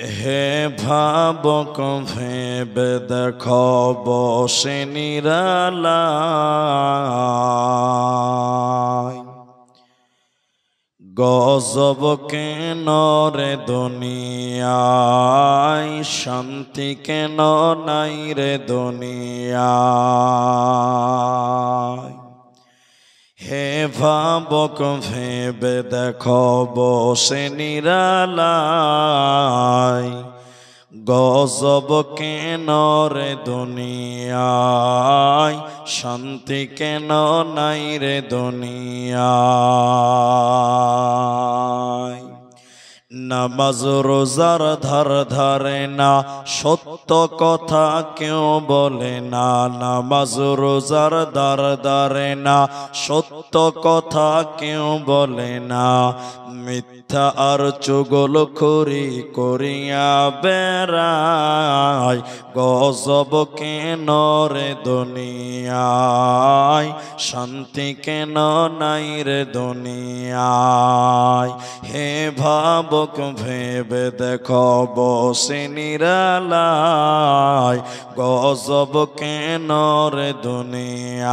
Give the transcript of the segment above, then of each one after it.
হে ভাবক ভেবে দেখো বসে নিরালায়, গজব কেন রে দুনিয়ায়, শান্তি কেন নাই রে দুনিয়ায়। হে ভাবক ভেবে দেখো বসে নিরালায়, গজব কেন রে দুনিয়ায়, শান্তি কেন নাই রে দুনিয়ায়। নামাজ রোজার ধার ধারে না, সত্য কথা কেউ বলে না। নামাজ রোজার ধার ধারে না, সত্য কথা কেউ বলে না। মিথ্যা আর চুগলখড়ি করিয়া বেড়ায়, গজব কেন রে দুনিয়ায়, শান্তি কেন নাই রে দুনিয়ায়। হে ভাবক ভেবে দেখো বসে নিরালায়, গজব কেন রে দুনিয়ায়।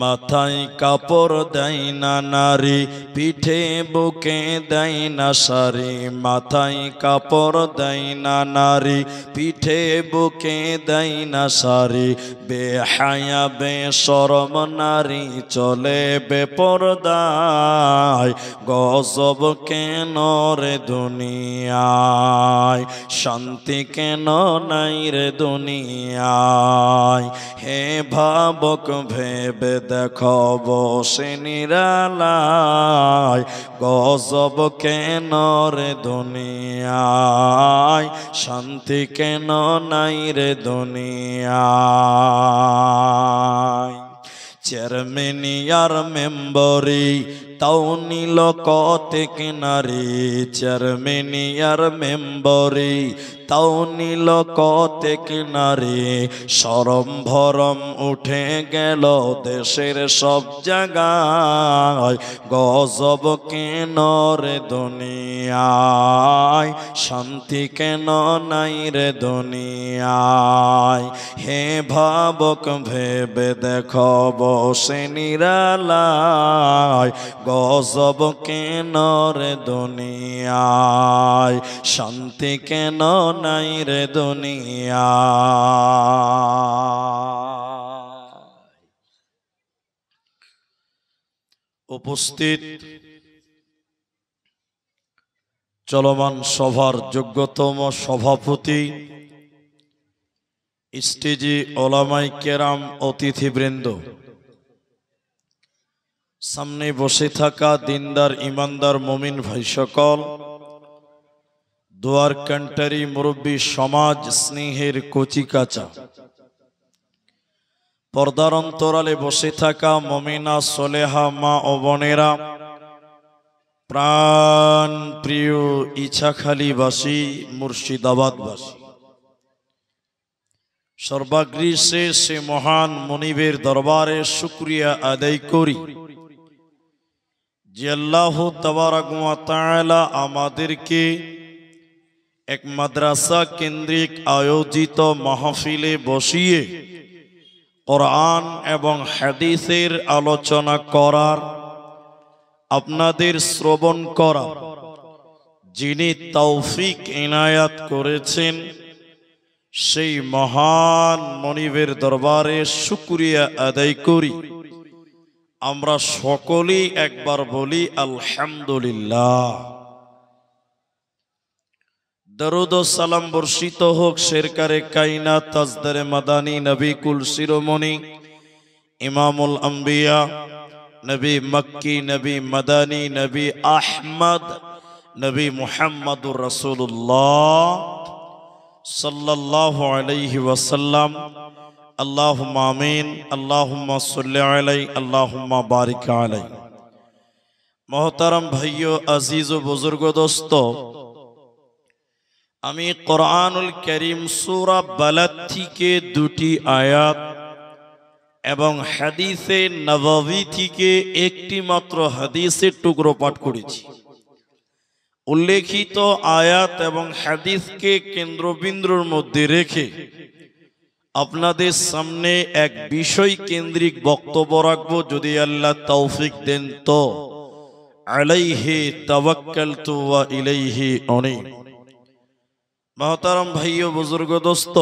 মাথায় কাপড় দেয় না নারী, পিঠে বুকে দেয় না শাড়ি। মাথায় কাপড় দেয় না নারী, পিঠে বুকে দেয় না শাড়ি। বেহায়া বেশরম নারী চলে বেপরদায়, গজব কেন রে দুনিয়ায়, শান্তি কেন নাই রে দুনিয়ায়। হে ভাবক ভেবে দেখো বসে নিরালায়, গজব কেন রে দুনিয়ায়, শান্তি কেন নাই রে দুনিয়ায়। চেয়ারম্যানি আর মেম্বরি তাও নিল কতেক নারী। চেয়ারম্যানি আর মেম্বরি তাও নিল কতেক নারী। শরম ভরম উঠে গেল দেশের সব জায়গায়, গজব কেন রে দুনিয়ায়, শান্তি কেন নাই রে দুনিয়ায়। হে ভাবক ভেবে দেখো বসে নিরালায়, গজব কেন রে দুনিয়ায়, শান্তি কেন নাই রে দুনিয়ায়। উপস্থিত চলমান সভার যোগ্যতম সভাপতি, স্টেজে ওলামায়ে কেরাম, অতিথিবৃন্দ, সামনে বসে থাকা দিনদার ইমানদার মুমিন ভাই সকল, দুয়ার কান্টারি মুরব্বী সমাজ, স্নেহের কচিকাচা, পর্দার অন্তরালে বসে থাকা মুমিনা সলেহা মা ও বোনেরা, প্রাণ প্রিয় ইছাখালীবাসী, মুর্শিদাবাদবাসী, সর্বাগ্রে সে মহান মনিবের দরবারে শুকরিয়া আদায় করি যে আল্লাহ তাবারক ওয়া তাআলা আমাদেরকে এক মাদ্রাসা কেন্দ্রিক আয়োজিত মাহফিলে বসিয়ে কোরআন এবং হাদিসের আলোচনা করার, আপনাদের শ্রবণ করার যিনি তৌফিক ইনায়াত করেছেন, সেই মহান মনিবের দরবারে শুকরিয়া আদায় করি। আমরা সকলেই একবার বলি আলহামদুলিল্লাহ। দরুদ ও সালাম বর্ষিত হোক শেরকারে কায়নাত, তাজদারে মাদানী, নবী কুল শিরোমণি, ইমামুল আম্বিয়া, নবী মক্কি, নবী মাদানী, নবী আহমদ, নবী মুহাম্মদুর রাসূলুল্লাহ সাল্লাল্লাহু আলাইহি ওয়াসাল্লাম। আল্লাহুম্মা আমিন, আল্লাহুম্মা সাল্লি আলাইহি, আল্লাহুম্মা বারিক আলাইহি। মোহতারাম ভাইও, আজিজ ও বুজুর্গ দোস্ত, আমি কোরআনুল কারীম সূরা বালাদ থেকে দুটি আয়াত এবং হাদিসে নববী থেকে একটি মাত্র হাদিসের টুকরো পাঠ করেছি। উল্লেখিত আয়াত এবং হাদিসকে কেন্দ্রবিন্দুর মধ্যে রেখে আপনাদের সামনে এক বিষয় কেন্দ্রিক বক্তব্য রাখবো, যদি আল্লাহ তৌফিক দেন তো। আলাইহি তাওয়াক্কালতু ওয়া ইলাইহি উনীব। মুহতারাম ভাই ও বুজুর্গ দোস্ত,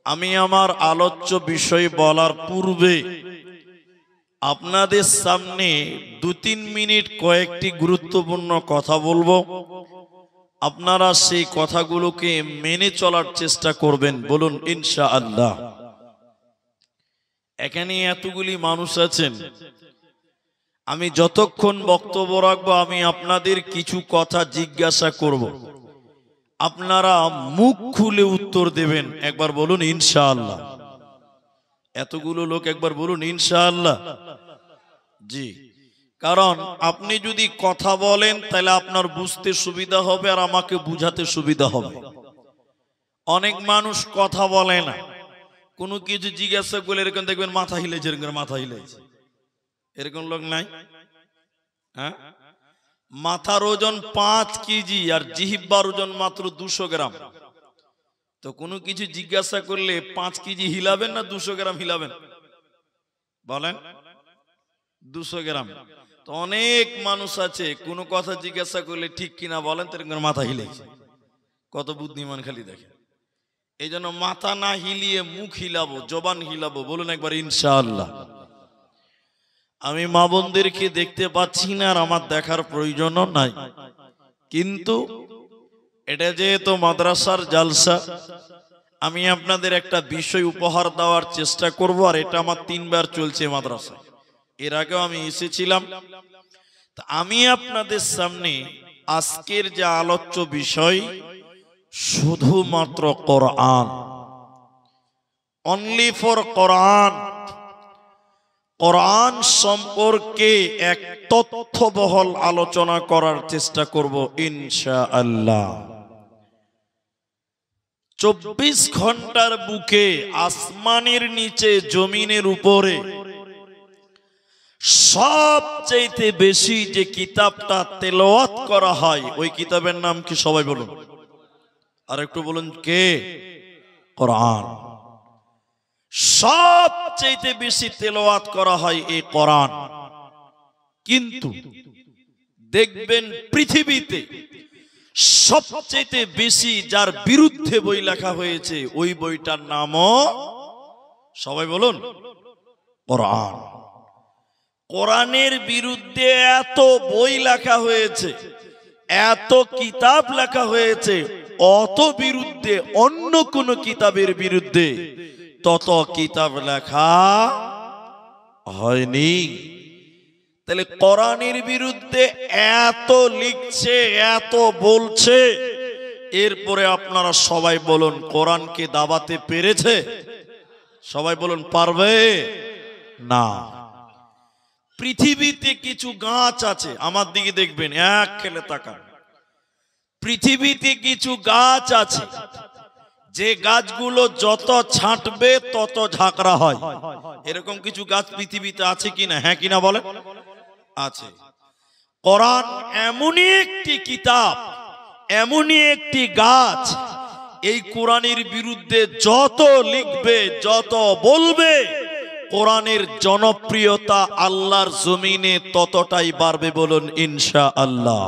আমি আমার আলোচ্য বিষয় বলার পূর্বে আপনাদের সামনে 2-3 মিনিট কয়েকটি গুরুত্বপূর্ণ কথা বলবো। আপনারা সেই কথাগুলোকে মেনে চলার চেষ্টা করবেন, বলুন ইনশাআল্লাহ। এখানে এতগুলি মানুষ আছেন, আমি যতক্ষণ বক্তব্য রাখবো আমি আপনাদের কিছু কথা জিজ্ঞাসা করব, আপনারা মুখ খুলে উত্তর দেবেন। একবার বলুন ইনশাআল্লাহ। এতগুলো লোক একবার বলুন ইনশাআল্লাহ। জি, কারণ আপনি যদি কথা বলেন তাহলে আপনার বুঝতে সুবিধা হবে আর আমাকে বুঝাতে সুবিধা হবে। অনেক মানুষ কথা বলে না, কোনো কিছু জিজ্ঞাসা করলে এরকম দেখবেন মাথা হিলেছে, এরকম মাথা হিলেছে। এরকম লোক নাই? হ্যাঁ, মাথার ওজন 5 কেজি আর জিহ্বার ওজন মাত্র 200 গ্রাম। তো কোনো কিছু জিজ্ঞাসা করলে 5 কেজি হিলাবেন না 200 গ্রাম হিলাবেন? বলেন। 200 গ্রাম। তো অনেক মানুষ আছে কোনো কথা জিজ্ঞাসা করলে ঠিক কিনা বলেন, তার মাথা হিলেছে। কত বুদ্ধিমান খালি দেখে। এই জন্য মাথা না হিলিয়ে মুখ হিলাবো, জবান হিলাবো, বলুন একবার ইনশাআল্লাহ। আমি মা বোনদেরকে দেখতে পাচ্ছি না আর আমার দেখার প্রয়োজনও নাই, কিন্তু এটা যেহেতু মাদ্রাসার জালসা, আমি আপনাদের একটা বিষয় উপহার দেওয়ার চেষ্টা করব। আর এটা আমার 3 বার চলছে মাদ্রাসায়, এর আগেও আমি এসেছিলাম। আমি আপনাদের সামনে আজকের যে আলোচ্য বিষয় শুধুমাত্র কোরআন, অনলি ফর কোরআন। কোরআন সম্পর্কে এক তথ্যবহল আলোচনা করার চেষ্টা করব ইনশাআল্লাহ। 24 ঘন্টার বুকে আসমানের নিচে জমিনের উপরে সবচেয়ে বেশি যে কিতাবটা তেলাওয়াত করা হয়, ওই কিতাবের নাম কি সবাই বলুন? আর একটু বলুন কে? কোরআন। সবচেয়ে বেশি তেলাওয়াত করা হয় এই কোরআন। কিন্তু দেখবেন পৃথিবীতে সবচেয়ে বেশি যার বিরুদ্ধে বই লেখা হয়েছে, ওই বইটার নামও সবাই বলুন কোরআন। কোরআনের বিরুদ্ধে এত বই লেখা হয়েছে, এত কিতাব লেখা হয়েছে, অত বিরুদ্ধে অন্য কোন কিতাবের বিরুদ্ধে তত কিতাব লেখা হয়নি। তাহলে কোরআনের বিরুদ্ধে এত লিখছে, এত বলছে, এরপরে আপনারা সবাই বলুন কোরআনকে দাবাতে পেরেছে? সবাই বলুন পারবে না। পৃথিবীতে কিছু গাছ আছে, আমার দিকে দেখবেন, এক খেলে তাকান। পৃথিবীতে কিছু গাছ আছে যে গাছগুলো যত ছাঁটবে তত ঝাঁকড়া হয়। এরকম কিছু গাছ পৃথিবীতে আছে কিনা? হ্যাঁ কিনা বলেন? আছে। কোরআন এমনই একটি কিতাব, এমনই একটি গাছ, এই কোরআনের বিরুদ্ধে যত লিখবে, যত বলবে, কোরআনের জনপ্রিয়তা আল্লাহর জমিনে ততটাই বাড়বে, বলুন ইনশাআল্লাহ।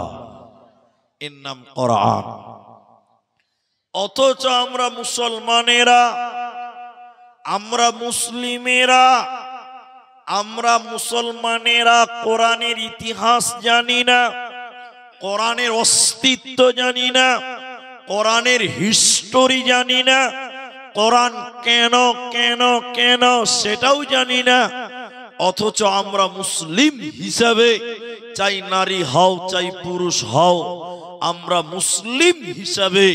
এর নাম কোরআন। অথচ আমরা মুসলমানেরা, আমরা মুসলমানেরা কোরআনের ইতিহাস জানি না, কোরআনের অস্তিত্ব জানি না, কোরআনের হিস্টোরি জানি না, কোরআন কেন কেন কেন সেটাও জানি না। অথচ আমরা মুসলিম হিসাবে, চাই নারী হও চাই পুরুষ হও, আমরা মুসলিম হিসাবে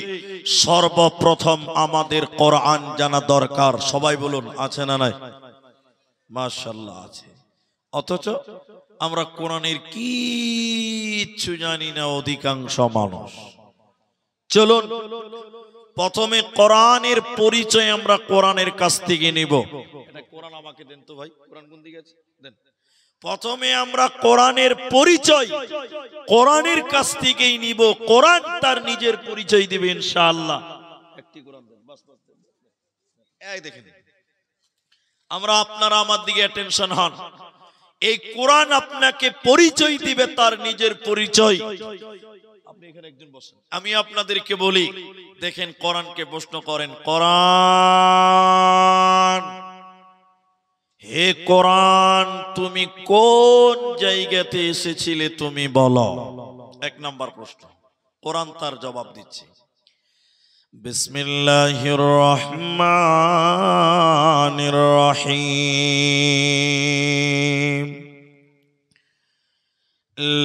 সর্বপ্রথম আমাদের কোরআন জানা দরকার। সবাই বলুন আছে না নাই? মাশাআল্লাহ আছে। অথচ আমরা কোরআনের কিচ্ছু জানি না অধিকাংশ মানুষ। চলুন প্রথমে কোরআনের পরিচয় আমরা কোরআনের কাছ থেকে নিব। এটা কোরআন আমাকে দেন তো ভাই, কোরআন কোন দিকে আছে দেন। প্রথমে আমরা কোরআনের পরিচয় কোরআনের কাছ থেকেই নিব, কোরআন তার নিজের পরিচয় দিবে ইনশাআল্লাহ। একটি কোরআন দেন, বাস বাস দেন। এই দেখেন, আমরা আপনারা আমার দিকে অ্যাটেনশন হন। এই কোরআন আপনাকে পরিচয় দিবে, তার নিজের পরিচয়। আপনি এখানে একজন বসেন, আমি আপনাদেরকে বলি, দেখেন কোরআনকে প্রশ্ন করেন, কোরআন, হে কোরআন তুমি কোন জায়গাতে এসেছিলে তুমি বলো। এক নাম্বার প্রশ্ন, কোরআন তার জবাব দিচ্ছে। বিসমিল্লাহির রহমানির রহিম।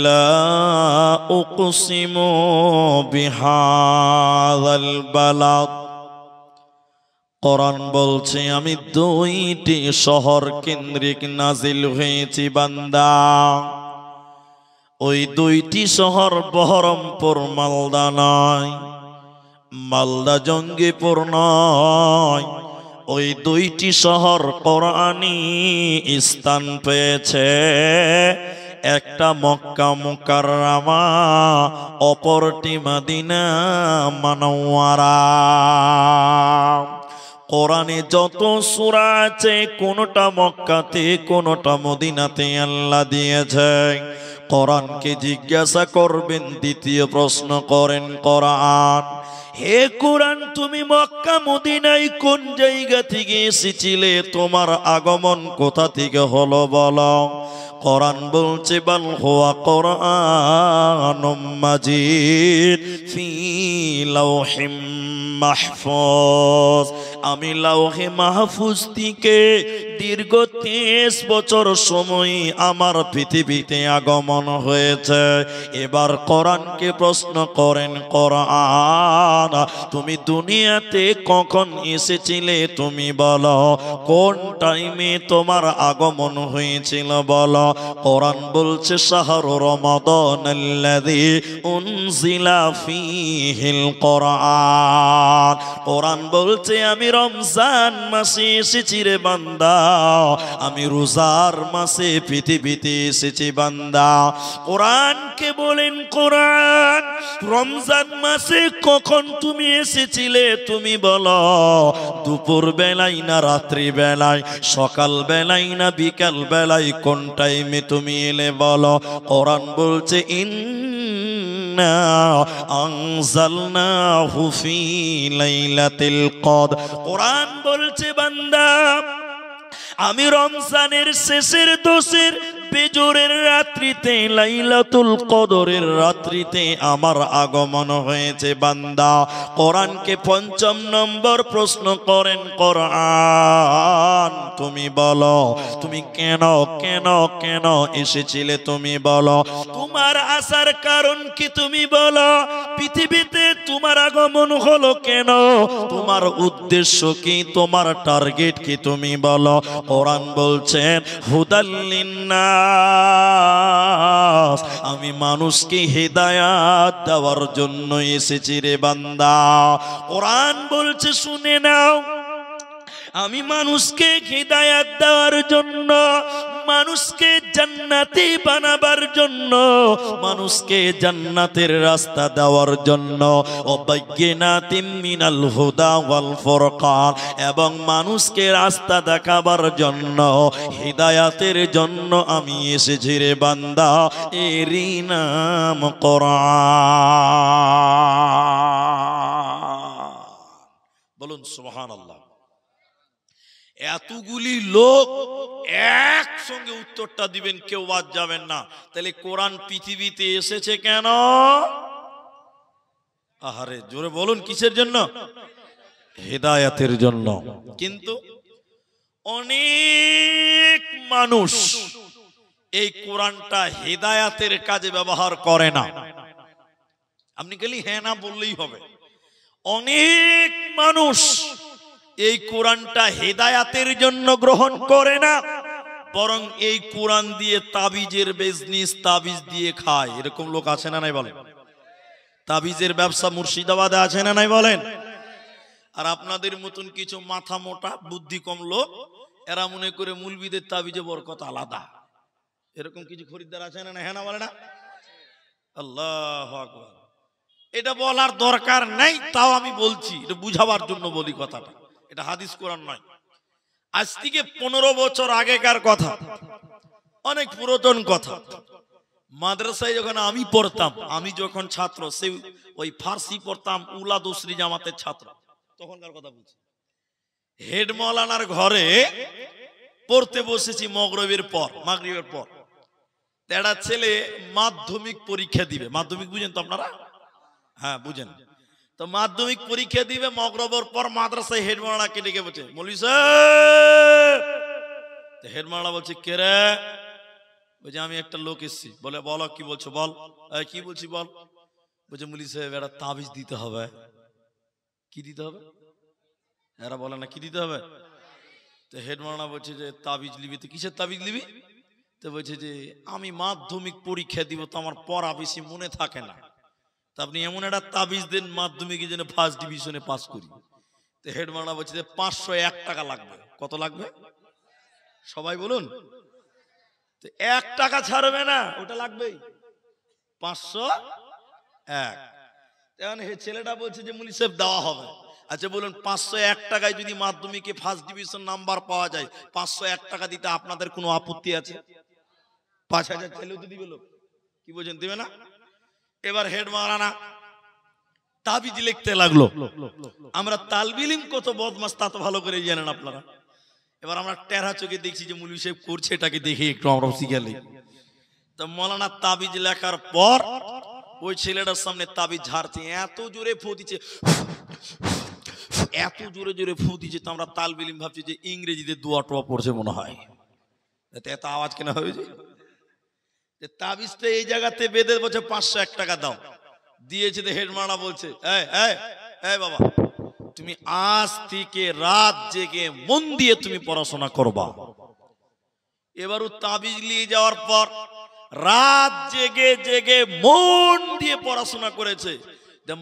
লা উকসিমু বিহাযাল বালাদ। কোরআন বলছে আমি দুইটি শহর কেন্দ্রিক নাজিল হয়েছি বান্দা। ওই দুইটি শহর বহরমপুর মালদা নয়, মালদা জঙ্গিপুর নয়। ওই দুইটি শহর কোরআনী স্থান পেয়েছে, একটা মক্কা মুকাররমা, অপরটি মদিনা মুনাওয়ারা। কোরআনে যত সূরা আছে কোনটা মক্কাতে কোনটা মদিনাতে আল্লাহ দিয়েছে। কোরআনকে জিজ্ঞাসা করবেন, দ্বিতীয় প্রশ্ন করেন কোরআন, হে কোরআন তুমি মক্কা মদিনায় কোন জায়গা থেকে এসেছিলে, তোমার আগমন কোথা থেকে হলো বলো। কোরআন বলছে বাল হুয়া কুরআনুম মাজিদ ফি লাওহিম মাহফুজ। আমি লাওহে মাহফুজ থেকে দীর্ঘ 30 বছর সময় আমার পৃথিবীতে আগমন হয়েছে। এবার কোরআনকে প্রশ্ন করেন, কোরআন তুমি দুনিয়াতে কখন এসেছিলে তুমি বলো, কোন টাইমে তোমার আগমন হয়েছিল বলো। কোরআন বলছে শাহরু রমাদানাল্লাযী উনজিলা ফীহিল কোরআন। কোরআন বলছে আমি রমজান মাসে এসেছি রে বান্দা, আমি রোজার মাসে পৃথিবীতে এসেছি বান্দা। কোরআনকে বলেন, কোরআন রমজান মাসে কখন তুমি এসেছিলে তুমি বলো, দুপুর বেলায় না রাত্রি বেলায়, সকাল বেলায় না বিকাল বেলায়, কোন টাইমে তুমি এলে বলো। কোরআন বলছে ইন্না আনজালনাহু ফি লাইলাতিল কদর। কোরআন বলছে বান্দা আমি রমজানের শেষের দোষের বেজরের রাত্রিতে, লাইলাতুল কদরের রাত্রিতে আমার আগমন হয়েছে বান্দা। কোরআনকে ৫ম নম্বর প্রশ্ন করেন, কোরআন তুমি বলো তুমি কেন কেন কেন এসেছিলে তুমি বলো, তোমার আসার কারণ কি তুমি বলো, পৃথিবীতে তোমার আগমন হলো কেন, তোমার উদ্দেশ্য কি, তোমার টার্গেট কি তুমি বলো। কোরআন বলছেন হুদাল লিন্নাস, আমি মানুষকে হেদায়াত দেওয়ার জন্য এসেছি রে বান্দা। কোরআন বলছে শুনে নাও, আমি মানুষকে হিদায়াত দেওয়ার জন্য, মানুষকে জান্নাতি বানাবার জন্য, মানুষকে জান্নাতের রাস্তা দেওয়ার জন্য, ও বায়্যিনাতিম মিনাল হুদা ওয়াল ফুরকান, এবং মানুষকে রাস্তা দেখাবার জন্য, হিদায়াতের জন্য আমি এসেছি রে বান্দা। এরই নাম কোরআন। বলুন সুবহানাল্লাহ। এতগুলি লোক একসঙ্গে উত্তরটা দিবেন, কেউ বাদ যাবেন না। তাহলে কোরআন পৃথিবীতে এসেছে কেন? আহারে জোরে বলুন, কিসের জন্য? হেদায়েতের জন্য। কিন্তু অনেক মানুষ এই কোরআনটা হেদায়েতের কাজে ব্যবহার করে না। আপনি খালি হ্যাঁ না বললেই হবে। অনেক মানুষ এই কোরআনটা হেদায়াতের জন্য গ্রহণ করে না, বরং এই কোরআন দিয়ে তাবিজের বিজনেস, তাবিজ দিয়ে খায়। এরকম লোক আছে না নাই বলেন? তাবিজের ব্যবসা মুর্শিদাবাদে আছে না নাই বলেন? আর আপনাদের মতন কিছু মাথা মোটা বুদ্ধি কম লোক, এরা মনে করে মুলবিদের তাবিজে বরকত আলাদা। এরকম কিছু খরিদ্দার আছে না? হ্যাঁ না বলে না? আল্লাহু আকবার। এটা বলার দরকার নেই, তাও আমি বলছি, এটা বুঝাবার জন্য বলি কথাটা। এটা হাদিস কোরআন নয়। আজ থেকে 15 বছর আগেকার কথা, অনেক পুরাতন কথা। মাদ্রাসায় যখন আমি পড়তাম, আমি যখন ছাত্র, সে ওই ফার্সি পড়তাম, উলা দোসরি জামাতের ছাত্র, তখনকার কথা বলছি। হেড মাওলানার ঘরে পড়তে বসেছি মাগরিবের পর। একটা ছেলে মাধ্যমিক পরীক্ষা দিবে। মাধ্যমিক বুঝেন তো আপনারা? হ্যাঁ বুঝেন তো। মাধ্যমিক পরীক্ষা দিবে, মাগরিবের পর মাদ্রাসায় হেড মাওলানাকে ডেকে বলছে, মৌলভী সাহেব। হেড মাওলানা বলছে, কে রে? বলছে, আমি একটা লোক এসেছি। বলে, বলো কি বলছো? বল। কি বলছি বল। বলছে, মৌলভী সাহেব একটা তাবিজ দিতে হবে। কি দিতে হবে? এরা বলে না কি দিতে হবে? তো হেড মাওলানা বলছে যে তাবিজ লিবি। তো কিসের তাবিজ লিবি? তো বলছে যে আমি মাধ্যমিক পরীক্ষা দিব, তো আমার পড়া বেশি মনে থাকে না, তা আপনি এমন একটা তাবিজ দেন মাধ্যমিকে যেন ফার্স্ট ডিভিশনে পাস করি। তো হেড মাওলানা বলছে যে 501 টাকা লাগবে। কত লাগবে সবাই বলুন? তো 1 টাকা ছাড়বে না, ওটা লাগবেই 501। এখন ছেলেটা বলছে যে মৌলভী সাহেব দেওয়া হবে। আচ্ছা বলুন, 501 টাকায় যদি মাধ্যমিকে ফার্স্ট ডিভিশন নাম্বার পাওয়া যায়, 501 টাকা দিতে আপনাদের কোনো আপত্তি আছে? 5000 চাইলেও তো দিবে লোক, কি বলছেন, দিবে না? এবার হেড মাওলানা তাবিজ লিখতে লাগলো। আমরা তালবে ইলম কত বদমাশ তা তো ভালো করে জানেন আপনারা। এবার আমরা টেরা চোখে দেখছি যে মৌলভী সাহেব করছে, এটাকে দেখে একটু আমরা শিখে নিই। তো মাওলানা তাবিজ লেখার পর ওই ছেলেটার সামনে তাবিজ ঝাড়ছে, এত জোরে ফু দিচ্ছে, এত জোরে জোরে ফু দিচ্ছে, তো আমরা তালবে ইলম ভাবছি যে ইংরেজিতে দোয়া টোয়া পড়ছে মনে হয়, এত আওয়াজ কেন হয়েছে। তাবিজটা এই জায়গাতে বেঁধে বলছে 501 টাকা দাও। দিয়েছে। হেড মাওলানা বলছে, এই বাবা, তুমি আজ থেকে রাত জেগে মন দিয়ে তুমি পড়াশোনা করবা। এবার ও তাবিজ নিয়ে যাওয়ার পর রাত জেগে জেগে মন দিয়ে পড়াশোনা করেছে।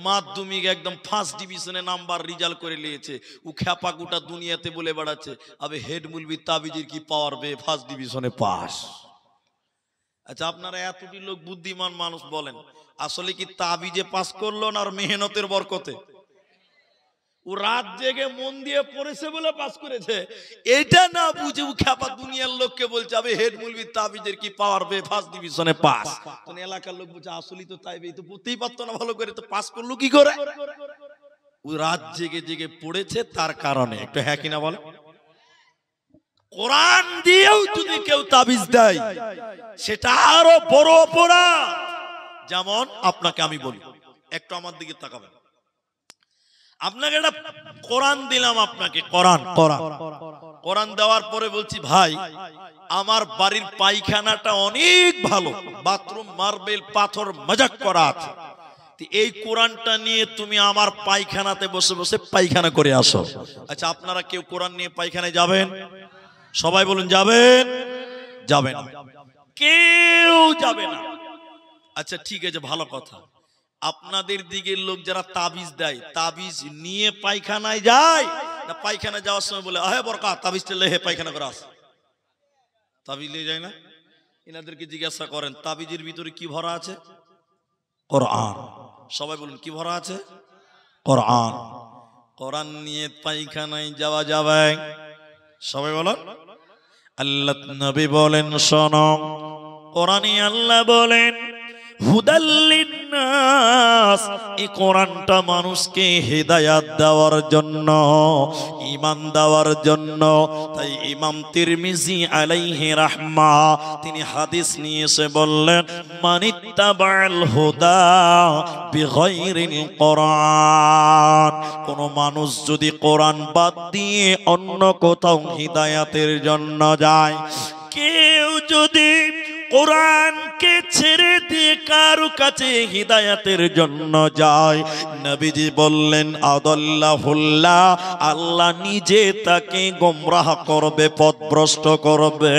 মাধ্যমিক একদম ফার্স্ট ডিভিশনে নাম্বার রেজাল্ট করে নিয়েছে। ও খ্যাপা গোটা দুনিয়াতে বলে বেড়াচ্ছে, আবে হেড মৌলভী তাবিজের কি পাওয়ার বে, ফার্স্ট ডিভিশনে পাস। আচ্ছা আপনারা এতটি লোক বুদ্ধিমান মানুষ বলেন, আসলে কি তাবিজে পাস করলো না আর মেহনতের বরকতে? ও রাত জেগে মন দিয়ে পড়েছে বলে পাস করেছে। এটা না বুঝে ও খ্যাপা দুনিয়ার লোককে বলছে, আবে হেড মৌলভী তাবিজের কি পাওয়ার বে, ফার্স্ট ডিভিশনে পাস। তো এলাকার লোক বলছে, আসলেই তো তাই, তো পড়তেই পারতো না ভালো করে, তো পাস করলো কি করে? ও রাত জেগে জেগে পড়েছে তার কারণে। একটু হ্যাঁ কিনা বলে? কোরআন দিয়েও যদি কেউ তাবিজ দেয় সেটা আরো বড় অপরাধ। যেমন আপনাকে আমি বলি, একটু আমার দিকে তাকাবেন। আপনাকে একটা কোরআন দিলাম, আপনাকে কোরআন দেওয়ার পরে বলছি, ভাই আমার বাড়ির পায়খানাটা অনেক ভালো, বাথরুম মার্বেল পাথর মজাক করা আছে, এই কোরআনটা নিয়ে তুমি আমার পায়খানাতে বসে বসে পায়খানা করে আসো। আচ্ছা আপনারা কেউ কোরআন নিয়ে পায়খানায় যাবেন? সবাই বলুন, যাবেন? যাবেন? কেউ যাবে না। আচ্ছা ঠিক আছে, ভালো কথা। আপনাদের দিকের লোক যারা তাবিজ দেয়, তাবিজ নিয়ে পায়খানায় যায় না পায়খানা যাওয়ার সময় বলে, আহে বরকা তাবিজটা লেহে পায়খানা করে আস? তাবিজ নিয়ে যায় না? এনাদেরকে জিজ্ঞাসা করেন তাবিজের ভিতরে কি ভরা আছে? কোরআন। সবাই বলুন, কি ভরা আছে? কোরআন। কোরআন নিয়ে পায়খানায় যাওয়া যাবে? সবাই বলুন। আল্লাহ নবী বলেন, শোনো, কোরআনে আল্লাহ বলেন হুদাল লিন্নাস, এই কোরআনটা মানুষকে হেদায়াত দেওয়ার জন্য, ঈমান দেওয়ার জন্য। তাই ইমাম তিরমিজি আলাইহি রাহমা তিনি হাদিস নিয়ে এসে বললেন, মানিত্তাবাল হুদা বিগাইরিল কোরআন, কোন মানুষ যদি কোরআন বাদ দিয়ে অন্য কোথাও হিদায়াতের জন্য যায়, কেউ যদি কোরআনকে ছেড়ে দিয়ে কারো কাছে হিদায়াতের জন্য যায়, নবীজি বললেন আদাল্লাহুল্লাহ, আল্লাহ নিজে তাকে গোমরাহ করবে, পথভ্রষ্ট করবে,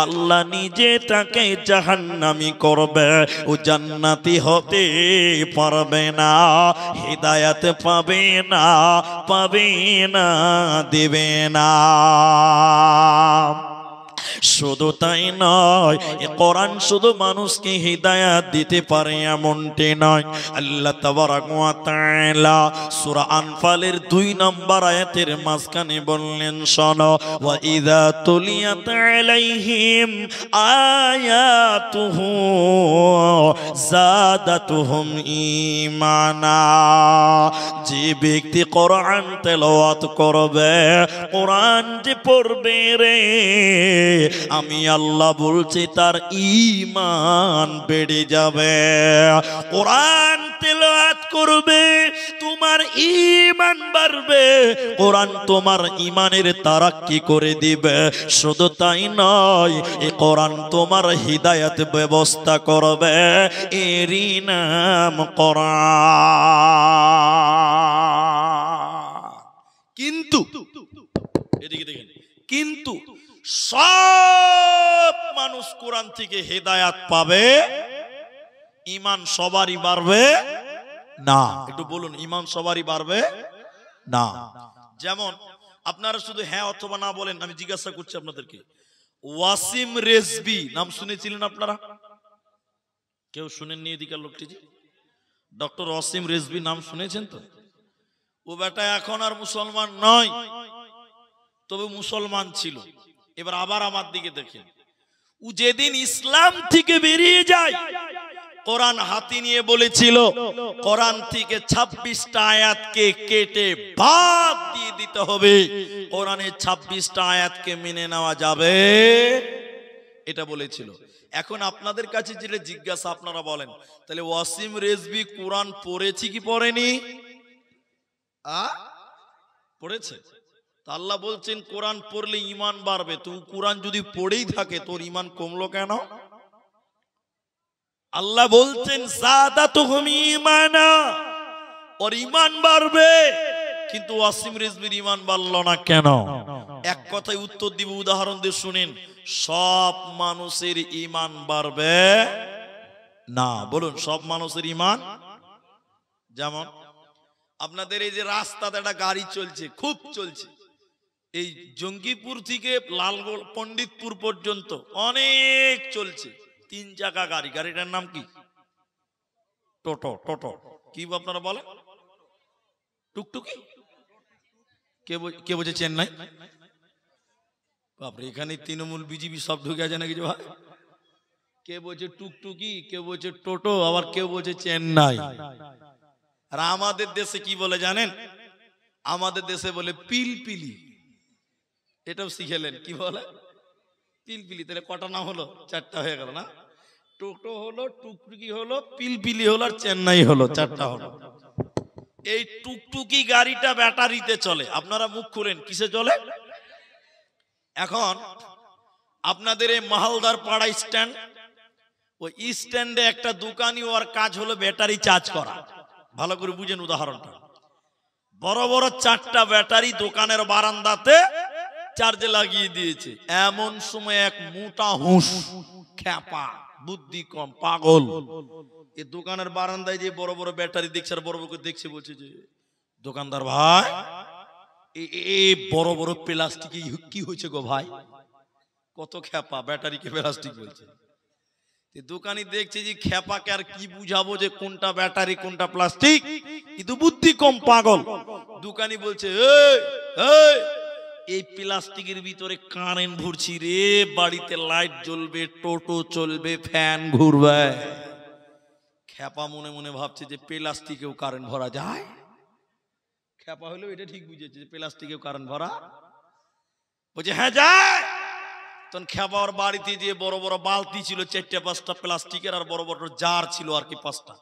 আল্লাহ নিজে তাকে জাহান্নামী করবে। ও জান্নাতি হতে পারবে না, হিদায়াত পাবে না, পাবে না, দেবে না। শুধু তাই নয়, এ কোরআন শুধু মানুষকে হিদায়াত দিতে পারে এমনটি নয়। আল্লাহ তাবারক ওয়া তাআলা সূরা আনফালের 2 নম্বর আয়াতের মাঝখানে বললেন, শোনো, ওয়া ইযা তুলিয়াত আলাইহিম আয়াতুহু যাদাতুহুম ঈমানা। যে ব্যক্তি কোরআন তেলাওয়াত করবে, কোরআন যে পড়বে রে, আমি আল্লাহ বলছি তার ঈমান বেড়ে যাবে। কোরআন তেলাওয়াত করবে, তোমার ঈমান বাড়বে, কোরআন তোমার ঈমানের তারাক্কি করে দিবে। শুধু তাই নয়, এই কোরআন তোমার হিদায়াত ব্যবস্থা করবে, এরই নাম কোরআন। কিন্তু এদিকে দেখেন, কিন্তু সব মানুষ কোরআন থেকে হেদায়াত পাবে, ঈমান সবারই বাড়বে না। একটু বলুন, ঈমান সবারই বাড়বে না। যেমন আপনারা শুধু হ্যাঁ অথবা না বলেন, আমি জিজ্ঞাসা করছি আপনাদেরকে, ওয়াসিম রেজভী নাম শুনেছিলেন আপনারা? কেউ শুনেননি? এদিকার লোকটি, ডক্টর ওয়াসিম রেজভী নাম শুনেছেন তো? ও বেটা এখন আর মুসলমান নয়, তবে মুসলমান ছিল। এবার আবার আমার দিকে দেখেন, ও যেদিন ইসলাম থেকে বেরিয়ে যায়, কোরআন হাতে নিয়ে বলেছিল কোরআন থেকে 26টা আয়াতকে কেটে বাদ দিয়ে দিতে হবে, কোরআনের 26টা আয়াতকে মেনে নেওয়া যাবে, এটা বলেছিল। এখন আপনাদের কাছে যেটা জিজ্ঞাসা, আপনারা বলেন, তাহলে ওয়াসিম রেজভী কোরআন পড়েছি কি পড়েনি? পড়েছে। আল্লাহ বলছেন কোরআন পড়লে ঈমান বাড়বে। তুই কোরআন যদি পড়েই থাকে, তোর ঈমান কমলো কেন? আল্লাহ বলছেন যাদাতুহুম ঈমানা, ওর ঈমান বাড়বে, কিন্তু ওয়াসিম রেজভীর ঈমান বাড়লো না কেন? এক কথায় উত্তর দিব, উদাহরণ দিয়ে শুনেন। সব মানুষের ঈমান বাড়বে না। বলুন, সব মানুষের ঈমান। যেমন আপনাদের এই যে রাস্তাতে একটা গাড়ি চলছে, খুব চলছে, এই জঙ্গিপুর থেকে লালগোল পণ্ডিতপুর পর্যন্ত অনেক চলছে, 3 চাকা গাড়ি। গাড়িটার নাম কি? টোটো। টোটো কি আপনারা বলেন? টুকটুকি? কে বলছে চেন্নাই? বাপরে, এখানে তৃণমূল বিজেপি সব ঢুকে আছে নাকি ভাই? কে বলছে টুকটুকি, কেউ বলছে টোটো, আবার কেউ বলছে চেন্নাই। আর আমাদের দেশে কি বলে জানেন? আমাদের দেশে বলে পিলপিলি। এটাও শিখেলেন, কি বলে? পিলপিলি। তাহলে কটা নাম হলো? 4টা হয়ে গেল না? টোটো হলো, টুকটুকি হলো, পিলপিলি হলো, আর চেন্নাই হলো, 4টা হলো। এই টুকটুকি গাড়িটা ব্যাটারিতে চলে। আপনারা মুখ খুলেন, কিসে চলে? এখন আপনাদের এই মালদার পাড়া স্ট্যান্ড, ওই স্ট্যান্ডে একটা দোকানি, ওর কাজ হলো ব্যাটারি চার্জ করা। ভালো করে বুঝেন উদাহরণটা। বড় বড় 4টা ব্যাটারি দোকানের বারান্দাতে চার্জে লাগিয়ে দিয়েছে। এমন সময় এক মোটা হুঁশ, খ্যাপা, বুদ্ধি কম, পাগল, এই দোকানের বারান্দায় যে বড় বড় ব্যাটারি দেখছে, আর বড় বড় দেখছে, বলছে যে দোকানদার ভাই, এই বড় বড় প্লাস্টিক কি হয়েছে গো ভাই? কত খ্যাপা, ব্যাটারিকে প্লাস্টিক বলছে। দোকানি দেখছে যে খ্যাপাকে আর কি বুঝাবো, যে কোনটা ব্যাটারি কোনটা প্লাস্টিক, কিন্তু বুদ্ধি কম, পাগল। দোকানি বলছে, এই প্লাস্টিকের ভিতরে কারেন্ট ভরছি রে, বাড়িতে লাইট জ্বলবে, টোটো চলবে, ফ্যান ঘুরবে। খ্যাপা মনে মনে ভাবছে যে প্লাস্টিকেও কারেন্ট ভরা যায়। খ্যাপা হলো এটা ঠিক বুঝেছে যে প্লাস্টিকেও কারেন্ট ভরা, বলছে হ্যাঁ যায়। তখন খ্যাপা ওর বাড়িতে যে বড় বড় বালতি ছিল 4-5টা প্লাস্টিকের, আর বড় বড় জার ছিল আর কি 5টা,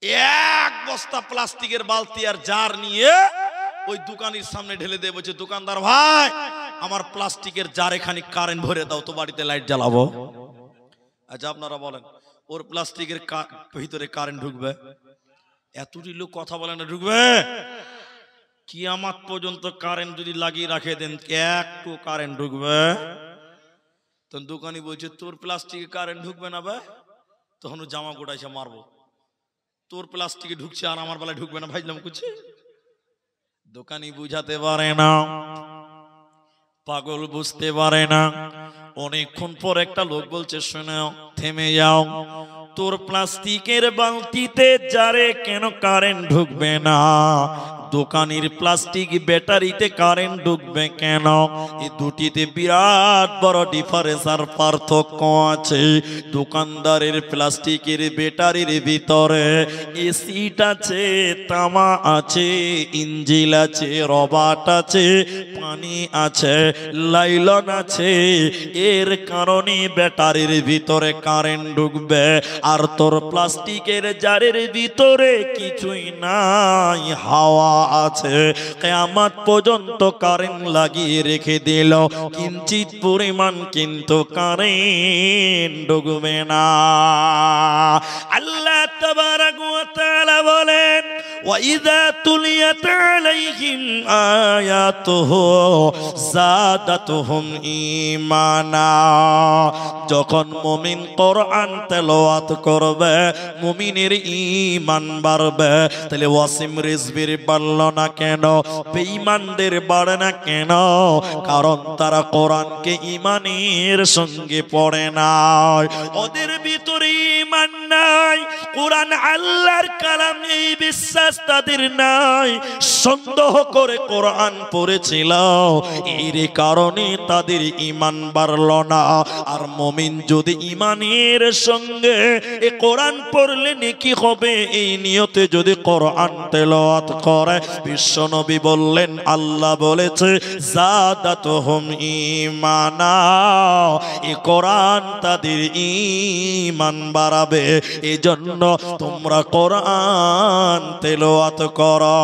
1 বস্তা প্লাস্টিকের বালতি আর জার নিয়ে ওই দোকানের সামনে ঢেলে দিয়ে বলছে, দোকানদার ভাই, আমার প্লাস্টিকের জারে খানিক কারেন্ট ভরে দাও তো, বাড়িতে লাইট জ্বালাবো। আচ্ছা আপনারা বলেন, ওর প্লাস্টিকের ভিতরে কারেন্ট ঢুকবে? এতটি লোক কথা বলে না, ঢুকবে? কিয়ামত পর্যন্ত কারেন্ট যদি লাগিয়ে রাখে দেন, একটু কারেন্ট ঢুকবে? তখন দোকানি বলছে, তোর প্লাস্টিকে কারেন্ট ঢুকবে না ভাই? তখন জামা গোটাইছে মারবো, তোর প্লাস্টিকে ঢুকছে আর আমার বেলায় ঢুকবে না, ভাইলাম কুছি। দোকানি বুঝাতে পারে না। পাগল বুঝতে পারে না। অনেকক্ষণ পর একটা লোক বলছে, শোনো থেমে যাও, তোর প্লাস্টিকের বালতিতে জারে কেন কারেন্ট ঢুকবে না? দোকানের প্লাস্টিক ব্যাটারিতে কারেন্ট ঢুকবে কেন? এই দুটিতে বিরাট বড় ডিফারেন্স আর পার্থক্য আছে। দোকানদারের প্লাস্টিকের ব্যাটারির ভিতরে এসিড আছে, তামা আছে, ইঞ্জিল আছে, রবার্ট আছে, পানি আছে, লাইলন আছে। এর কারণে ব্যাটারির ভিতরে কারেন্ট ঢুকবে। আর তোর প্লাস্টিকের জারের ভিতরে কিছুই নাই, হাওয়া আছে। কিয়ামত পর্যন্ত কারেন্ট লাগিয়ে রেখে দিল, কিঞ্চিত পরিমাণ কিন্তু কারেন্ট ঢুকবে না। আল্লাহ তাবারাক ওয়া তাআলা বলেন, ওয়াইযা তুলিয়াত আলাইহিম আয়াতুহু যাদাতুহুম ঈমানা। যখন মুমিন কোরআন তেলাওয়াত করবে, মুমিনের ঈমান বাড়বে। তাহলে ওয়াসিম রিজভির বাড়ল না কেন? বেঈমানদের বাড়ে না কেন? কারণ তারা কোরআনকে ঈমানের সঙ্গে পড়ে না, ওদের ভিতরে ঈমান নাই। কোরআন আল্লাহর কালাম, এই বিশ্বাস তাদের নাই। সন্দেহ করে কোরআন পড়েছিল, এর কারণে তাদের ঈমান বাড়ল না। আর মুমিন যদি ঈমানের সঙ্গে এই কোরআন পড়লে নেকি হবে, এই নিয়তে যদি কোরআন তেলাওয়াত করে, বিশ্বনবী বললেন, আল্লাহ বলেছে যাদাতুহুম ঈমানা, এই কোরআন তাদের ঈমান বাড়াবে। এজন্য তোমরা কোরআন তেলাওয়াত করো।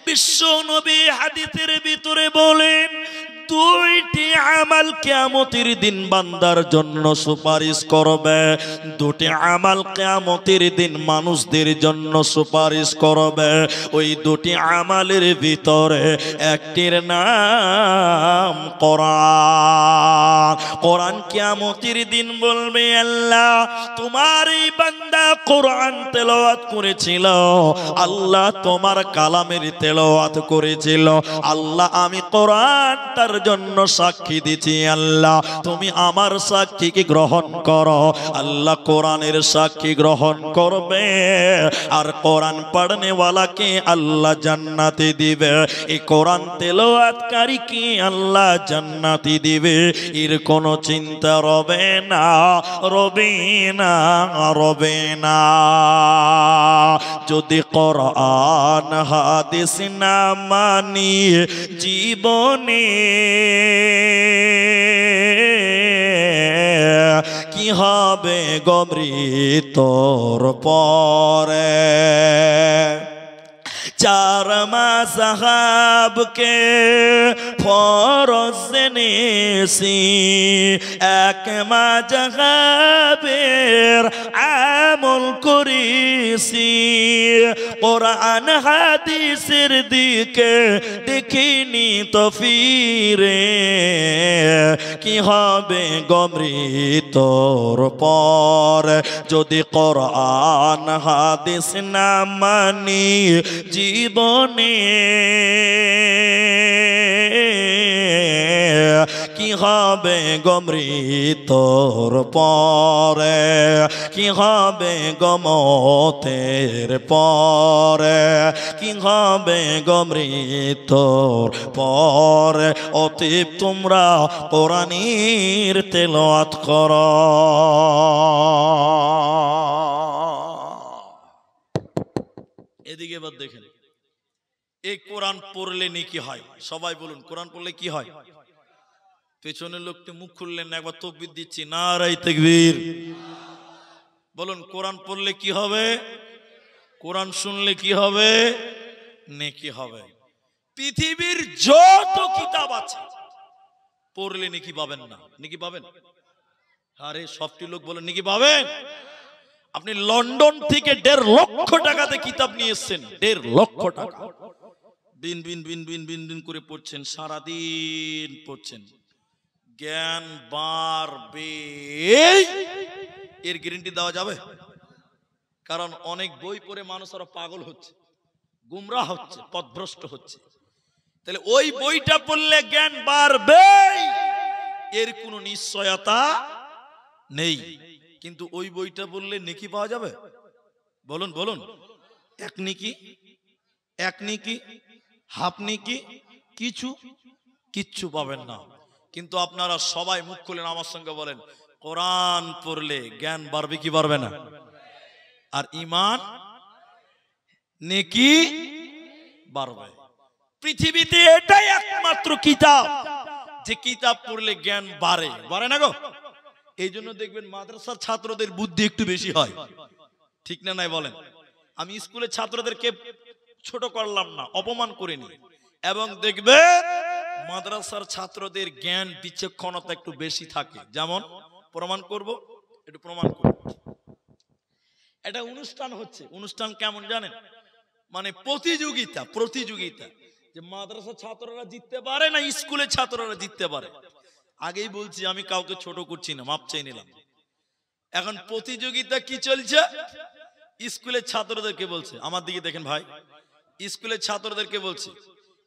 বিশ্বনবী হাদিসের ভিতরে বলেন, দুইটি আমাল কিয়ামতের দিন বান্দার জন্য সুপারিশ করবে। দুটি আমাল কিয়ামতের দিন মানুষদের জন্য সুপারিশ করবে। ওই দুটি আমালের ভিতরে একটির নাম কোরআন। কোরআন কিয়ামতের দিন বলবে, আল্লাহ তোমার এই বান্দা কোরআন তেলাওয়াত করেছিল, আল্লাহ তোমার কালামের তেলাওয়াত করেছিল, আল্লাহ আমি কোরআন তার জন্য সাক্ষী দিচ্ছি, আল্লাহ তুমি আমার সাক্ষীকে গ্রহণ করো। আল্লাহ কোরআনের সাক্ষী গ্রহণ করবে, আর কোরআন পড়নে ওয়ালাকে আল্লাহ জান্নাতে দিবে। এই কোরআন তেলাওয়াতকারীকে আল্লাহ জান্নাতে দিবে, এর কোনো চিন্তা রবে না, রবে না, রবে না। যদি কোরআন হাদিস না মানি জীবনে, কি হবে গমৃত্যুর পরে? চার মাযহাবকে ফরজ জেনেছি, এক মাযহাবের আমল করেছি। কোরআন হাদিসের দিকে দেখিনি তো ফিরে, কি হবে গমৃত্যুর পর? যদি কোরআন হাদিস না মানি জীবনে, কি হবে গমৃত্যুর পরে? কি হবে গমতের পরে? কি হবে গমৃত্যুর পরে? অতএব তোমরা কোরআনের তেলাওয়াত করো। এদিকে এবার দেখেন, এই কোরআন পড়লে নেকি হয়। সবাই বলুন, কোরআন পড়লে কি হয়? পেছনের লোকটি মুখ খুললেন না, একবার তাকবীর দিচ্ছি, নারায়ে তাকবীর। বলুন, কোরআন পড়লে কি হবে? কোরআন শুনলে কি হবে? নেকি হবে। পৃথিবীর যত কিতাব আছে পড়লে নেকি পাবেন না? নেকি পাবেন? আরে সবটি লোক বলেন নেকি পাবেন। আপনি লন্ডন থেকে 1.5 লক্ষ টাকাতে কিতাব নিয়ে এসেছেন, 1.5 লক্ষ টাকা, বিন বিন বিন বিন বিন বিন করে পড়ছেন, সারাদিন পড়ছেন, জ্ঞান বাড়বে, এর গ্যারান্টি দেওয়া যাবে? কারণ অনেক বই পড়ে মানুষ আরো পাগল হচ্ছে, গুমরাহ হচ্ছে, পথভ্রষ্ট হচ্ছে। তাহলে ওই বইটা পড়লে জ্ঞান বাড়বে, এর কোনো নিশ্চয়তা নেই। কিন্তু ওই বইটা পড়লে নেকি পাওয়া যাবে? বলুন বলুন। এক নেকি, হাফ নেকি, কিচ্ছু পাবেন না। কিন্তু আপনারা সবাই মুখ খুলেন আমার সঙ্গে বলেন, কোরআন পড়লে জ্ঞান বাড়বে কি বাড়বে না? আর ঈমান নেকি বাড়বে। পৃথিবীতে এটাই একমাত্র কিতাব যে কিতাব পড়লে জ্ঞান বাড়ে না গো। এই জন্য দেখবেন মাদ্রাসার ছাত্রদের বুদ্ধি একটু বেশি হয়, ঠিক না নাই বলেন? আমি স্কুলের ছাত্রদেরকে ছোট করলাম না, অপমান করিনি, এবং দেখবে মাদ্রাসার ছাত্রদের জ্ঞান বিচক্ষণতা একটু বেশি থাকে। যেমন প্রমাণ করব, একটু প্রমাণ করব। এটা অনুষ্ঠান হচ্ছে, অনুষ্ঠান কেমন জানেন? মানে প্রতিযোগিতা যে মাদ্রাসা ছাত্ররা জিততে পারে না স্কুলের ছাত্ররা জিততে পারে। আগেই বলছি আমি কাউকে ছোট করছি না, মাপ চাই নিলাম। এখন প্রতিযোগিতা কি চলছে? স্কুলের ছাত্রদেরকে বলছে, আমার দিকে দেখেন ভাই, স্কুলের ছাত্রদেরকে বলছে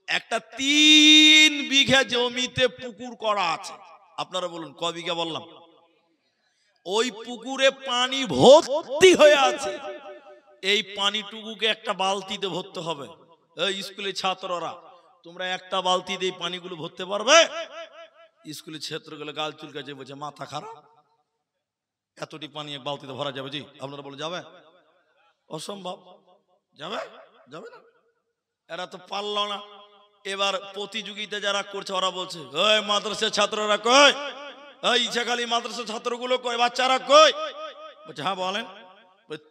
একটা 3 বিঘা জমিতে পুকুর করা আছে। আপনারা বলুন ক বিঘা বললাম? ওই পুকুরে পানি ভর্তি হয়ে আছে। এই পানিটুকুকে একটা বালতিতে ভরতে হবে। এই স্কুলের ছাত্ররা, তোমরা একটা বালতি দিয়ে পানিগুলো ভরতে পারবে? স্কুলের ছাত্রগুলো গাল চুলকাছে, বলছে মাথা খারাপ, এতটি পানি এক বালতিতে ভরা যাবে? জি, আপনারা বলে যাবে? অসম্ভব, যাবে না। এরা তো পারল না। এবার প্রতিযোগিতা যারা করছে ওরা বলছে, ওই মাদ্রাসার ছাত্ররা কই? এই ইছাখালী মাদ্রাসার ছাত্রগুলো কই? বাচ্চারা কই? বলছে হ্যাঁ বলেন।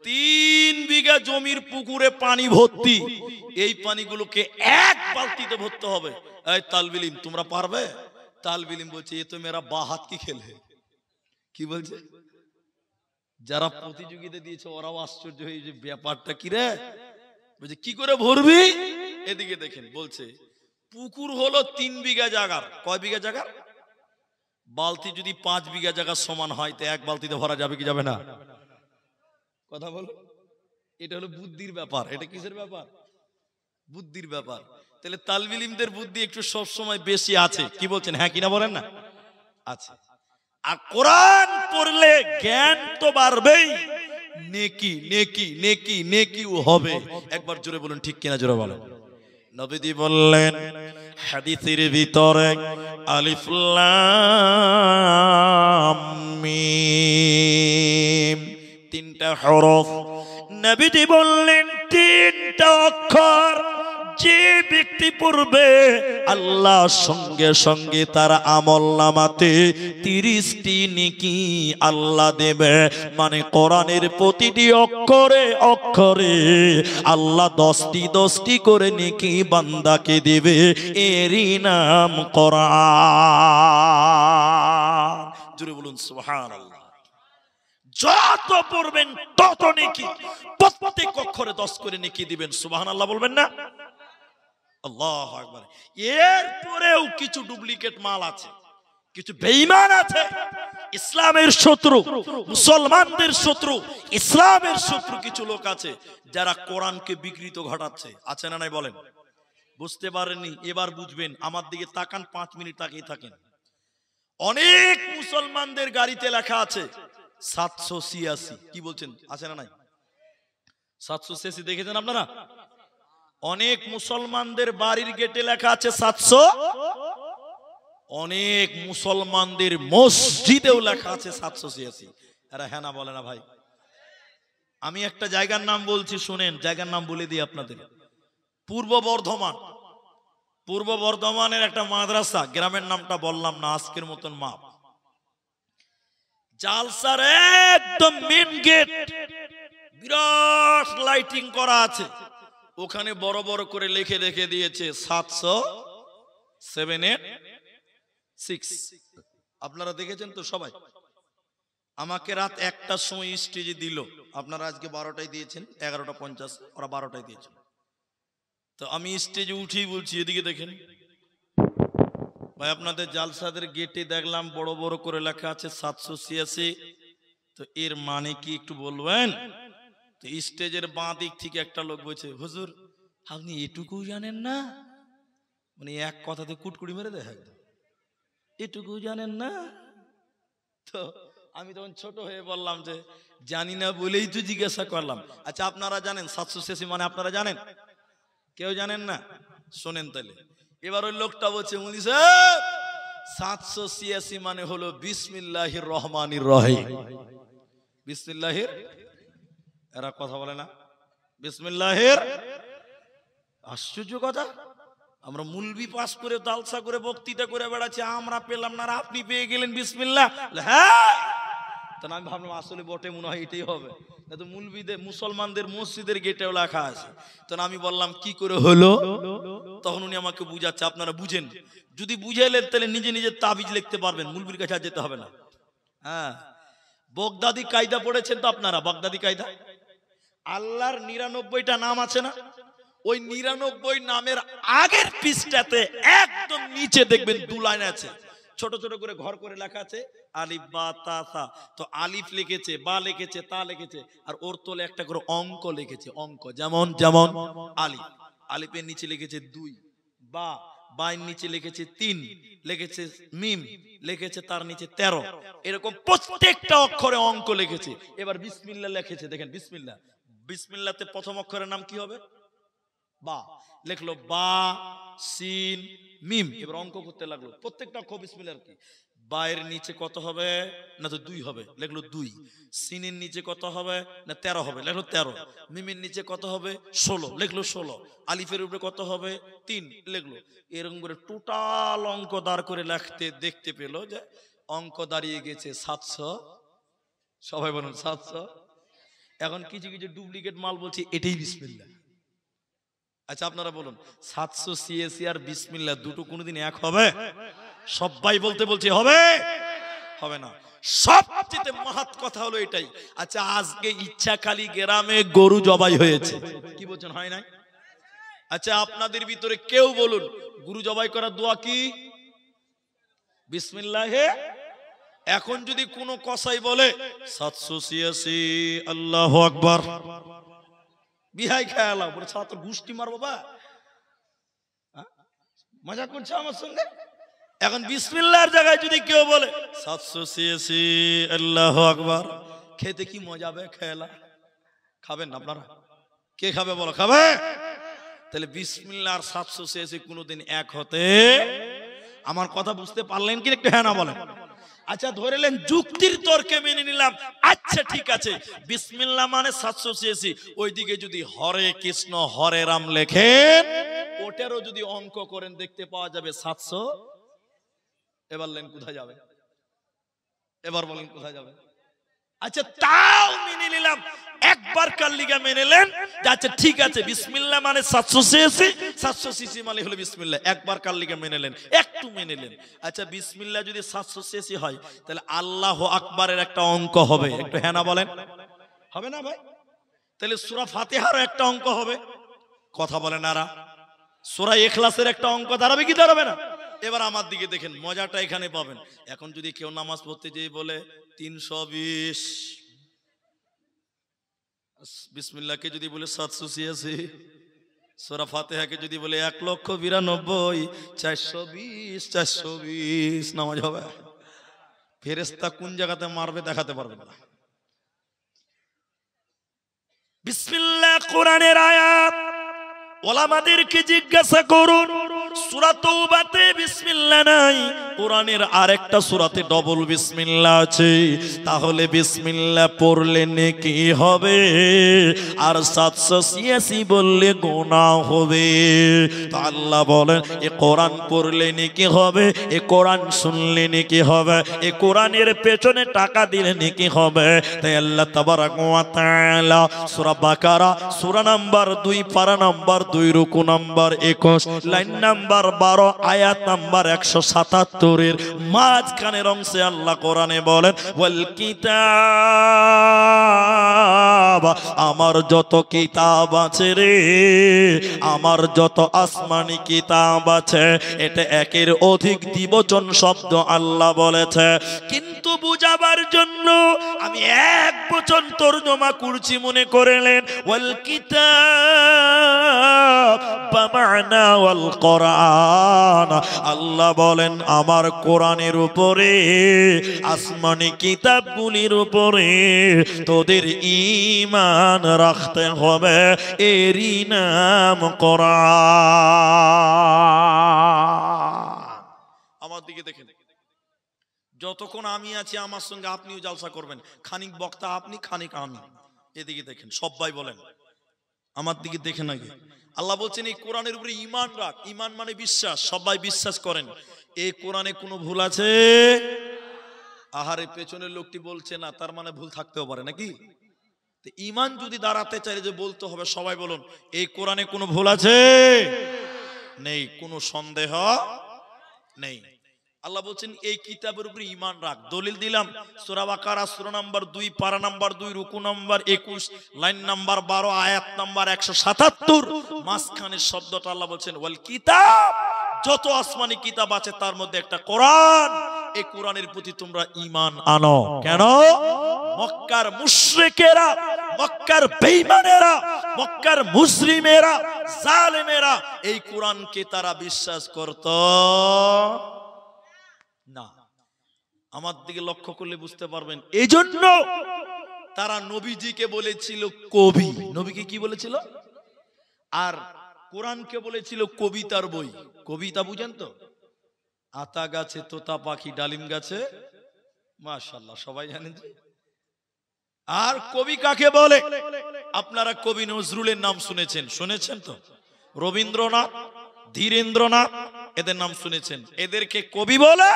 3 বিঘা জমির পুকুরে পানি ভর্তি, এই পানিগুলোকে এক বালতিতে ভরতে হবে। এই তালবিলিম তোমরা পারবে? তালবিলিম বলছে এ তো মেরা বাহাত কি খেলে। কি বলছে? যারা প্রতিযোগিতা দিয়েছে ওরাও আশ্চর্য হয়ে, যে ব্যাপারটা কি রে? বলছে কি করে ভরবি? এদিকে দেখেন, বলছে পুকুর হলো 3 বিঘা জায়গার। কয় বিঘা জায়গার? বালতি যদি 5 বিঘা জায়গা সমান হয় তো এক বালতিতে ভরা যাবে কি যাবে না? কথা বলো। এটা হলো বুদ্ধির ব্যাপার। এটা কিসের ব্যাপার? বুদ্ধির ব্যাপার। তাহলে তালবিলিমদের বুদ্ধি একটু সব সময় বেশি আছে। কি বলছেন? হ্যাঁ কিনা বলেন না? আছে। আর কোরআন পড়লে জ্ঞান তো বাড়বেই, নেকিও হবে। একবার জোরে বলুন ঠিক কিনা, জোরে বলেন। নবীজি বললেন হাদিসের ভিতরে, আলিফ লাম মিম 3টা হরফ। নবীজি বললেন 3টা অক্ষর যে ব্যক্তি পড়বে আল্লাহ সঙ্গে সঙ্গে তার আমলনামাতে 30টি নেকি আল্লাহ দেবে। মানে কোরআনের প্রতিটি অক্ষরে অক্ষরে আল্লাহ 10টি করে নেকি বান্দাকে দেবে। এরই নাম কোরআন। জোরে বলুন সুবহানাল্লাহ। যত পড়বেন তত নেকি, প্রত্যেক অক্ষরে 10 করে নেকি দিবেন। সুবহানাল্লাহ বলবেন না? আল্লাহু আকবার। এরপরেও কিছু ডুপ্লিকেট মাল আছে, কিছু বেঈমান আছে, ইসলামের শত্রু, মুসলমানদের শত্রু, ইসলামের শত্রু কিছু লোক আছে যারা কোরআনকে বিকৃত ঘটাচ্ছে। আছে না নাই বলেন? বুঝতে পারেননি? এবার বুঝবেন। আমার দিকে তাকান, 5 মিনিট তাকিয়ে থাকেন। অনেক মুসলমানদের গাড়িতে লেখা আছে 786। কি বলছেন? আছে না নাই? 786 দেখেছেন আপনারা? অনেক মুসলমানদের বাড়ির গেটে লেখা আছে 700। অনেক মুসলমানদের মসজিদেও লেখা আছে 786। এরা হ্যাঁ না বলে না ভাই? আমি একটা জায়গার নাম বলছি, শুনেন। জায়গার নাম বলে দিই আপনাদের। পূর্ব বর্ধমানের একটা মাদ্রাসা, গ্রামের নামটা বললাম না, আজকের মতন মাপ। জালসার একদম মেন গেট বিরাট লাইটিং করা আছে, ওখানে বড় বড় করে লিখে রেখে দিয়েছে 70786। আপনারা দেখেছেন তো সবাই? আমাকে রাত 1টার সময় স্টেজে দিল। আপনারা আজকে 12টায় দিয়েছেন, 11:50, ওরা 12টায় দিয়েছেন। তো আমি স্টেজে উঠেই বলছি, এদিকে দেখেন ভাই, আপনাদের জালসাদের গেটে দেখলাম বড় বড় করে লেখা আছে 786। তো এর মানে কি একটু বলবেন? তো স্টেজের বাঁ দিক থেকে একটা লোক বলছে, হুজুর আপনি এটুকু জানেন না? মানে এক কথাতে কুটকুড়ি মেরে দেয় একদম, এটুকু জানেন না। তো আমি তখন ছোট হয়ে বললাম যে জানি না বলেই তো জিজ্ঞাসা করলাম। আচ্ছা আপনারা জানেন 786 মানে আপনারা জানেন? কেউ জানেন না? শোনেন তাহলে। এবার ওই লোকটা বলছে, মুলি সাহেব 786 মানে হলো বিসমিল্লাহির রহমানির রহিম। বিসমিল্লাহির, এরা কথা বলে না বিসমিল্লাহির। আশ্চর্য কথা, আমরা মুলবি পাস করে দালসা করে বক্তৃতা করে বেড়াচ্ছি, আমরা পেলাম না, আপনি পেয়ে গেলেন বিসমিল্লাহ। হ্যাঁ, তখন আমি ভাবলাম আসলে বটে মনে হয় এটাই হবে, না তো মুলবিদের মুসলমানদের মসজিদের গেটেও লেখা আছে। তখন আমি বললাম কি করে হলো? তখন উনি আমাকে বুঝাচ্ছে, আপনারা বুঝেন, যদি বুঝাইলেন তাহলে নিজে নিজে তাবিজ লিখতে পারবেন, মুলবির কাছে যেতে হবে না। হ্যাঁ, বগদাদি কায়দা পড়েছেন তো আপনারা? বাগদাদি কায়দা, আল্লাহর 99টা নাম আছে না, ওই 99 নামের আগের পৃষ্ঠাতে একদম নিচে দেখবেন 2 লাইন আছে, ছোট ছোট করে ঘর করে লেখা আছে আলিফ বা তা সা। তো আলিফ লিখেছে, বা লিখেছে, তা লিখেছে, আর ওর তলে একটা করে অঙ্ক লিখেছে, অঙ্ক যেমন যেমন আলিফ, আলিফের নিচে লিখেছে 2, বা বাইয়ের নিচে লিখেছে 3, লিখেছে মিম, লিখেছে তার নিচে 13, এরকম প্রত্যেকটা অক্ষরে অঙ্ক লিখেছে। এবার বিসমিল্লাহ লিখেছে, দেখেন বিসমিল্লাহ, বিসমিল্লাহতে প্রথম অক্ষরের নাম কি হবে? বা, লিখলো বা সিন মিম, এবার অঙ্ক করতে লাগলো প্রত্যেকটা অক্ষর বিসমিল্লাহর কি। বায়ের নিচে কত হবে? না তো 2 হবে, লিখলো 2। সিনের নিচে কত হবে? না 13 হবে, লিখলো 13। মিমের নিচে কত হবে? 16, লিখলো 16। আলিফের উপরে কত হবে? 3, লিখলো। এরকম করে টোটাল অঙ্ক দাঁড় করে লিখতে দেখতে পেল যে অঙ্ক দাঁড়িয়ে গেছে 700। সবাই বলুন 700। এখন কিছু কিছু ডুপ্লিকেট মাল বলছে এটাই বিসমিল্লাহ। আচ্ছা আপনারা বলুন, 786 আর বিসমিল্লাহ দুটো কোনোদিন এক হবে? সবাই বলতে বলছে হবে, হবে না। সবচেয়ে মহৎ কথা হলো এটাই। আচ্ছা আজকে ইচ্ছাখালী গ্রামে গরু জবাই হয়েছে, কি বলছেন হয় নাই? আচ্ছা আপনাদের ভিতরে কেউ বলুন গরু জবাই করার দোয়া কি? বিসমিল্লাহ। এখন যদি কোনো কসাই বলে 786 আল্লাহু আকবার, বিহাই খেয়ালাম বলে সারা তোর গুষ্টি মার বাবা, মজা করছে আমার সঙ্গে। এখন বিসমিল্লাহর জায়গায় যদি কেউ বলে 786 আল্লাহু আকবার, খেতে কি মজা হবে? খেলা খাবেন আপনারা? কে খাবে বলো? খাবে? তাহলে বিসমিল্লাহ আর 786 কোনোদিন এক হতে, আমার কথা বুঝতে পারলেন কি? একটু হ্যাঁ না বলেন। আচ্ছা ধরেলেন যুক্তির তর্কে মেনে নিলাম, আচ্ছা ঠিক আছে বিসমিল্লাহ মানে 786, ওইদিকে যদি হরে কৃষ্ণ হরে রাম লেখেন, ওটারও যদি অঙ্ক করেন দেখতে পাওয়া যাবে 700। এবার লেন কোথায় যাবে? এবার বলেন কোথায় যাবে? আচ্ছা তাও মেনে নিলাম, একবার কার লিগা মেনে নেন, আচ্ছা ঠিক আছে বিসমিল্লাহ মানে 786, 786 মানে হলো বিসমিল্লাহ, একবার কার লিগা মেনে নেন, একটু মেনে নেন। আচ্ছা বিসমিল্লাহ যদি 786 হয় তাহলে আল্লাহু আকবারের একটা অঙ্ক হবে, একটু হ্যাঁ না বলেন, হবে না ভাই? তাহলে সূরা ফাতিহারও একটা অঙ্ক হবে, কথা বলেন আরা। সূরা ইখলাসের একটা অঙ্ক দাঁড়াবে কি দাঁড়াবে না? এবার আমার দিকে দেখেন, মজাটা এখানে পাবেন। এখন যদি কেউ নামাজ পড়তে যেয়ে বলে 320, বিসমিল্লাহকে যদি বলে 786, সূরা ফাতিহাকে যদি বলে 1,92,420, 420 নামাজ হবে? ফেরেশতা কোন জায়গাতে মারবে দেখাতে পারবে না। বিসমিল্লাহ কোরআনের আয়াত, ওলামাদেরকে জিজ্ঞাসা করুন, সূরা তাওবাতে বিসমিল্লাহ নাই, কোরআনের আরেকটা সূরাতে ডবল বিসমিল্লাহ আছে, তাহলে বিসমিল্লাহ পড়লে নেকি হবে আর 786 বললে গুনাহ হবে। তো আল্লাহ বলেন এ কোরআন পড়লে নেকি হবে, এ কোরআন শুনলে নেকি হবে, এ কোরআনের পেছনে টাকা দিলে নেকি হবে। তাই আল্লাহ তাবারাক ওয়া তাআলা সূরা বাকারা সূরা নাম্বার 2 পারা নাম্বার 2 রুকু নাম্বার 21 লাইন নাম্বার 12 আয়াত নাম্বার 177 এর মাঝখানের অংশে আল্লাহ কোরআনে বলেন ওয়াল কিতাব কিতাব, আমার যত কিতাব আছে রে, আমার যত আসমানি কিতাব আছে, এটা একের অধিক দ্বিবচন শব্দ আল্লাহ বলেছে, কিন্তু বুঝাবার জন্য আমি এক বচন তর্জমা করছি মনে করলেন। ওয়াল কিতাব বামানা ওয়াল কোরআন, আল্লাহ বলেন আমার কোরআনের উপরে, আসমানি কিতাবগুলির উপরে তোদের ঈমান রাখতে হবে, এরই নাম কোরআন। আমার দিকে দেখেন, যতক্ষণ আমি আছি আমার সঙ্গে আপনিও জালসা করবেন, খানিক বক্তা আপনি, খানিক আমি। এদিকে দেখেন, সবাই বলেন, আমার দিকে দেখেন আগে। আল্লাহ বলছেন এই কোরআনের উপরে ঈমান রাখ। ঈমান মানে বিশ্বাস, সবাই বিশ্বাস করেন। এই কোরআনে কোনো ভুল আছে? আহারে পেছনের লোকটি বলছে না, তার মানে ভুল থাকতেও পারে নাকি? ঈমান যদি দাঁড়াতে চাইলে যে বলতে হবে, সবাই বলুন এই কোরআনে কোনো ভুল আছে? নেই, কোনো সন্দেহ নেই। আল্লাহ বলছেন এই কিতাবের উপরে ঈমান রাখ। দলিল দিলাম, সূরা বাকারা সূরা নাম্বার 2 পারা নাম্বার 2 রুকু নাম্বার 21 লাইন নাম্বার 12 আয়াত নাম্বার 177, মাঝখানের শব্দটা আল্লাহ বলছেন ওয়াল কিতাব, যত আসমানি কিতাব আছে তার মধ্যে একটা কোরআন, এই কোরআনের প্রতি তোমরা ঈমান আনো। কেন? মক্কার মুশরিকেরা, মক্কার বেঈমানেরা, মক্কার মুজরিমেরা, জালেমেরা এই কোরআনকে তারা বিশ্বাস করত না। আমার দিকে লক্ষ্য করলে বুঝতে পারবেন, এই জন্য তারা নবীজিকে বলেছিল কবি। নবীকে কি বলেছিল? আর কোরআনকে বলেছিল কবিতার বই। কবিতা বুঝেন তো? আতা গাছে তোতা পাখি, ডালিম গাছে, মাশাআল্লাহ সবাই জানেন। আর কবি কাকে বলে? আপনারা কবি নজরুলের নাম শুনেছেন, শুনেছেন তো? রবীন্দ্রনাথ, ধীরেন্দ্রনাথ, এদের নাম শুনেছেন। এদেরকে কবি বলে।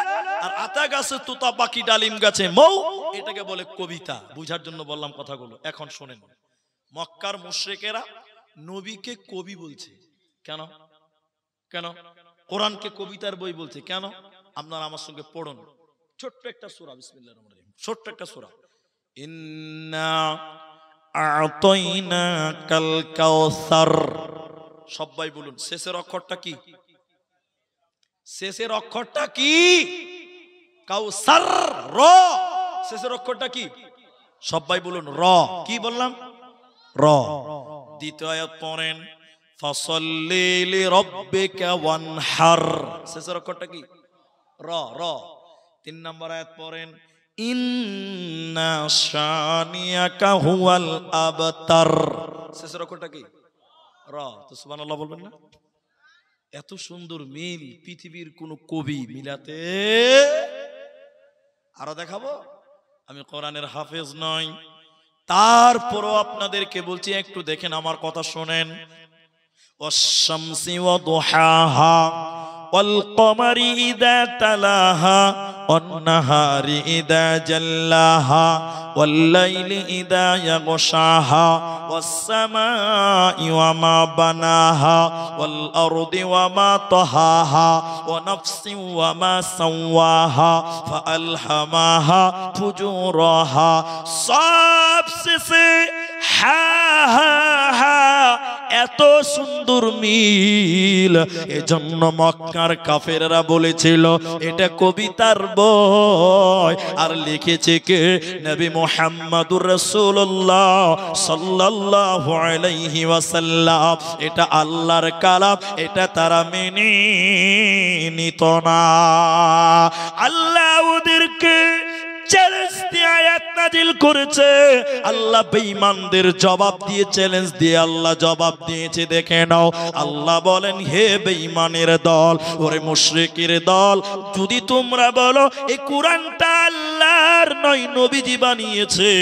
আর আতা গাছে তোতা পাখি, ডালিম গাছে মৌ, এটাকে বলে কবিতা। বুঝার জন্য বললাম কথাগুলো। এখন শোনেন, মক্কার মুশরিকেরা নবীকে কবি বলছে কেন? কেন? কোরআনকে কবিতার বই বলছে কেন? আপনারা আমার সঙ্গে পড়ুন, ছোট্ট একটা সূরা, বিসমিল্লাহির রহমানির রহিম, ছোট্ট একটা সূরা, ইন্না আ'তাইনাকাল কাউসার। সবাই বলুন শেষের অক্ষরটা কি? শেষের অক্ষরটা কি? কাউসার, র। শেষের অক্ষরটা কি? সবাই বলুন র। কি বললাম? র। দ্বিতীয় আয়াত পড়েন, ফাসাল্লি লিরাব্বিকা ওয়ানহার। শেষের অক্ষরটা কি? র, র। 3 নম্বর আয়াত পড়েন, ইন্না শানিয়াকা হুয়াল আবতার। শেষের অক্ষরটা কি? র। তো সুবহানাল্লাহ বলবেন না? এত সুন্দর মিল পৃথিবীর কোন কবি মিলাতে। আরো দেখাবো, আমি কোরআনের হাফেজ নই, তারপরও আপনাদেরকে বলছি একটু দেখেন, আমার কথা শোনেন। ওয়াশ-শামসি ওয়া দুহাহা ওয়াল কমারি ইযা তালাহা ওয়ান নাহারি ইযা জাল্লাহা ওয়াল লাইলি ইযা ইয়াগশাহা ওয়াস সামাই ওয়া মা বানাহা ওয়াল আরদি ওয়া মা তাহাহা ওয়া নাফসিন ওয়া মা সাওয়াহা ফাআলহামাহা ফুজুরাহা। সবশেষে হা হা হা। এত সুন্দর মিল, এজন্য মক্কার কাফেররা বলেছিল এটা কবিতার বই। আর লিখেছে কে? নবী মুহাম্মদুর রাসূলুল্লাহ সাল্লাল্লাহু আলাইহি ওয়াসাল্লাম। এটা আল্লাহর কালাম, এটা তারা মেনে নিত না। আল্লাহ ওদেরকে চ্যালেঞ্জ দিয়ে আয়াত নাজিল করেছে। আল্লাহ বেঈমানদের জবাব দিয়ে, চ্যালেঞ্জ দিয়ে আল্লাহ জবাব দিয়েছে। দেখে নাও, আল্লাহ বলেন হে বেঈমানের দল, ওরে মুশরিকের দল, যদি তোমরা বলো এই কোরআনটা আল্লাহর নয়, নবীজি বানিয়েছে,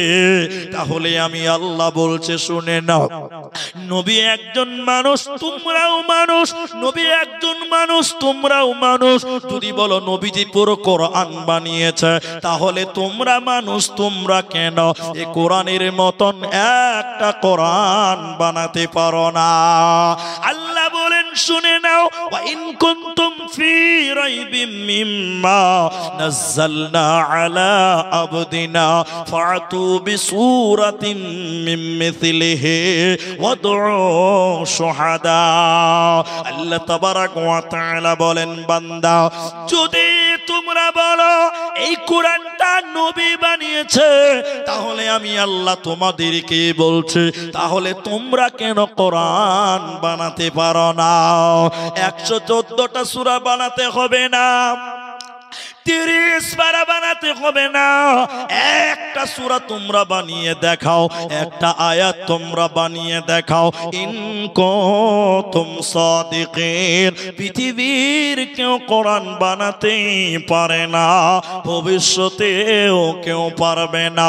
তাহলে আমি আল্লাহ বলছে শুনে নাও, নবী একজন মানুষ, তোমরাও মানুষ, নবী একজন মানুষ, তোমরাও মানুষ। যদি বলো নবীজি পুরো কোরআন বানিয়েছে, তাহলে তোমরা মানুষ, তোমরা কেন এই কোরআনের মতন একটা কোরআন বানাতে পারো না? আল্লাহ বলেন শুনে নাও, ওয়া ইন কুনতুম ফি রাইবিম মিম্মা নাযালনা আলা আবদিনা ফাতু বিসূরাতিন মিন মিসলিহি ওয়াদউ শুহাদা। আল্লাহ তাবারাক ওয়া তাআলা বলেন, বান্দা যদি তোমরা বলো এই কোরআনটা নবী বানিয়েছে, তাহলে আমি আল্লাহ তোমাদেরকে বলছি, তাহলে তোমরা কেন কোরআন বানাতে পারো না? 114টা সূরা বানাতে হবে না, 30 পারা বানাতে হবে না, একটা সূরা তোমরা বানিয়ে দেখাও, একটা আয়াত তোমরা বানিয়ে দেখাও। ইন কুনতুম সাদিকিন। পৃথিবীর কেউ কোরআন বানাতে পারে না, ভবিষ্যতেও কেউ পারবে না।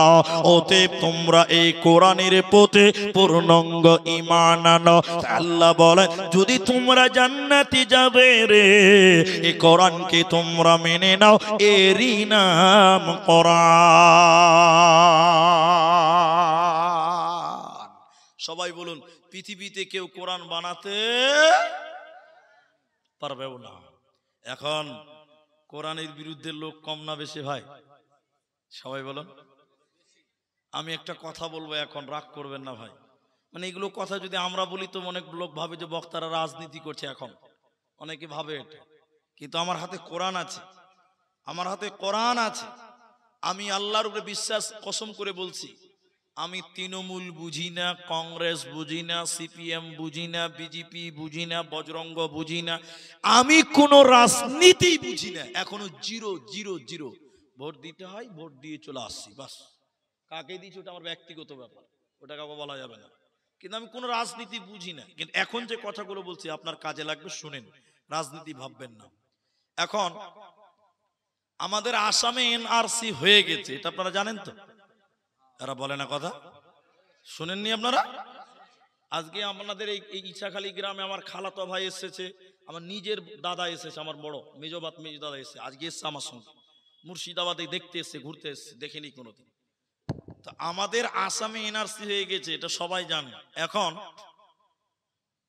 অতএব তোমরা এই কোরআনের প্রতি পূর্ণাঙ্গ ঈমান আনো। আল্লাহ বলে, যদি তোমরা জান্নাতে যাবে রে, এই কোরআনকে তোমরা মেনে নাও, এরই নাম কোরআন। সবাই বলুন, পৃথিবীতে কেউ কোরআন বানাতে পারবেও না। এখন কোরআনের বিরুদ্ধে লোক কম না বেশি ভাই? সবাই বলুন। আমি একটা কথা বলবো, এখন রাগ করবেন না ভাই। মানে এগুলো কথা যদি আমরা বলি তো অনেক লোক ভাবে যে বক্তারা রাজনীতি করছে, এখন অনেকে ভাবে এটা। কিন্তু আমার হাতে কোরআন আছে, আমার হাতে কোরআন আছে। আমি আল্লাহর উপরে বিশ্বাস কসম করে বলছি, আমি তৃণমূল বুঝি না, কংগ্রেস বুঝি না, সিপিএম বুঝি না, বিজেপি বুঝি না, বজরঙ্গ বুঝি না, আমি কোন রাজনীতি বুঝি না। এখনো 0-0-0। ভোট দিতে হয়, ভোট দিয়ে চলে আসছি, বাস। কাকে দিচ্ছি ওটা আমার ব্যক্তিগত ব্যাপার, ওটা কাউকে বলা যাবে না। কিন্তু আমি কোন রাজনীতি বুঝি না। কিন্তু এখন যে কথাগুলো বলছি আপনার কাজে লাগবে, শুনেন, রাজনীতি ভাববেন না। এখন আমাদের আসামে এনআরসি হয়ে গেছে, এটা আপনারা জানেন তো? এরা বলে না কথা, শুনেননি আপনারা? আজকে আপনাদের এই ইছাখালী গ্রামে আমার খালাতো ভাই এসেছে, আমার নিজের দাদা এসেছে, আমার বড় মেজ দাদা এসেছে, আজকে এসছে আমার সঙ্গে। মুর্শিদাবাদে দেখতে এসছে, ঘুরতে এসছে, দেখেনি কোনোদিন। তো আমাদের আসামে এনআরসি হয়ে গেছে, এটা সবাই জানে। এখন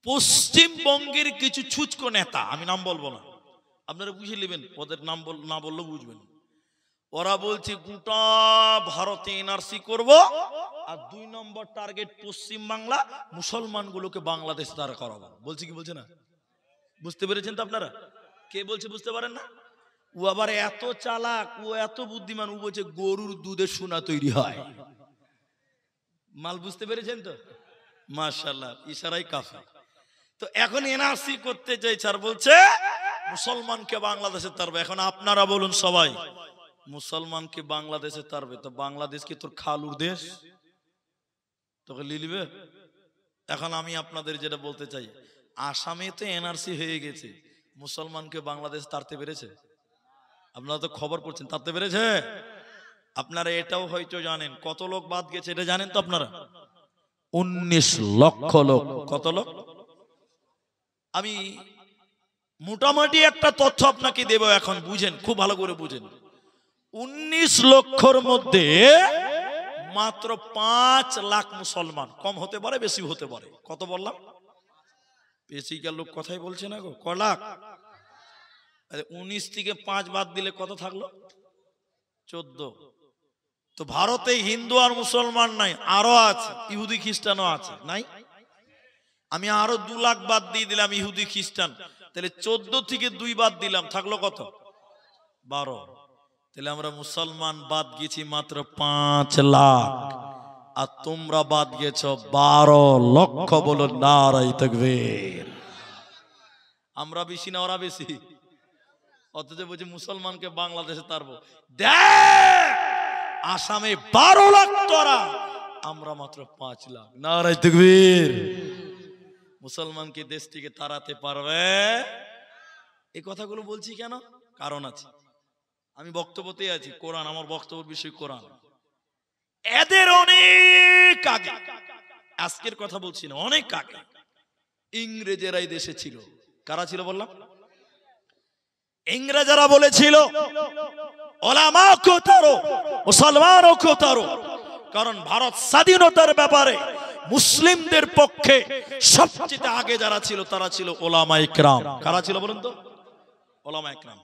পশ্চিমবঙ্গের কিছু ছুচকো নেতা, আমি নাম বলবো না, আপনারা বুঝে নেবেন, ওদের নাম না বললেও বুঝবেন। ওরা বলছে গোটা ভারতে এনআরসি করব, আর 2 নম্বর টার্গেট পশ্চিম বাংলা, মুসলমানগুলোকে বাংলাদেশ তারা করাবো। বলছে কি বলছে না? বুঝতে পেরেছেন তো আপনারা? কে বলছে বুঝতে পারেন না? ও আবার এত চালাক, ও এত বুদ্ধিমান, ও বলছে গরুর দুধের সোনা তৈরি হয়। মাল বুঝতে পেরেছেন তো? মাশাআল্লাহ, ইশারাই কাফি। তো এখন এনআরসি করতে চাইছে, আর বলছে মুসলমানকে বাংলাদেশে তারবে। এখন আপনারা বলুন সবাই, মুসলমানকে বাংলাদেশে তারবে, তো বাংলাদেশ কি তোর খালুর দেশ? তোকে লিলিবে? এখন আমি আপনাদের যেটা বলতে চাই, আসামে তো এনআরসি হয়ে গেছে, মুসলমানকে বাংলাদেশ তাড়তে পেরেছে? আপনারা তো খবর করছেন, তাড়তে পেরেছে? আপনারা এটাও হয়তো জানেন কত লোক বাদ গেছে, এটা জানেন তো আপনারা? 19 লক্ষ লোক। কত লোক? আমি মোটামুটি একটা তথ্য আপনাকে দেব, এখন বুঝেন, খুব ভালো করে বুঝেন। 19 লক্ষর মধ্যে মাত্র 5 লাখ মুসলমান। কম হতে পারে, বেশি হতে পারে। কত বললাম? বেশিকার লোক কথাই বলছে না গো। ক লাখ? 19 থেকে 5 বাদ দিলে কত থাকলো? 14। তো ভারতে হিন্দু আর মুসলমান নাই, আরো আছে, ইহুদি খ্রিস্টানও আছে, নাই? আমি আরো 2 লাখ বাদ দিয়ে দিলাম ইহুদি খ্রিস্টান, তাহলে 14 থেকে 2 বাদ দিলাম, থাকলো কত? 12। তাহলে আমরা মুসলমান বাদ গেছি মাত্র 5 লাখ, আর তোমরা বাদ গেছ 12 লক্ষ। বলো নারায়ে তাকবীর। আমরা বেশি না ওরা বেশি? অথচ বলছি মুসলমানকে বাংলাদেশে তারবো। দেখ, আসামে 12 লাখ তোরা, আমরা মাত্র 5 লাখ। নারায়ে তাকবীর। মুসলমানকে দেশ থেকে তাড়াতে পারবে? এই কথাগুলো বলছি কেন? কারণ আছে। আমি বক্তব্যতে আছি, কোরআন, আমার বক্তব্যের বিষয় কোরআন। এদের অনেক আগে, আজকের কথা বলছি না, অনেক আগে ইংরেজেরাই দেশে ছিল। কারা ছিল বললাম? ইংরেজরা বলেছিল ওলামা কো তাড়ো, মুসলমানও কো তাড়ো। কারণ ভারত স্বাধীনতার ব্যাপারে মুসলিমদের পক্ষে সবচেয়ে আগে যারা ছিল তারা ছিল ওলামায়ে কেরাম। কারা ছিল বলুন তো? ওলামা একরাম।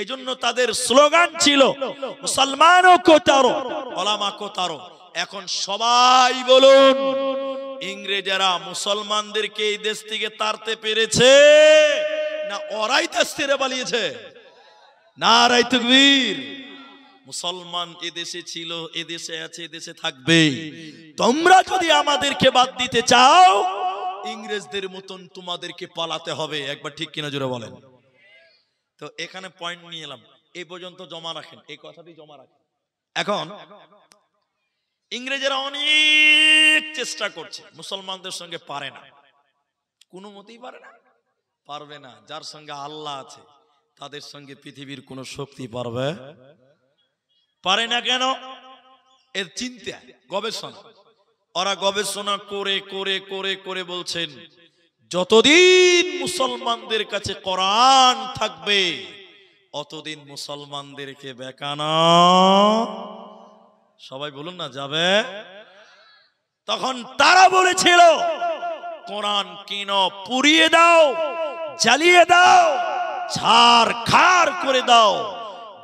এজন্য তাদের স্লোগান ছিল মুসলমানও কো তারো, ওলামা কো তারো। এখন সবাই বলুন, ইংরেজরা মুসলমানদেরকে এই দেশ থেকে তাড়তে পেরেছে না ওরাই দেশ ছেড়ে পালিয়েছে? নারায়ে তাকবীর। মুসলমান এদেশে ছিল, এদেশে আছে, এদেশে থাকবে। তোমরা যদি আমাদেরকে বাদ দিতে চাও, ইংরেজদের মতন তোমাদেরকে পালাতে হবে। একবার ঠিক কিনা জোরে বলেন। তো এখানে পয়েন্ট নিয়ে এলাম, এই পর্যন্ত জমা রাখেন, এই কথাটি জমা রাখেন। এখন ইংরেজরা অনেক চেষ্টা করছে, মুসলমানদের সঙ্গে পারে না, কোনো মতেই পারে না, পারবে না। যার সঙ্গে আল্লাহ আছে তাদের সঙ্গে পৃথিবীর কোন শক্তি পারে না। কেন? এর চিন্তা, গবেষণা। ওরা গবেষণা করে করে করে করে বলছেন, যতদিন মুসলমানদের কাছে কোরআন থাকবে অতদিন মুসলমানদেরকে বেকানা, সবাই বলুন না, যাবে। তখন তারা বলেছিল, কোরআন কিন, পুড়িয়ে দাও, জ্বালিয়ে দাও, ছারখার করে দাও।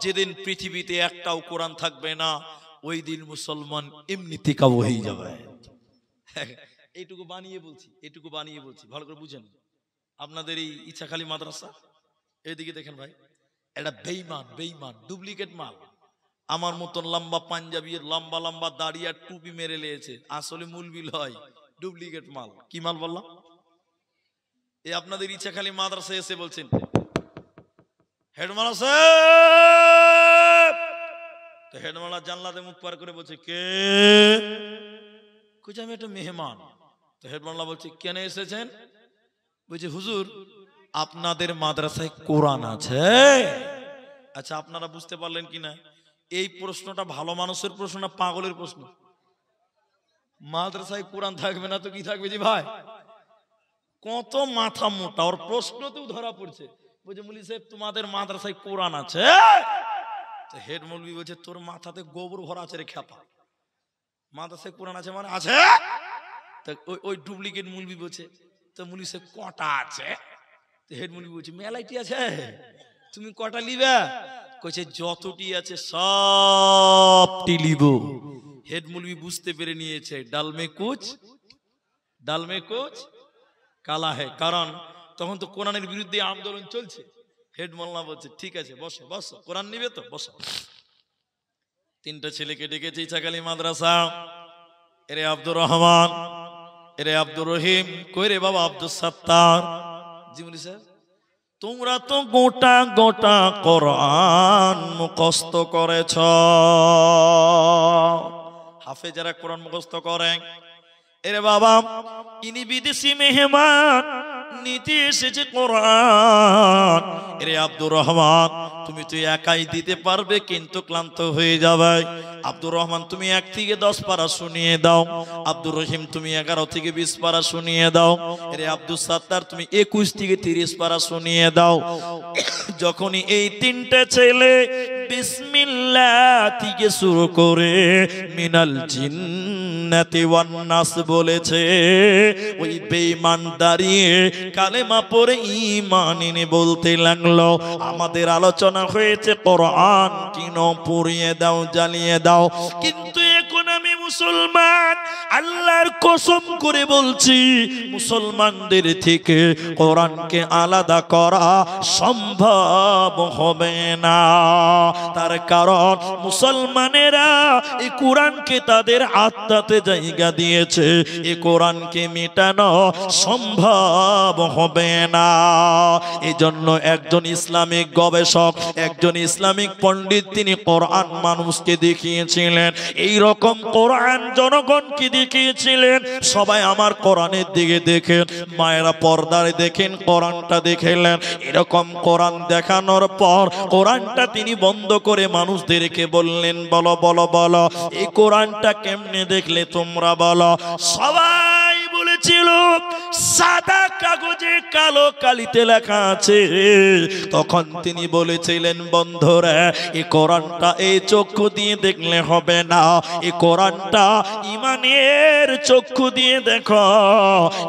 যেদিন পৃথিবীতে একটাও কোরআন থাকবে না, ওই দিন মুসলমান এমনিতে কাবু হয়ে যাবে। এইটুকু বানিয়ে বলছি, ভালো করে বুঝেন। আপনাদের এই ইচ্ছাখালী মাদ্রাসা, এইদিকে দেখেন ভাই, এটা বেঈমান ডুপ্লিকেট মাল। আমার মতন লম্বা পাঞ্জাবি, লম্বা লম্বা দাড়ি আর টুপি মেরে লেগেছে, আসলে মূলবি হয়, ডুপ্লিকেট মাল। কি মাল বললাম? এই আপনাদের ইচ্ছাখালী মাদ্রাসা এসে বলছেন, হেডমালা সাহেব। তো হেডমালা জানলাতে মুখ পার করে বলছে, কে? কইছে আমি একটা মেহমান। তো হেডমালা বলছে, কেন এসেছেন? বলছে, হুজুর আপনাদের মাদ্রাসায় কোরআন আছে। আচ্ছা, আপনারা বুঝতে পারলেন কিনা, এই প্রশ্নটা ভালো মানুষের প্রশ্ন না পাগলের প্রশ্ন? মাদ্রাসায় কোরআন থাকবে না তো কি থাকবে জি ভাই? কত মাথা মোটা, ওর প্রশ্নতেও ধরা পড়ছে। বলছে, মুলি সাহেব তোমাদের মাদ্রাসায় কোরআন আছে? হেড মৌলবি বলছে, তোর মাথাতে গোবর ভরা আছে রে খ্যাপা, মাদ্রাসায় কোরআন আছে মানে আছে? ওই ডুপ্লিকেট মৌলবি বলছে, তো মুলি সাহেব কটা আছে? হেড মৌলবি বলছে, মেলাইটি আছে, তুমি কটা লিবে? কইছে, যতটি আছে সবটি লিব। হেড মৌলবি বুঝতে পেরে নিয়েছে, ডালমে কুচ কালা হে। কারণ তখন তো কোরআনের বিরুদ্ধে আন্দোলন চলছে। হেড মোল্লা বলছে, ঠিক আছে বসো বসো, কোরআন নিবে তো বসো। তিনটা ছেলেকে ডেকেছে ইচ্ছাখালী মাদ্রাসা। এরে আব্দুর রহমান, এরে আব্দুর রহিম, কই রে বাবা আব্দুল সাত্তার। জি বলি স্যার, তোমরা তো গোটা গোটা কোরআন মুখস্থ করেছ। হাফেজরা কোরআন মুখস্থ করেন। এরে বাবা, ইনি বিদেশি মেহমান, নিতে এসেছে কোরআন। এরে আব্দুর রহমান, তুমি তো একাই দিতে পারবে, কিন্তু ক্লান্ত হয়ে যাবে। আব্দুর রহমান, তুমি 1 থেকে 10 পারা শুনিয়ে দাও। আব্দুর রহিম, তুমি 11 থেকে 20 পারা শুনিয়ে দাও। এরে আব্দুল সাত্তার, তুমি 21 থেকে 30 পারা শুনিয়ে দাও। যখনই এই তিনটে ছেলে বিসমিল্লাহ থেকে শুরু করে মিনাল জিন্নাতি ওয়ান নাস বলেছে, ওই বেঈমান দাঁড়িয়ে কালেমা পড়ে ঈমান এনে বলতে লাগলো, আমাদের আলোচনা হয়েছে কোরআন কিন, পুড়িয়ে দাও, জ্বালিয়ে দাও। কিন্তু এখন আমি মুসলমান, আল্লাহর কসম করে বলছি, মুসলমানদের থেকে কোরআনকে আলাদা করা সম্ভব হবে না। তার কারণ মুসলমানেরা এই কোরআনকে তাদের আত্মাতে জায়গা দিয়েছে, এই কোরআনকে মেটানো সম্ভব হবে না। এজন্য একজন ইসলামিক গবেষক, একজন ইসলামিক পণ্ডিত, তিনি কোরআন মানুষকে দেখিয়েছিলেন, এই রকম কোরআন জনগণকে দেখিয়েছিলেন। সবাই আমার কোরআনের দিকে দেখেন, মায়েরা পর্দায় দেখেন, কোরআনটা দেখলেন। এরকম কোরআন দেখানোর পর কোরআনটা তিনি বন্ধ করে মানুষদেরকে বললেন, বলো বলো বলো, এই কোরআনটা কেমনে দেখলে তোমরা বলো। সবাই বলেছিল সাদা কাগজে কালো কালিতে লেখা আছে। তখন তিনি বলেছিলেন, বন্ধুরা, এই কোরআনটা এই চক্ষু দিয়ে দেখলে হবে না, এই কোরআনটা ঈমানের চক্ষু দিয়ে দেখো।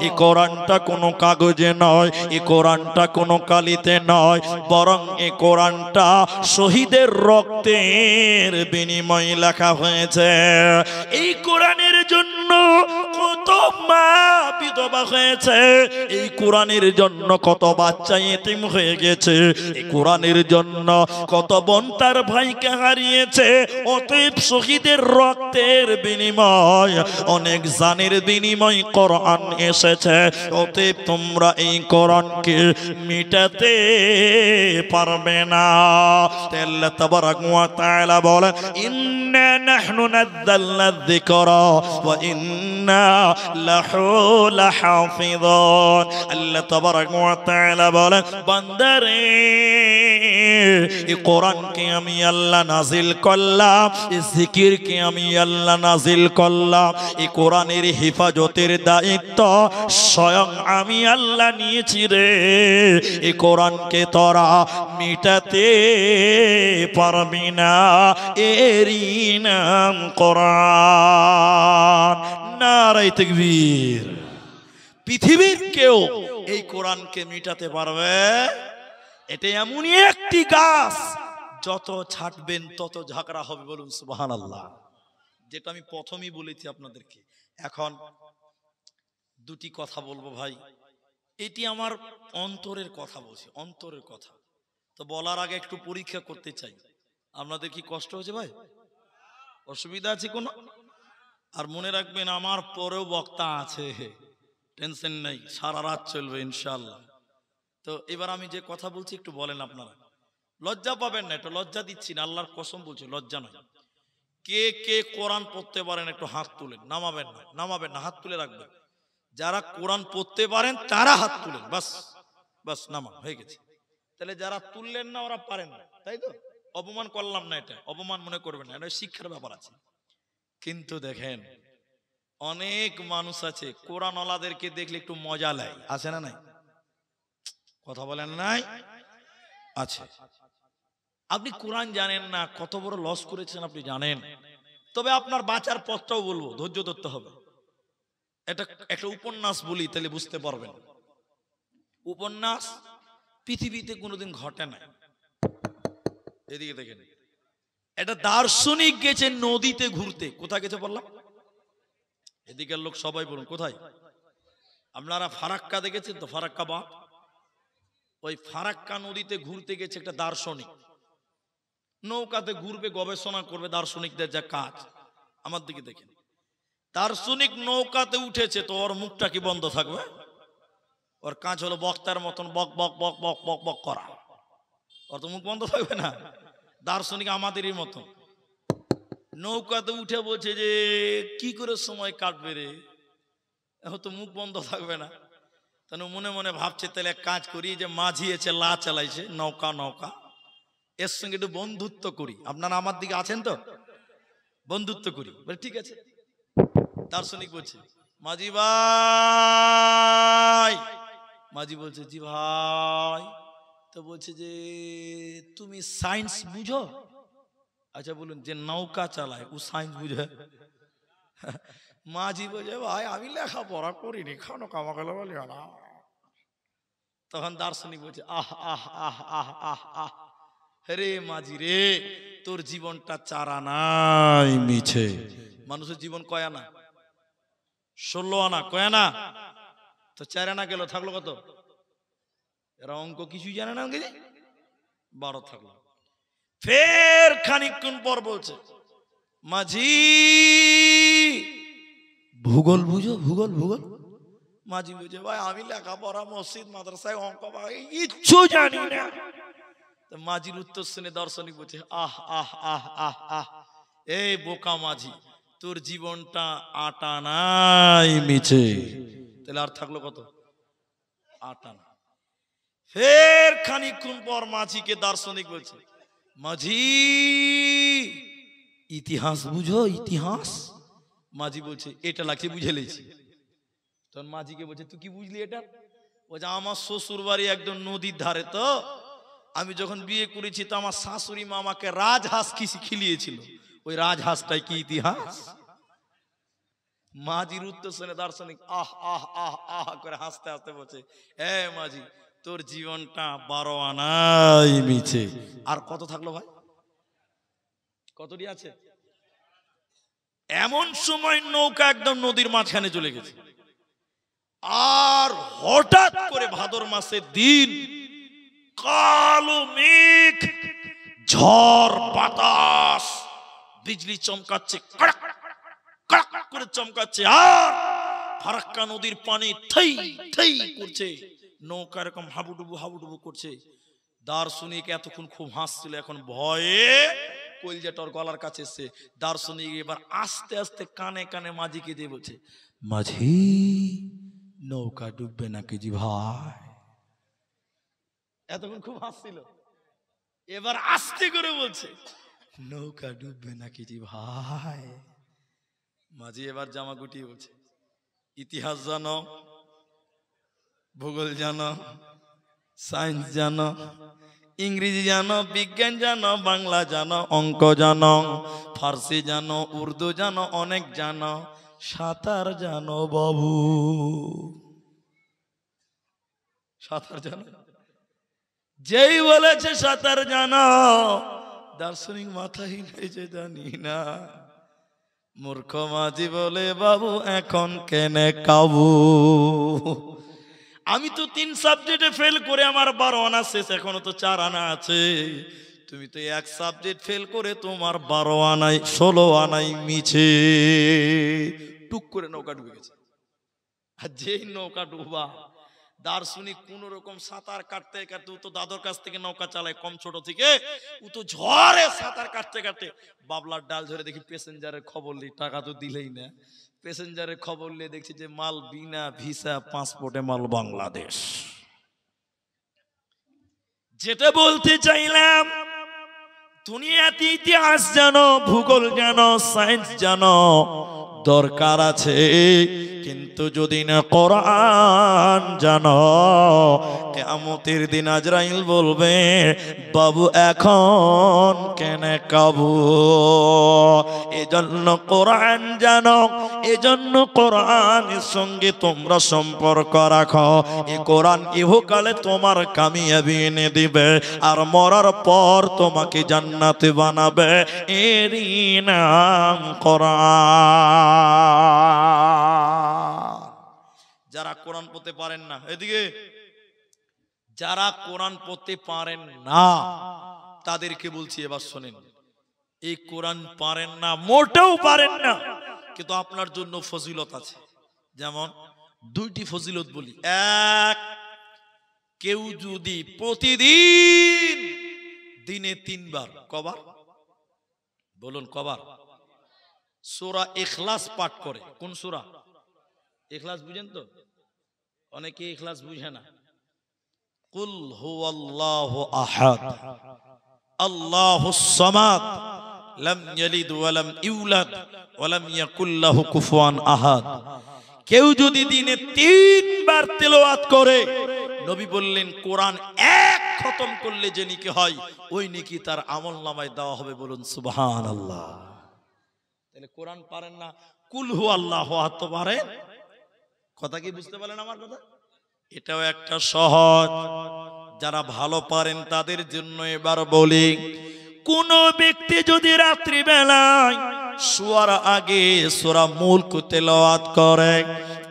এই কোরআনটা কোনো কাগজে নয়, এই কোরআনটা কোনো কালিতে নয়, বরং এই কোরআনটা শহীদের রক্তের বিনিময়ে লেখা হয়েছে। এই কোরআনের জন্য কত মা বিধবা হয়েছে, এই কোরআনের জন্য কত বাচ্চা এতিম হয়ে গেছে, এই কোরআনের জন্য কত বোন তার ভাইকে হারিয়েছে। অতএব শহীদের রক্তের বিনিময়, অনেক জানের বিনিময় কোরআন এসেছে। অতএব তোমরা এই কোরআনকে মিটাতে পারবে না। আল্লাহ তাবারাক ওয়া তাআলা বলেন, ইন্না নাহনু নাযালনা যিকরা ওয়া ইন্না লাহু লাহাফিযুন। আল্লাহ তাবারাক ওয়া তাআলা বলেন, বান্দারে, এই কোরআনকে আমি আল্লাহ নাজিল করলাম, এই জিকিরকে আমি আল্লাহ নাজিল করলাম, এই কোরআনের হেফাজতের দায়িত্ব স্বয়ং আমি আল্লাহ নিয়েছি রে। এই কোরআনকে তোরা মিটাতে পারবি না, এরই নাম কোরআন। নারে তাকবীর। পৃথিবীর কেউ এই কোরআনকে মিটাতে পারবে? এটা এমনই একটি গাছ, যত ছাটবেন তত ঝগড়া হবে। বলুন সুবহানাল্লাহ। যেটা আমি প্রথমেই বলেছি আপনাদেরকে। এখন দুটি কথা বলবো ভাই, এটি আমার অন্তরের কথা বলছি, অন্তরের কথা। তো বলার আগে একটু পরীক্ষা করতে চাই। আপনাদের কি কষ্ট হয়েছে ভাই? অসুবিধা আছে কোনো? আর মনে রাখবেন, আমার পরেও বক্তা আছে, টেনশন নেই, সারা রাত চলবে ইনশাআল্লাহ। তো এবার আমি যে কথা বলছি একটু বলেন আপনারা, লজ্জা পাবেন না, একটু লজ্জা দিচ্ছি না, আল্লাহর কসম বলছি, লজ্জা নয়। কে কে কোরআন পড়তে পারেন একটু হাত তুলেন। নামাবেন না, নামাবেন না, হাত তুলে রাখবেন। যারা কোরআন পড়তে পারেন তারা হাত তুলেন, বাস বাস, নামা হয়ে গেছে। তাহলে যারা তুললেন না ওরা পারেন না, তাই তো? অপমান করলাম না, এটা অপমান মনে করবেন না, এটা শিক্ষার ব্যাপার আছে। কিন্তু দেখেন, অনেক মানুষ আছে কোরআনওয়ালাদেরকে দেখলে একটু মজা লাগে, আছে না নাই? কথা বলেন নাই? আছে। আপনি কোরআন জানেন না, কত বড় লস করেছেন আপনি জানেন। তবে আপনার বাঁচার পথটাও বলবো, ধৈর্য ধরতে হবে। এটা একটা উপন্যাস বলি, তাহলে বুঝতে পারবেন। উপন্যাস পৃথিবীতে কোনোদিন ঘটে না। এদিকে দেখেন, একটা দার্শনিক গেছে নদীতে ঘুরতে। কোথায় গেছে বললাম? এদিকের লোক সবাই বলুন কোথায়? আপনারা ফারাক্কা দেখেছেন তো? ফারাক্কা বাঁধ, ওই ফারাক্কা নদীতে ঘুরতে গেছে একটা দার্শনিক। নৌকাতে ঘুরবে, গবেষণা করবে, দার্শনিকদের যা কাজ। আমার দিকে দেখেন, দার্শনিক নৌকাতে উঠেছে, তো ওর মুখটা কি বন্ধ থাকবে? ওর কাজ হলো বক্তার মতন বক বক বক বক বক বক করা। ওর তো মুখ বন্ধ থাকবে না। দার্শনিক আমাদেরই মতো নৌকাতে উঠে বলছে যে কি করে সময় কাটবে রে, এখন তো মুখ বন্ধ থাকবে না। তাহলে মনে মনে ভাবছে, তাহলে এক কাজ করি, যে মাঝি এসে লা চালাইছে নৌকা, নৌকা এর সঙ্গে একটু বন্ধুত্ব করি। আপনারা আমার দিকে আছেন তো? বন্ধুত্ব করি, বলে ঠিক আছে। দার্শনিক বলছে, মাঝি ভাই। মাঝি বলছে, জি ভাই। তো বলছে যে তুমি সায়েন্স বুঝো? আচ্ছা বলুন, যে নৌকা চালায় ও সায়েন্স বুঝে? মাঝি বলছে, ভাই আমি লেখাপড়া করিনি, খানো কামা গেলে বলি না। তখন দার্শনিক বলছে, আহ আহ আহ আহ আহ আহ, রে মাঝি রে, তোর জীবনটা চারা নাই মিছে। মানুষের জীবন কয় আনা? 16 আনা। কয় আনা? তো 4 আনা গেল, থাকলো কত? এরা অঙ্ক কিছুই জানে না, 12 থাকলো। ফের খানিকক্ষণ পর বলছে, মাঝি ভূগোল বুঝো? ভূগোল, ভূগোল। মাঝি বুঝে, ভাই আমি লেখাপড়া মসজিদ মাদ্রাসায় অঙ্ক কিচ্ছু জানি না। মাঝির উত্তর শুনে দার্শনিক বলছে, আহ আহ আহ আহ আহ, এই বোকা মাঝি, তোর জীবনটা 8 আনাই মিছে। তাহলে আর থাকলো কত? 8 আনা। ফের খানিকক্ষণ পর মাঝিকে দার্শনিক বলছে, মাঝি ইতিহাস বুঝো? ইতিহাস? মাঝি বলছে, এটা লাগছে বুঝে লেছি। তখন মাঝিকে বলছে তুই কি বুঝলি এটা? বলছে আমার শ্বশুর বাড়ি একদম নদীর ধারে, তো আমি যখন বিয়ে করেছি তো আমার শাশুড়ি মা আমাকে রাজহাঁস খিলিয়েছিল, ওই রাজহাঁসটাই কি ইতিহাস। মাঝির উত্তর শুনে দার্শনিক আহ আহ আহ আহ করে হাসতে হাসতে বলছে, এ মাঝি তোর জীবনটা 12 আনাই মিছে। আর কত থাকলো ভাই, কতটি আছে? এমন সময় নৌকা একদম নদীর মাঝখানে চলে গেছে, আর হঠাৎ করে ভাদর মাসের দিন, কালো মেঘ, ঝড় বাতাস, বিজলি চমকাচ্ছে, কড়াক কড়াক করে চমকাচ্ছে, আর ফারাক্কা নদীর পানি থই থই করছে, নৌকা এরকম হাবুডুবু হাবুডুবু করছে। দার্শনিক এতক্ষণ খুব হাসছিল, এখন ভয়ে কলজাটার গলার কাছে এসছে। দার্শনিক এবার আস্তে আস্তে কানে কানে মাঝিকে দিয়ে বলছে, মাঝি নৌকা ডুববে নাকি জি ভাই? এতক্ষণ খুব হাসছিল, এবার আস্তে করে বলছে নৌকা ডুববে নাকি জি ভাই? মাঝি এবার জামা গুটিয়ে বলছে, ইতিহাস জানো, ভূগোল জানো, সায়েন্স জানো, ইংরেজি জানো, বিজ্ঞান জানো, বাংলা জানো, অঙ্ক জানো, ফার্সি জানো, উর্দু জানো, অনেক জানো, সাঁতার জানো বাবু? সাঁতার জানো? যেই বলেছে সাঁতার জানো, দার্শনিক মাথায় নেছে জানি না। মূর্খ মাঝি বলে বাবু এখন কেনে কাবু? আমি তো 3 সাবজেক্টে ফেল করে আমার 12 আনা শেষ, এখনো তো 4 আনা আছে। তুমি তো 1 সাবজেক্ট ফেল করে তোমার 12 আনাই 16 আনাই মিছে। টুক করে নৌকা ডুবে গেছে। আর যেই নৌকা ডুবা, দার্শনিক কোন রকম সাঁতার কাটতে কাটতে, ও তো দাদর কাছ থেকে নৌকা চালায় কম ছোট থেকে, ও তো ঝড়ে সাঁতার কাটতে কাটতে বাবলার ডাল ধরে দেখি প্যাসেঞ্জারের খবর লি, টাকা তো দিলেই না। প্যাসেঞ্জারের খবর নিয়ে দেখছি যে মাল বিনা ভিসা পাসপোর্টে মাল বাংলাদেশ। যেটা বলতে চাইলাম, দুনিয়াতে ইতিহাস জানো, ভূগোল জানো, সায়েন্স জানো, দরকার আছে, কিন্তু যদি না কোরআন জানো, কিয়ামতের দিন আজরাইল বলবে বাবু এখন কেন কাবু? এজন্য কোরআন জানো, এজন্য কোরআনের সঙ্গে তোমরা সম্পর্ক রাখো। এই কোরআন ইহকালে তোমার কামিয়াবি এনে দিবে, আর মরার পর তোমাকে জান্নাতে বানাবে। এরই নাম কোরআন। যারা কোরআন পড়তে পারেন না, এদিকে যারা কোরআন পড়তে পারেন না তাদেরকে বলছি, এবার শোনেন। এই কোরআন পারেন না, মোটেও পারেন না, কিন্তু আপনার জন্য ফজিলত আছে। যেমন 2টি ফজিলত বলি। এক, কেউ যদি প্রতিদিন দিনে 3 বার, কবার বলুন, কবার? সূরা ইখলাস পাঠ করে। কোন সূরা? ইখলাস বুঝেন তো? অনেকে ইখলাস বুঝে না। কুল হুয়াল্লাহু আহাদ আল্লাহুস সামাদ লাম ইয়ালিদ ওয়া লাম ইউলাদ ওয়া লাম ইয়াকুল লাহু কুফুয়ান আহাদ। কেউ যদি দিনে 3 বার তেলাওয়াত করে, নবী বললেন কোরআন 1 খতম করলে যে নেকি হয়, ওই নেকি তার আমলনামায় দেওয়া হবে। বলুন সুবহানাল্লাহ। তাহলে কোরআন পারেন না, কুল হুয়াল্লাহু আহাদ তো পারেন। কথা কি বুঝতে পারলেন আমার কথা? এটাও একটা সহজ। যারা ভালো পারেন তাদের জন্য এবার বলি, কোন ব্যক্তি যদি রাত্রি বেলায় শোয়ার আগে সূরা মুলক তেলাওয়াত করে,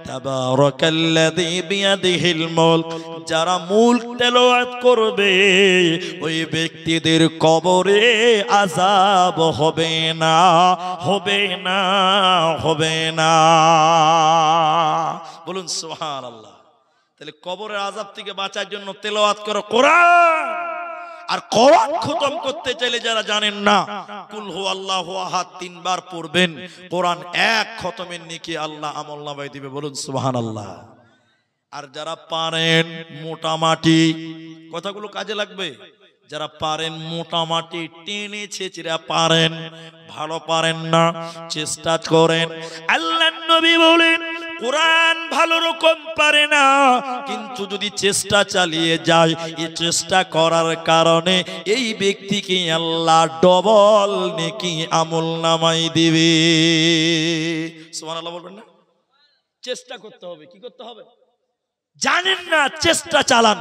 তাবারাকাল্লাযী বিয়াদিহিল মুলক, যারা মুলক তেলাওয়াত করবে ওই ব্যক্তিদের কবরে আযাব হবে না, হবে না, হবে না। বলুন সুবহানাল্লাহ। তাহলে কবরের আযাব থেকে বাঁচার জন্য তেলাওয়াত করো কোরআন। আর কোরআন খতম করতে চাইলে যারা জানেন না, কুল হুয়াল্লাহু আহাদ 3 বার পড়বেন, কোরআন 1 খতমের নেকি আল্লাহ আমলনামায় দিবে। বলুন সুবহানাল্লাহ। আর যারা পারেন মোটামাটি, কথাগুলো কাজে লাগবে, যারা পারেন মোটামাটি টেনে ছেঁচড়ে পারেন, ভালো পারেন না, চেষ্টা করেন। আল্লাহর নবী বলেন কোরআন ভালো রকম পারে না, কিন্তু যদি চেষ্টা চালিয়ে যায়, এই চেষ্টা করার কারণে এই ব্যক্তিকে আল্লাহ ডবল নেকি আমলনামায় দিবে। সুবহানাল্লাহ বলবেন না? চেষ্টা করতে হবে। কি করতে হবে জানেন না, চেষ্টা চালান,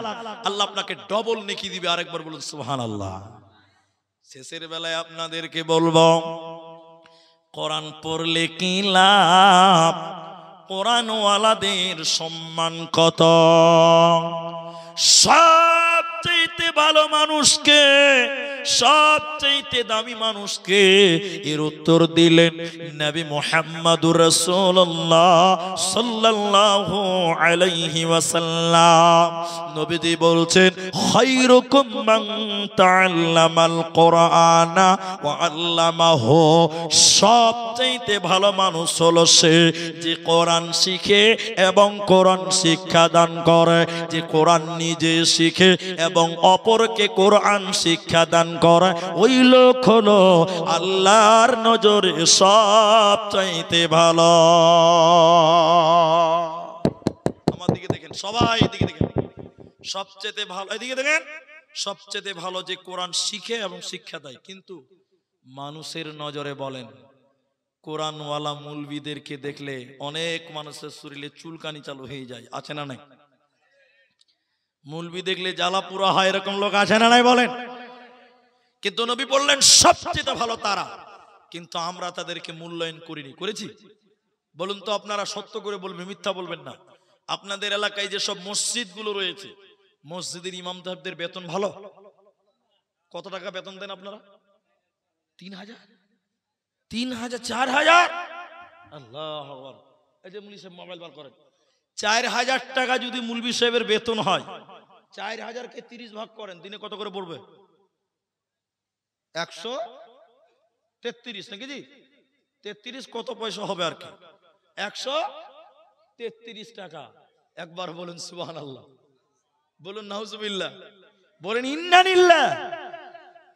আল্লাহ আপনাকে ডবল নেকি দিবে। আরেকবার বলুন সুবহানাল্লাহ। শেষের বেলায় আপনাদেরকে বলবো, কোরআন পড়লে কি লাভ, কোরআনওয়ালাদের সম্মান কত। সবচেয়ে ভালো মানুষকে, সবচেয়ে দামি মানুষকে, এর উত্তর দিলেন নবী মুহাম্মদুর রাসূলুল্লাহ সাল্লাল্লাহু আলাইহি ওয়াসাল্লাম। নবীজি বলছেন, খায়রুকুম মান তাআল্লামাল কোরআনা ওয়া আল্লামাহু। সবচেয়ে ভালো মানুষ হলো সে যে কোরআন শিখে এবং কোরআন শিক্ষা দান করে, যে কোরআন নিজে শিখে এবং অপরকে কোরআন শিক্ষা দান করে। ওই লোক হলো আল্লাহর নজরে সবচাইতে ভালো। আমার দিকে দেখেন, সবাই এদিকে দেখেন, সবচেয়ে ভালো, এদিকে দেখেন, সবচেয়ে ভালো যে কোরআন শিখে এবং শিক্ষা দেয়। কিন্তু মানুষের নজরে বলেন, কোরআনওয়ালা মুলবিদেরকে দেখলে অনেক মানুষের শরীরে চুলকানি চালু হয়ে যায়, আছে না নাই? মুলবি দেখলে জ্বালা পুরা হয়, এরকম লোক আছে না নাই বলেন? কিন্তু নবী বললেন সবচেয়ে ভালো তারা, কিন্তু আমরা তাদেরকে মূল্যায়ন করিনি। করেছি? বলুন তো আপনারা, সত্য করে বলবেন, মিথ্যা বলবেন না। আপনাদের এলাকায় যে সব মসজিদ গুলো রয়েছে, মসজিদের ইমাম সাহেবদের বেতন ভালো? কত টাকা বেতন দেন আপনারা? 3000, 3000, 4000? আল্লাহু আকবার। এই যে মুলবি সাহেব মোবাইল বার করেন, 4000 টাকা যদি মুলবি সাহেবের বেতন হয়, 4000 কে 30 ভাগ করেন, দিনে কত করে পড়বে? 133 নাকি জি? 33 কত পয়সা হবে আর কি? 133 টাকা। একবার বলুন সুবহানাল্লাহ, বলুন নাউজুবিল্লাহ, বলেন ইন্নালিল্লাহ।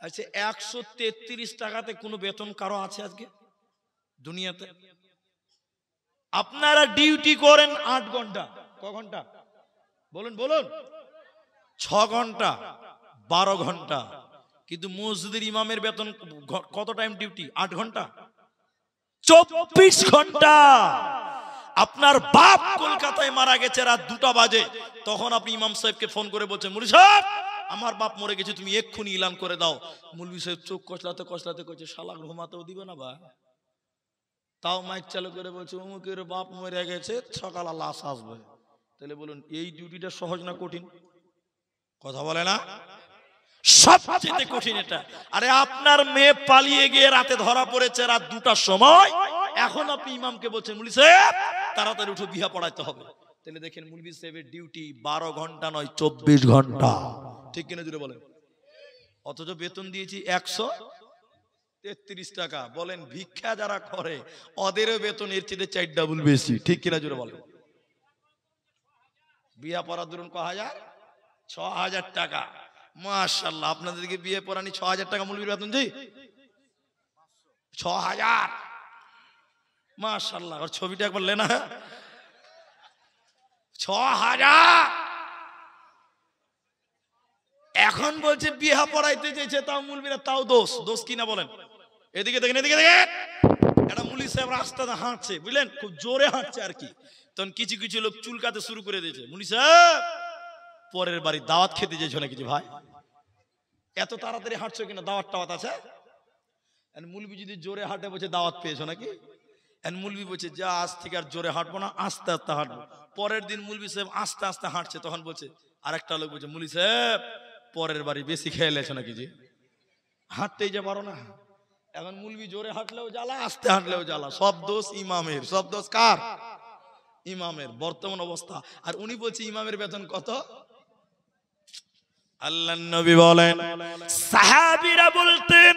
আচ্ছা, 133 টাকাতে কোনো বেতন কারো আছে আজকে দুনিয়াতে? আপনারা ডিউটি করেন 8 ঘন্টা, ক ঘন্টা বলুন? বলুন 6 ঘন্টা, 12 ঘন্টা। কিন্তু মসজিদের ইমামের বেতন কত টাইম ডিউটি? 8 ঘন্টা, 24 ঘন্টা। আপনার বাপ কলকাতায় মারা গেছে রাত 2টা বাজে, তখন আপনি ইমাম সাহেবকে ফোন করে বলছেন, মুলবি সাহেব আমার বাপ মরে গেছে, তুমি এক্ষুনি ইলান করে দাও। মুলবি সাহেব চোখ কচলাতে কচলাতে কইছে, শালা ঘুমাতেও দিবে না বা? তাও মাইক চালু করে বলছে, অমুকের বাপ মরে গেছে, সকালে লাশ আসবে। তাহলে বলুন এই ডিউটিটা সহজ না কঠিন? কথা বলে না? সবচেয়ে কঠিন এটা। আরে আপনার মেয়ে পালিয়ে গিয়ে রাতে ধরা পড়েছে রাত 2টার সময়, এখন আপনি ইমামকে বলছেন, মুলবি সাহেব তাড়াতাড়ি উঠে বিয়া পড়াইতে হবে। তাহলে দেখেন মুলবি সাহেবের ডিউটি 12 ঘন্টা নয়, 24 ঘন্টা। ঠিক কিনা জুড়ে বলেন? অথচ বেতন দিয়েছি 133 টাকা। বলেন ভিক্ষা যারা করে ওদেরও বেতন এর চেয়ে 4 ডাবল বেশি। ঠিক কিনা জুড়ে বলেন? বিয়া পড়া ধরুন ক হাজার? 6000 টাকা। মাশাআল্লাহ, আপনাদেরকে বিয়ে পড়ানি 6000 টাকা মুলবির বেতন জি? 6000। মাশাআল্লাহ, আর ছবিটা একবার লেনা। 6000। এখন বলছে বিয়ে পড়াইতে চেয়েছে, তাও মুলবিরা তাও দোষ। দোষ কিনা বলেন? এদিকে দেখেন, এদিকে দেখেন, একটা মুলি সাহেব রাস্তাতে হাঁটছে, বুঝলেন, খুব জোরে হাঁটছে আর কি। তখন কিছু কিছু লোক চুলকাতে শুরু করে দিয়েছে, মুলি সাহেব পরের বাড়ি দাওয়াত খেতে যেছো নাকি ভাই? এত তাড়াতাড়ি হাঁটছো কিনা? দাওয়াত টাওয়াত আছে? মুলবি যদি জোরে হাঁটে বলছে দাওয়াত পেয়েছো নাকি? মুলবি বলছে যা, আজ থেকে আর জোরে হাঁটবো না, আস্তে আস্তে হাঁটবো। পরের দিন মুলবি সাহেব আস্তে আস্তে হাঁটছে, তখন বলছে আরেকটা লোক বলছে, মুলি সাহেব পরের বাড়ি বেশি খেয়ে লেছো নাকি জি? হাঁটতেই যে পারো না। এখন মুলবি জোরে হাঁটলেও জ্বালা, আস্তে হাঁটলেও জ্বালা। সব দোষ ইমামের। সব দোষ কার? ইমামের। বর্তমান অবস্থা। আর উনি বলছে ইমামের বেতন কত? আল্লাহর নবী বলেন, সাহাবীরা বলতেন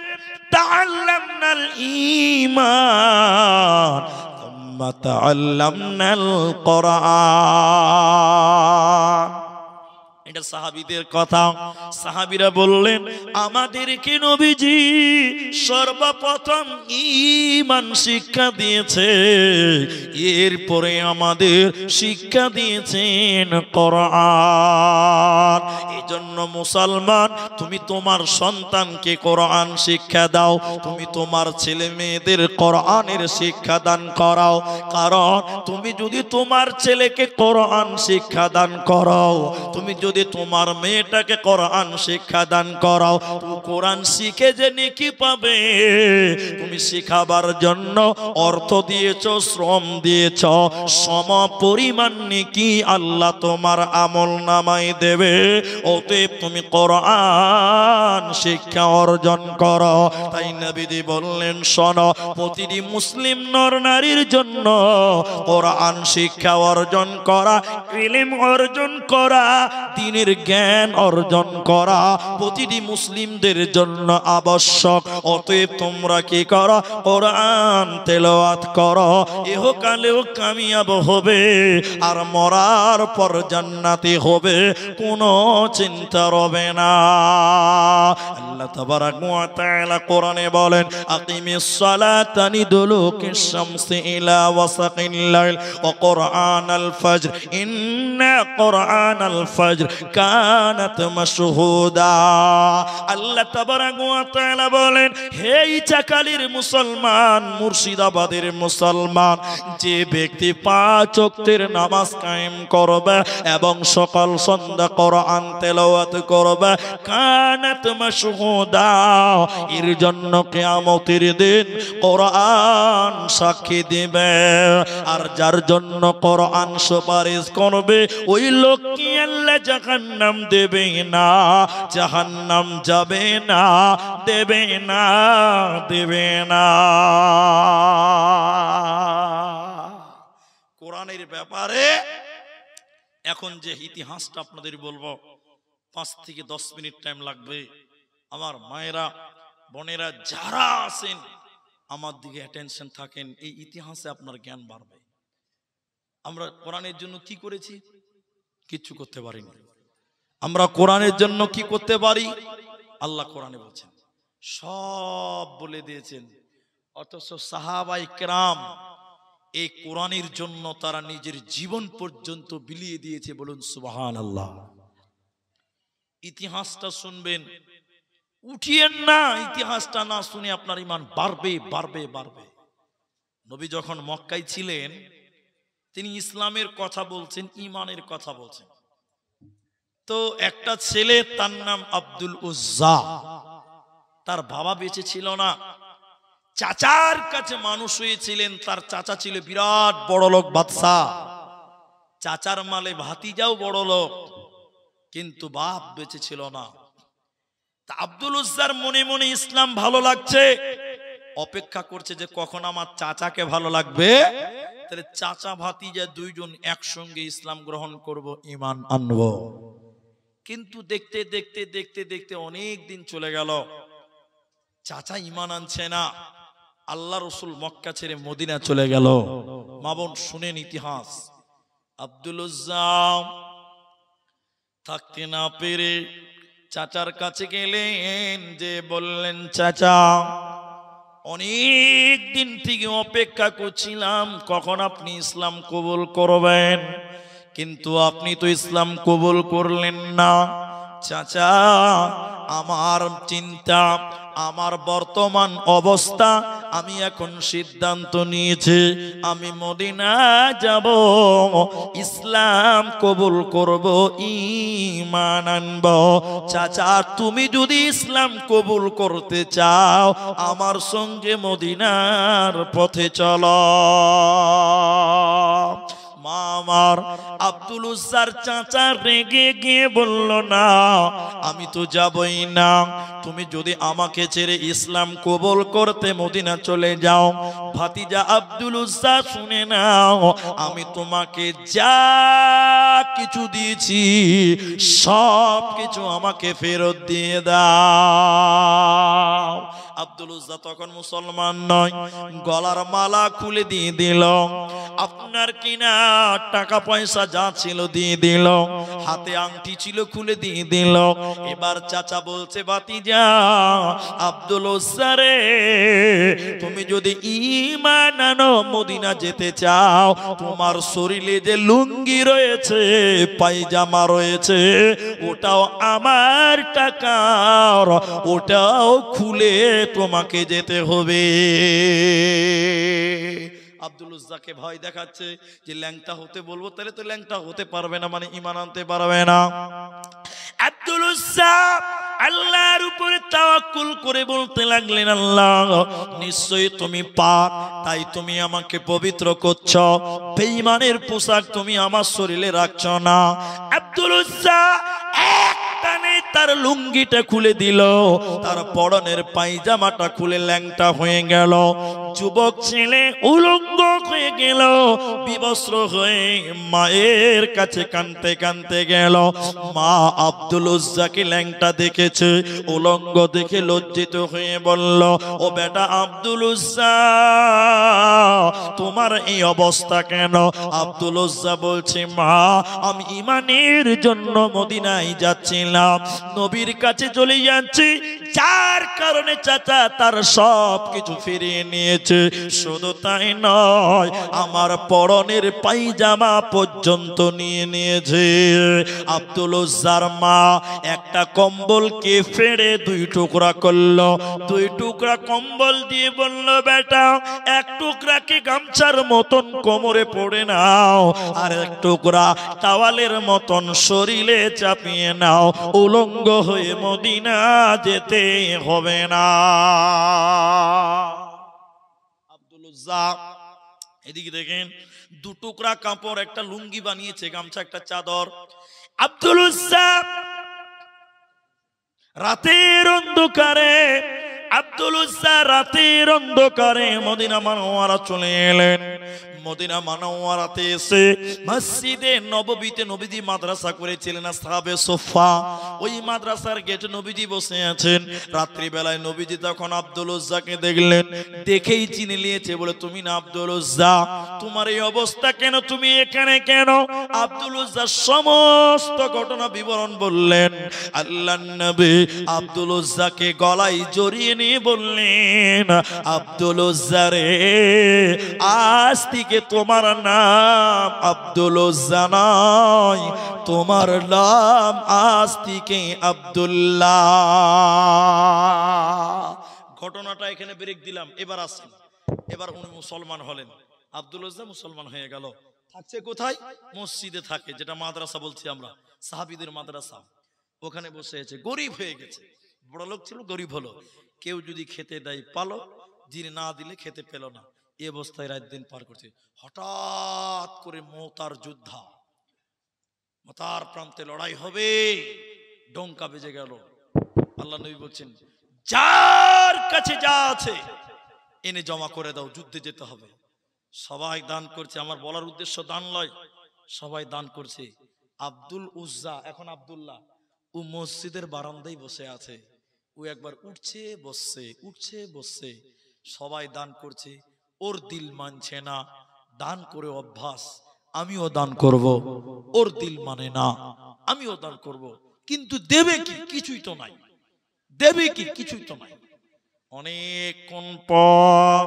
তাআল্লামনাল ঈমান সুম্মা তাআল্লামনাল কোরআন। এটা সাহাবীদের কথা। সাহাবীরা বললেন, আমাদেরকে নবীজি সর্বপ্রথম ঈমান শিক্ষা দিয়েছে, এরপরে আমাদের শিক্ষা দিয়েছেন কোরআন। এজন্য মুসলমান, তুমি তোমার সন্তানকে কোরআন শিক্ষা দাও, তুমি তোমার ছেলে মেয়েদের কোরআনের শিক্ষা দান করাও। কারণ তুমি যদি তোমার ছেলেকে কোরআন শিক্ষা দান করাও, তুমি যদি তোমার মেয়েটাকে কোরআন শিক্ষা দান করাও, তো কোরআন শিখে যে নেকি পাবে, তুমি শিখাবার জন্য অর্থ দিয়েছো, শ্রম দিয়েছো, সম পরিমাণ নেকি আল্লাহ তোমার আমল নামায় দেবে। অতএব তুমি কোরআন শিক্ষা অর্জন করো। তাই নবীজি বললেন, শোনো, প্রতিটি মুসলিম নর নারীর জন্য কোরআন শিক্ষা অর্জন করা, ইলম অর্জন করা, দ্বীনের জ্ঞান অর্জন করা প্রতিটি মুসলিমদের জন্য আবশ্যক। অতএব তোমরা কি করো? কোরআন তেলাওয়াত করো, ইহকালেও কামিয়াব হবে আর মরার পর জান্নাতি হবে, কোনো চিন্তা রবে না। আল্লাহ তাবারাক ওয়া তাআলা কোরআনে বলেন, আকিমিস সালাতা লিদুলুকিশ শামসি ইলা ওয়াসাকিল লাইল ওয়া কুরআনাল ফজর ইন্না কুরআনাল ফজর কানাত মাশহুদা। আল্লাহ তাবারাক ওয়া তাআলা বলেন, হে ইচাকালীর মুসলমান, মুর্শিদাবাদের মুসলমান, যে ব্যক্তি 5 ওয়াক্তের নামাজ কায়েম করবে এবং সকাল সন্ধ্যা কোরআন তেলাওয়াত করবে, কানাত মাশহুদা, এর জন্য কিয়ামতের দিন কোরআন সাক্ষী দিবে। আর যার জন্য কোরআন সুপারিশ করবে, ওই লোককে আল্লাহ জাহান্নাম দেবে না, জাহান্নাম যাবে না, দেবে না, দেবে না। কোরআনের ব্যাপারে এখন যে ইতিহাসটা আপনাদের বলবো, 5 থেকে 10 মিনিট টাইম লাগবে। আমার মায়েরা, বোনেরা যারা আছেন আমার দিকে অ্যাটেনশন থাকেন, এই ইতিহাসে আপনার জ্ঞান বাড়বে। আমরা কোরআনের জন্য কি করেছি? কিচ্ছু করতে পারিনি। আমরা কোরআনের জন্য কি করতে পারি? আল্লাহ কোরআনে বলছেন, সব বলে দিয়েছেন। অথচ সাহাবায়ে কেরাম এই কোরআনের জন্য তারা নিজের জীবন পর্যন্ত বিলিয়ে দিয়েছে। বলুন সুবহানাল্লাহ। ইতিহাসটা শুনবেন, উঠিয়েন না, ইতিহাসটা না শুনে আপনার ঈমান বাড়বে, বাড়বে, বাড়বে। নবী যখন মক্কায় ছিলেন, তিনি ইসলামের কথা বলছেন, ঈমানের কথা বলছেন। তো একটা ছেলে, তার নাম আব্দুল উজ্জা, তার বাবা বেঁচে ছিল না, চাচার কাছে মানুষ হয়েছিলেন। তার চাচা ছিল বিরাট বড় লোক, বাদশা। চাচার মালে ভাতিজাও বড় লোক, কিন্তু বাপ বেঁচে ছিল না। তা আব্দুল উজ্জার মনে মনে ইসলাম ভালো লাগছে, অপেক্ষা করছে যে কখন আমার চাচাকে ভালো লাগবে, তাহলে চাচা ভাতিজা দুইজন একসঙ্গে ইসলাম গ্রহণ করব, ঈমান আনব। কিন্তু দেখতে দেখতে দেখতে দেখতে অনেক দিন চলে গেল, চাচা ঈমান আনছে না। আল্লাহ রসুল মক্কা ছেড়ে মদিনা চলে গেল। মা বোন শুনেন ইতিহাস। আব্দুল উজ্জা থাকতে না পেরে চাচার কাছে গেলেন, যে বললেন, চাচা, অনেক দিন থেকে অপেক্ষা করছিলাম কখন আপনি ইসলাম কবুল করবেন, কিন্তু আপনি তো ইসলাম কবুল করলেন না। চাচা, আমার চিন্তা, আমার বর্তমান অবস্থা, আমি এখন সিদ্ধান্ত নিয়েছি আমি মদিনা যাব, ইসলাম কবুল করব, ঈমান আনব। চাচা, তুমি যদি ইসলাম কবুল করতে চাও, আমার সঙ্গে মদিনার পথে চলো। আমার আব্দুল উজ্জার চাচা রেগে গিয়ে বলল, না, আমি তো যাবই না। তুমি যদি আমাকে ছেড়ে ইসলাম কবুল করতে মদিনা চলে যাও, ভাতিজা আব্দুল উজ্জা শুনে নাও, আমি তোমাকে যা কিছু দিয়েছি সব কিছু আমাকে ফেরত দিয়ে দাও। আব্দুল উজ্জা তখন মুসলমান নয়, গলার মালা খুলে দিয়ে দিল, আপনার কিনা টাকা পয়সা যা ছিল দিয়ে দিল, হাতে আংটি ছিল খুলে দিয়ে দিল। এবার চাচা বলছে, ভাতিজা আব্দুল উজ্জা রে, তুমি যদি ঈমান আনো মদিনা যেতে চাও, তোমার শরীরে যে লুঙ্গি রয়েছে, পায়জামা রয়েছে, ওটাও আমার টাকার, ওটাও খুলে তোমাকে যেতে হবে। আব্দুল উজ্জাকে ভয় দেখাচ্ছে যে ল্যাংটা হতে বলবো তাহলে তো ল্যাংটা হতে পারবে না, মানে ঈমান আনতে পারবে না। আব্দুল উজ্জা আল্লাহর উপরে তাওয়াক্কুল করে বলতে লাগলেন, আল্লাহ নিশ্চয়ই তুমি পাক, তাই তুমি আমাকে পবিত্র করছো, বেঈমানের পোশাক তুমি আমার শরীরে রাখছো না। আব্দুল উজ্জা টানে তার লুঙ্গিটা খুলে দিল, তার পরনের পায়জামাটা খুলে ল্যাংটা হয়ে গেল, যুবক ছেলে উলঙ্গ হয়ে গেল, বিবস্ত্র হয়ে মায়ের কাছে কাঁদতে কাঁদতে গেল। মা আব্দুল উজ্জাকে ল্যাংটা দেখেছে, উলঙ্গ দেখে লজ্জিত হয়ে বলল, ও বেটা আব্দুল উজ্জা, তোমার এই অবস্থা কেন? আব্দুল উজ্জা বলছে, মা আমি ঈমানের জন্য মদিনায় যাচ্ছিলাম, নবীর কাছে চলে যাচ্ছি, যার কারণে চাচা তার সব কিছু ফিরিয়ে নিয়েছে। শুধু তাই নয়, আমার পরনের পায়জামা পর্যন্ত নিয়ে নিয়েছে। আব্দুল উজ্জার মা একটা কম্বলকে ফেড়ে দুই টুকরা করলো, দুই টুকরা কম্বল দিয়ে বলল, বেটা এক টুকরাকে গামছার মতন কোমরে পড়ে নাও, আর এক টুকরা টাওয়ালের মতন শরীরে চাপিয়ে নাও, উলঙ্গ হয়ে মদিনা যেতে হবে না। আব্দুল উজ্জা এদিকে দেখেন, দু টুকরা কাপড়, একটা লুঙ্গি বানিয়েছে, গামছা, একটা চাদর। আব্দুল উজ্জা রাতের অন্ধকারে, আব্দুল উজ্জা রাতের অন্ধকারে মদিনা মুনাওয়ারা চলে এলেন। মদিনা মুনাওয়ারাতে এসে মসজিদে নববীতে নবীজি মাদ্রাসা করেছিলেন আসহাবে সুফফা, ওই মাদ্রাসার গেটে নবীজি বসে আছেন। রাত্রি বেলায় নবীজি তখন আব্দুল উজ্জাকে দেখলেন, দেখেই চিনে নিয়েছে, বলে তুমি না আব্দুল উজ্জা, তোমার এই অবস্থা কেন, তুমি এখানে কেন? আব্দুল উজ্জা সমস্ত ঘটনা বিবরণ বললেন। আল্লাহর নবী আব্দুল উজ্জাকে গলায় জড়িয়ে নিয়ে বললেন, আব্দুল উজ্জা রে, আজ থেকে তোমার নাম আব্দুল উজ্জা নয়, তোমার নাম আজ থেকে আব্দুল্লাহ। ঘটনাটা এখানে ব্রেক দিলাম। এবার আসেন, এবার উনি মুসলমান হলেন, আব্দুল উজ্জা মুসলমান হয়ে গেল। থাকছে কোথায়? মসজিদে থাকে, যেটা মাদ্রাসা বলছি আমরা, সাহাবীদের মাদ্রাসা। ওখানে বসে আছে, গরিব হয়ে গেছে, বড় লোক ছিল, গরিব হলো। কেউ যদি খেতে দেয় পালো, যিনি না দিলে খেতে পেল না, এই অবস্থায় রাত দিন পার করছে। হঠাৎ করে মওতার যোদ্ধা, মওতার প্রান্তে লড়াই হবে, ডঙ্কা বেজে গেল। আল্লাহ নবী বলছেন, যার কাছে যা আছে এনে জমা করে দাও, যুদ্ধে যেতে হবে। সবাই দান করছে, আমার বলার উদ্দেশ্য দান নয়, সবাই দান করছে। আব্দুল উজ্জা, এখন আব্দুল্লাহ, ও মসজিদের বারান্দায় বসে আছে, ও একবার উঠছে বসছে, উঠছে বসছে, সবাই দান করছে, ওর দিল মানছে না, দান করে অভ্যাস, আমিও দান করব। ওর দিল মানে না, আমিও দান করব, কিন্তু দেবে কি? কিছুই তো নাই। দেবে কি? কিছুই তো নাই। অনেকক্ষণ পর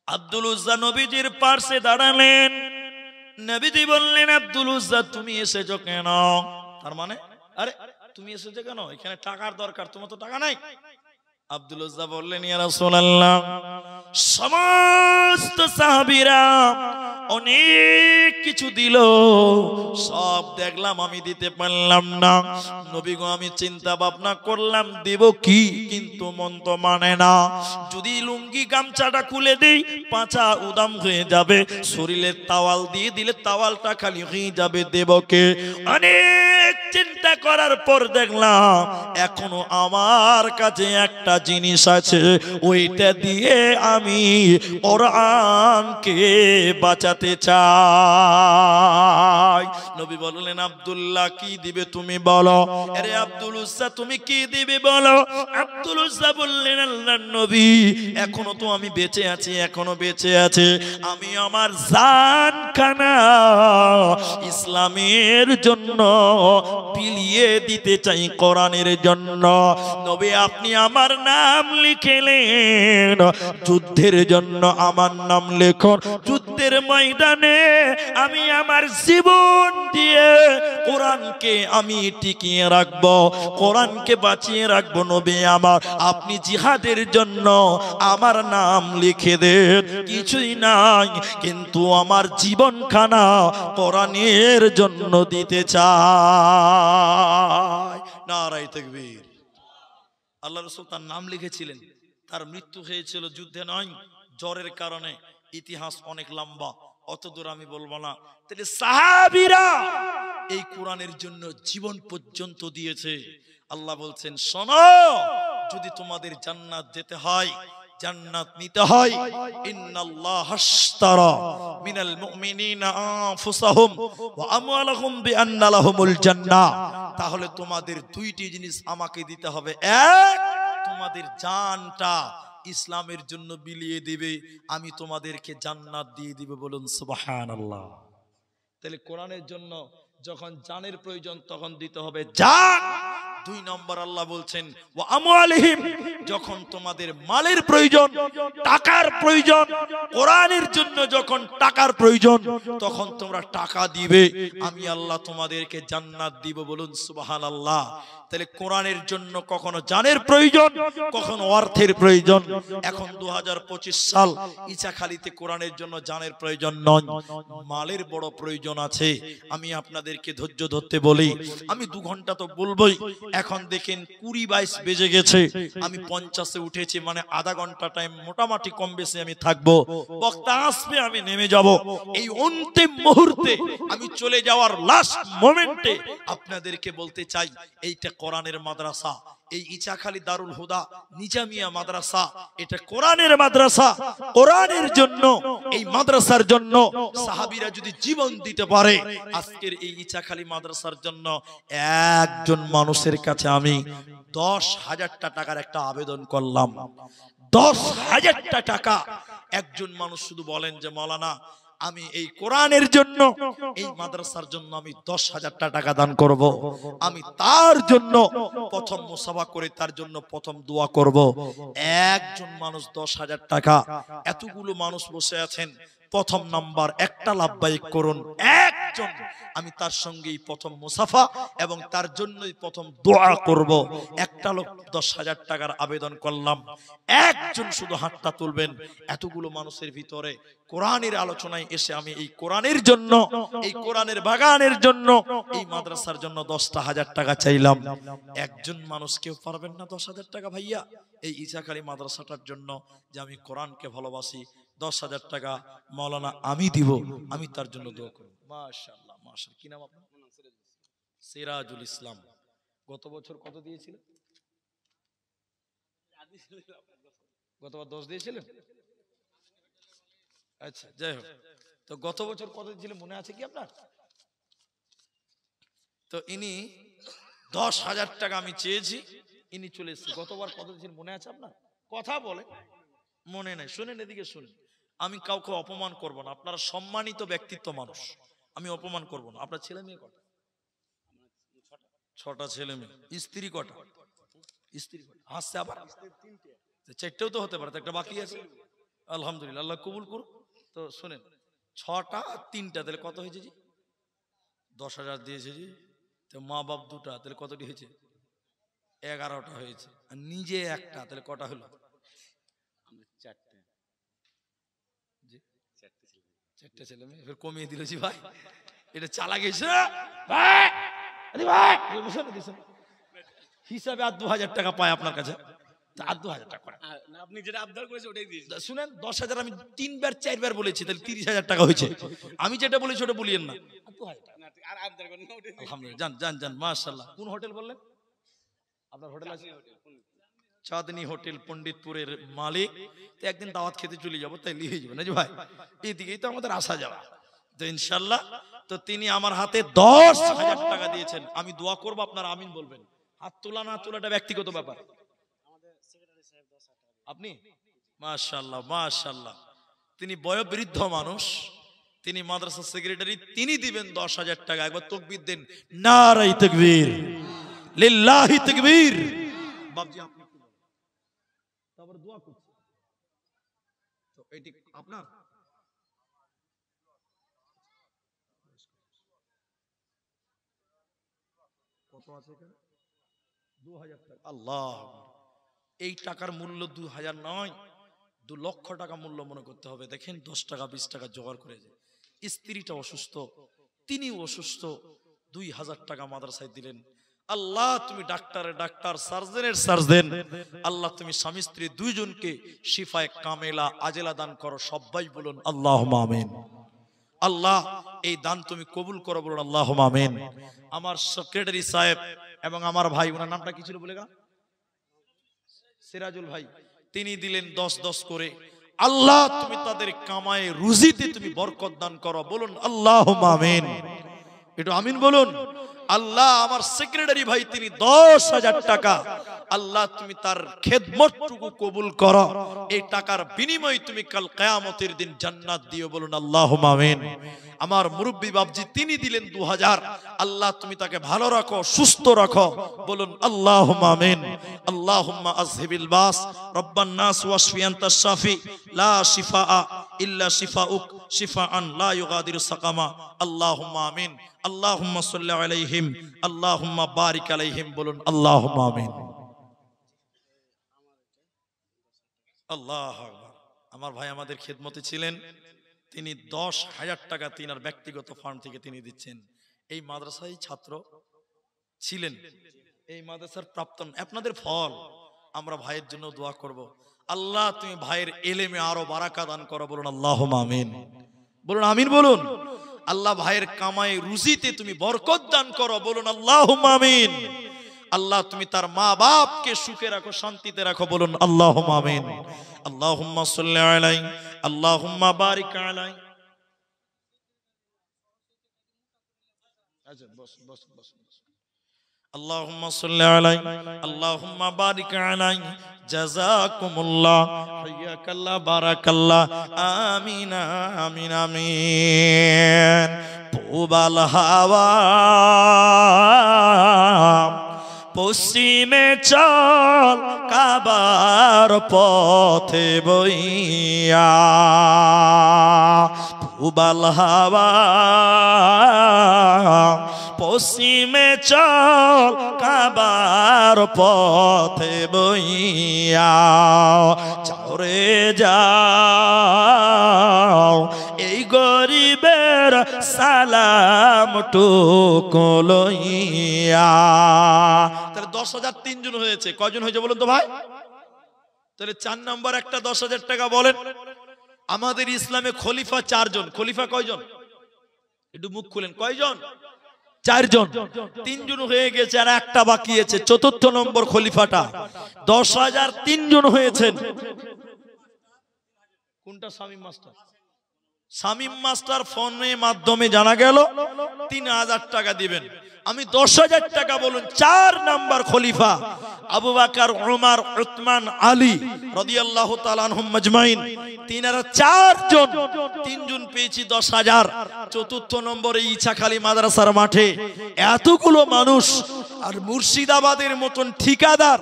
আব্দুল উজ্জা নবীজির পাশে দাঁড়ালেন। নবীজি বললেন, আব্দুল উজ্জা তুমি এসেছো কেন? তার মানে, আরে তুমি এসেছো কেন? এখানে টাকার দরকার, তোমার তো টাকা নাই। আব্দুল উজ্জা বললেন, ইয়া রাসূলুল্লাহ, সমস্ত সাহাবীরা অনেক কিছু দিল, সব দেখলাম, আমি দিতে পারলাম না। নবী গো, আমি চিন্তা ভাবনা করলাম দেব কি, কিন্তু মন তো মানে না। যদি লুঙ্গি গামছাটা খুলে দেই, পাছা উদাম হয়ে যাবে, শরীরের তাওয়াল দিয়ে দিলে তাওয়ালটা খালি হয়ে যাবে, দেব কে? অনেক চিন্তা করার পর দেখলাম এখনো আমার কাছে একটা জিনিস আছে, ওইটা দিয়ে আমি কোরআনকে বাঁচাতে চাই। চাই। নবী বললেন, আব্দুল্লাহ কি দিবে তুমি বলো। আরে আব্দুল উজ্জা তুমি কি দিবে বলো। আব্দুল উজ্জা বললেন, আল্লাহর নবী এখনো তো আমি বেঁচে আছি, এখনো বেঁচে আছে, আমি আমার জান খানা ইসলামের জন্য বিলিয়ে দিতে চাই, কোরআনের জন্য। নবী আপনি আমার নাম লিখেলেন, যুদ্ধের জন্য আমার নাম লেখন, যুদ্ধের ময়দানে আমি আমার জীবন দিয়ে কোরআনকে আমি টিকিয়ে রাখবো, কোরআনকে বাঁচিয়ে রাখবো। নবী আমার আপনি জিহাদের জন্য আমার নাম লিখে দেন, কিছুই নাই, কিন্তু আমার জীবনখানা কোরআনের জন্য দিতে চাই। নারায়ে তাকবীর। আল্লাহ রাসূল তার নাম লিখেছিলেন, তার মৃত্যু হয়েছিল যুদ্ধে নয়, জ্বরের কারণে। ইতিহাস অনেক লম্বা, অত দূর আমি বলবো না। তাহলে সাহাবীরা এই কোরআনের জন্য জীবন পর্যন্ত দিয়েছে। আল্লাহ বলছেন, শোনো, যদি তোমাদের জান্নাত যেতে হয়, জান্নাত নিতে হয়, ইন্নাল্লাহা আশতারা মিনাল মুমিনিনা আনফুসাহুম ওয়া আমওয়ালাহুম বিআন্না লাহুমুল জান্নাহ, তাহলে তোমাদের দুইটি জিনিস আমাকে দিতে হবে। এক, তোমাদের জানটা ইসলামের জন্য বিলিয়ে দিবে, আমি তোমাদেরকে জান্নাত দিয়ে দিব। বলুন সুবহানাল্লাহ। তাহলে কোরআনের জন্য যখন জানের প্রয়োজন তখন দিতে হবে জান। দুই নম্বর আল্লাহ বলছেন, ওয়া আমওয়ালিহিম, যখন তোমাদের মালের প্রয়োজন, টাকার প্রয়োজন, কোরআনের জন্য যখন টাকার প্রয়োজন, তখন তোমরা টাকা দিবে, আমি আল্লাহ তোমাদেরকে জান্নাত দিব। বলুন সুবহানাল্লাহ। তাহলে কোরআনের জন্য কখনো জানের প্রয়োজন, কখনো অর্থের প্রয়োজন। এখন 2025 সাল, ইচাখালীতে কোরআনের জন্য জানের প্রয়োজন নয়, মালের বড় প্রয়োজন আছে। আমি আপনাদেরকে ধৈর্য ধরতে বলি, আমি 2 ঘন্টা তো বলবোই। এখন দেখেন 20-22 বেজে গেছে, আমি 50-এ উঠেছি, মানে আধা ঘন্টা টাইম মোটামুটি কম বেশি আমি থাকবো। বক্তা আসবে, আমি নেমে যাব। এই অন্তিম মুহূর্তে, আমি চলে যাওয়ার লাস্ট মোমেন্টে আপনাদেরকে বলতে চাই, এইটা কোরআনের মাদ্রাসা। এই ইচাখালী দারুল হুদা নিজামিয়া মাদ্রাসা, এটা কোরআনের মাদ্রাসা। কোরআনের জন্য, এই মাদ্রাসার জন্য সাহাবীরা যদি জীবন দিতে পারে, আজকের এই ইচাখালী মাদ্রাসার জন্য একজন মানুষের কাছে আমি 10,000 টাকার একটা আবেদন করলাম। 10,000 টাকা। একজন মানুষ শুধু বলেন যে মাওলানা আমি এই কোরআনের জন্য, এই মাদ্রাসার জন্য আমি 10,000 টাকা দান করব, আমি তার জন্য প্রথম মুসাফা করে তার জন্য প্রথম দোয়া করব। একজন মানুষ 10,000 টাকা, এতগুলো মানুষ বসে আছেন, প্রথম নাম্বার একটা লাভবাহিক করুন একজন, আমি তার সঙ্গেই প্রথম মুসাফা এবং তার জন্যই প্রথম দোয়া করব। একটা লোক 10,000 টাকার আবেদন করলাম, একজন শুধু হাতটা তুলবেন। এতগুলো মানুষের ভিতরে কোরআনের আলোচনায় এসে আমি এই কোরআনের জন্য, এই কোরআনের বাগানের জন্য, এই মাদ্রাসার জন্য 10,000 টাকা চাইলাম। একজন মানুষ কেউ পারবেন না 10,000 টাকা? ভাইয়া, এই ইচাখালী মাদ্রাসাটার জন্য যে আমি কোরআনকে ভালোবাসি, 10,000 টাকা মাওলানা আমি দিব, আমি তার জন্য দোয়া করব। মাশাআল্লাহ, মাশাআল্লাহ। কি নাম আপনার? সিরাজুল ইসলাম। গত বছর কত দিয়েছিলেন? গতবার 10 দিয়েছিলেন? আচ্ছা, যাই হোক। তো গত বছর কত দিয়েছিলেন মনে আছে কি আপনার? তো ইনি 10,000 টাকা আমি চেয়েছি, ইনি চলে এসেছে। গতবার কত দিয়েছিলেন মনে আছে আপনার? কথা বলে মনে নাই। শুনেন, এদিকে শুনেন। আমি কাউকে অপমান করব না, আপনারা সম্মানিত ব্যক্তিত্ব মানুষ, আমি অপমান করব না। আপনার ছেলে মেয়ে কটা? 6টা ছেলে মেয়ে। স্ত্রী কটা? স্ত্রী কটা? হাসছে আবার। 4টেও তো হতে পারে, একটা বাকি আছে। আলহামদুলিল্লাহ, আল্লাহ কবুল করুন। তো শুনেন, 6টা আর 3টা, তাহলে কত হয়েছে জি? 10,000 দিয়েছে জি। তো মা বাপ 2টা, তাহলে কতটি হয়েছে? 11টা হয়েছে। আর নিজে একটা, তাহলে কটা হলো? 4টে ছেলে মেয়ে। এবার কমিয়ে দিল জি ভাই, এটা চালা গেছে ভাই। হিসাবে আর 2,000 টাকা পায় আপনার কাছে, আর 2,000 টাকা আপনি যেটা আবদার করেছে ওটাই দিয়েছেন। শুনেন, 10,000 আমি 3বার 4বার বলেছি, তাহলে 30,000 টাকা হয়েছে। আমি যেটা বলেছি ওটা বলিয়েন না। আলহামদুলিল্লাহ, যান যান যান, মাশাআল্লাহ। কোন হোটেল বললেন আপনার? হোটেল আছে চাঁদনী হোটেল, পণ্ডিতপুরের মালিক। তো একদিন দাওয়াত খেতে চলে যাবো, তাই লিয়ে যাবেন না জি ভাই। এইদিকেই তো আমাদের আসা যাওয়া। তো ইনশাল্লাহ তো তিনি আমার হাতে 10,000 টাকা দিয়েছেন। আমি দোয়া করব, আপনারা আমিন বলবেন। হাত তোলা না তোলাটা ব্যক্তিগত ব্যাপার। আপনি মাশাআল্লাহ মাশাআল্লাহ, তিনি বয়োবৃদ্ধ মানুষ, তিনি মাদ্রাসা সেক্রেটারি, তিনি দিবেন 10,000 টাকা। একবার তাকবীর দেন, নারায়ে তাকবীর, লিল্লাহি তাকবীর। বাপজি আপনি কি বলেন? তারপর দোয়া করছি তো এটি আপনার কত আছে এখানে? 2,000 টাকা। আল্লাহ, এই টাকার মূল্য 2,000 নয়, 2 লক্ষ টাকা মূল্য মনে করতে হবে। দেখেন 10 টাকা 20 টাকা জোগাড় করে যায়। স্ত্রীটা অসুস্থ, তিনি অসুস্থ, 2,000 টাকা মাদ্রাসায় দিলেন। আল্লাহ তুমি ডাক্তারের ডাক্তার, সার্জনের সার্জন, আল্লাহ তুমি স্বামী স্ত্রী দুইজনকে শিফায়ে কামেলা আজেলা দান করো। সবাই বলুন আল্লাহুম্মা আমিন। আল্লাহ এই দান তুমি কবুল করো, বলুন আল্লাহুম্মা আমিন। আমার সেক্রেটারি সাহেব এবং আমার ভাই, ওনার নামটা কি ছিল বলে গেলাম, সিরাজুল ভাই, তিনি দিলেন 10-10 করে। আল্লাহ তুমি তাদের কামায়ে রুজিতে তুমি বরকত দান করো, বলুন আল্লাহুম্মা আমিন। একটু আমিন বলুন। আল্লাহ আমার সেক্রেটারি ভাই তিনি 10,000 টাকা, আল্লাহ তুমি তার খেদমতটুকু কবুল করো, এই টাকার বিনিময়ে তুমি কাল কিয়ামতের দিন জান্নাত দিও, বলুন আল্লাহুম্মা আমিন। আমার মুরব্বি বাপজি তিনি দিলেন 2,000, আল্লাহ তুমি তাকে ভালো রাখো, সুস্থ রাখো, বলুন আল্লাহুম্মা আমিন। আল্লাহুম্মা আযহিবিল বাস রব্বান নাস ওয়াশফি আনতাশ শাফি লা শিফাআ ইল্লা শিফাউক শিফাআন লা ইউগাদিরু সাকামা, আল্লাহুম্মা আমিন। আল্লাহুম্মা সাল্লি আলাইহিম আল্লাহুম্মা বারিক আলাইহিম, বলুন আল্লাহুম্মা আমিন। আল্লাহু আকবার। আমার ভাই আমাদের খেদমতে ছিলেন, তিনি 10,000 টাকা তিনার ব্যক্তিগত ফান্ড থেকে তিনি দিচ্ছেন। এই মাদ্রাসায় ছাত্র ছিলেন, এই মাদ্রাসার প্রাপ্তন, আপনাদের ফল। আমরা ভাইয়ের জন্য দোয়া করব, আল্লাহ তুমি ভাইয়ের এলেমে আরো বারাকা দান করো, বলুন আল্লাহুম্মা আমিন। বলুন আমিন বলুন। আল্লাহ ভাইয়ের কামাই রুজিতে তুমি বরকত দান করো, বলুন আল্লাহুম্মা আমিন। আল্লাহ তুমি তার মা বাপকে সুখে রাখো, শান্তিতে রাখো, বলুন আল্লাহুম্মা আমিন। আল্লাহুম্মা সাল্লি আলাইহি আল্লাহুম্মা বারিক আলাইহি। আচ্ছা বস বস বস। আল্লাহুম্মা সাল্লি আলাইহি আল্লাহুম্মা বারিক আলাইহি জাযাকুমুল্লাহ হাইয়াকাল্লাহ বারাকাল্লাহ আমিন আমিন আমিন। পূবাল হাওয়া পশ্চিমে চল কাবার পথে বইয়া, পূবাল হাওয়া পশ্চিমে চল কাবার পথে বইয়া, যাও রে যাও এই গরিবের সালাম টুকু লইয়া। তাহলে 10,000 তিনজন হয়েছে, কয়জন হয়েছে বলুন তো ভাই? তাহলে 4 নম্বর একটা 10,000 টাকা বলেন। আমাদের ইসলামে খলিফা 4 জন। খলিফা কয়জন? একটু মুখ খুলেন, কয়জন? 4 জন। 3 জন হয়ে গেছে আর একটা বাকি আছে, চতুর্থ নম্বর খলিফাটা। 10,000 3 জন হয়েছেন। কোনটা? শামীম মাস্টার। শামীম মাস্টার ফোনের মাধ্যমে জানা গেল 3,000 টাকা দিবেন। আমি 10,000 টাকা বলুন। 4 নাম্বার খলিফা আবু বকর, উমর, উসমান, আলী রাদিয়াল্লাহু তাআলা আনহুম মাজমাইন, তিনারা 4 জন। 3 জন পেয়েছি 10,000। চতুর্থ নম্বরে ইছাখালী মাদ্রাসার মাঠে এতগুলো মানুষ, আর মুর্শিদাবাদের মতন ঠিকাদার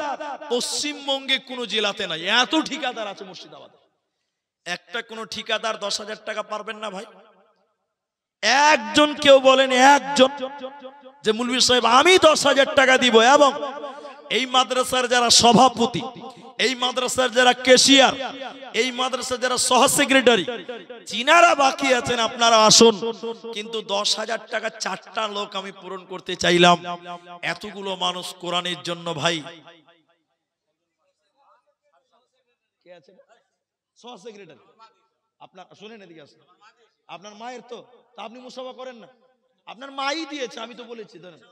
পশ্চিমবঙ্গে কোনো জেলাতে নাই, এত ঠিকাদার আছে মুর্শিদাবাদে। একটা কোন ঠিকাদার 10,000 টাকা পারবেন না ভাই? একজন কেউ বলেন, একজন যে মুলবি সাহেব আমি 10,000 টাকা দিব। এবং এই মাদ্রাসার যারা সভাপতি, এই মাদ্রাসার যারা ক্যাশিয়ার, এই মাদ্রাসার যারা সহ সেক্রেটারি, চিনারা বাকি আছেন, আপনারা আসুন। কিন্তু 10,000 টাকা 4টা লোক আমি পূরণ করতে চাইলাম। এতগুলো মানুষ কোরআনের জন্য ভাই। কে আছে সহ সেক্রেটারি? আপনার শুনেন, এদিকে আসুন। আপনার মায়ের তো আপনি মুসাফা করেন না, আপনার মাই দিয়েছে, আমি তো বলেছি। ধরেন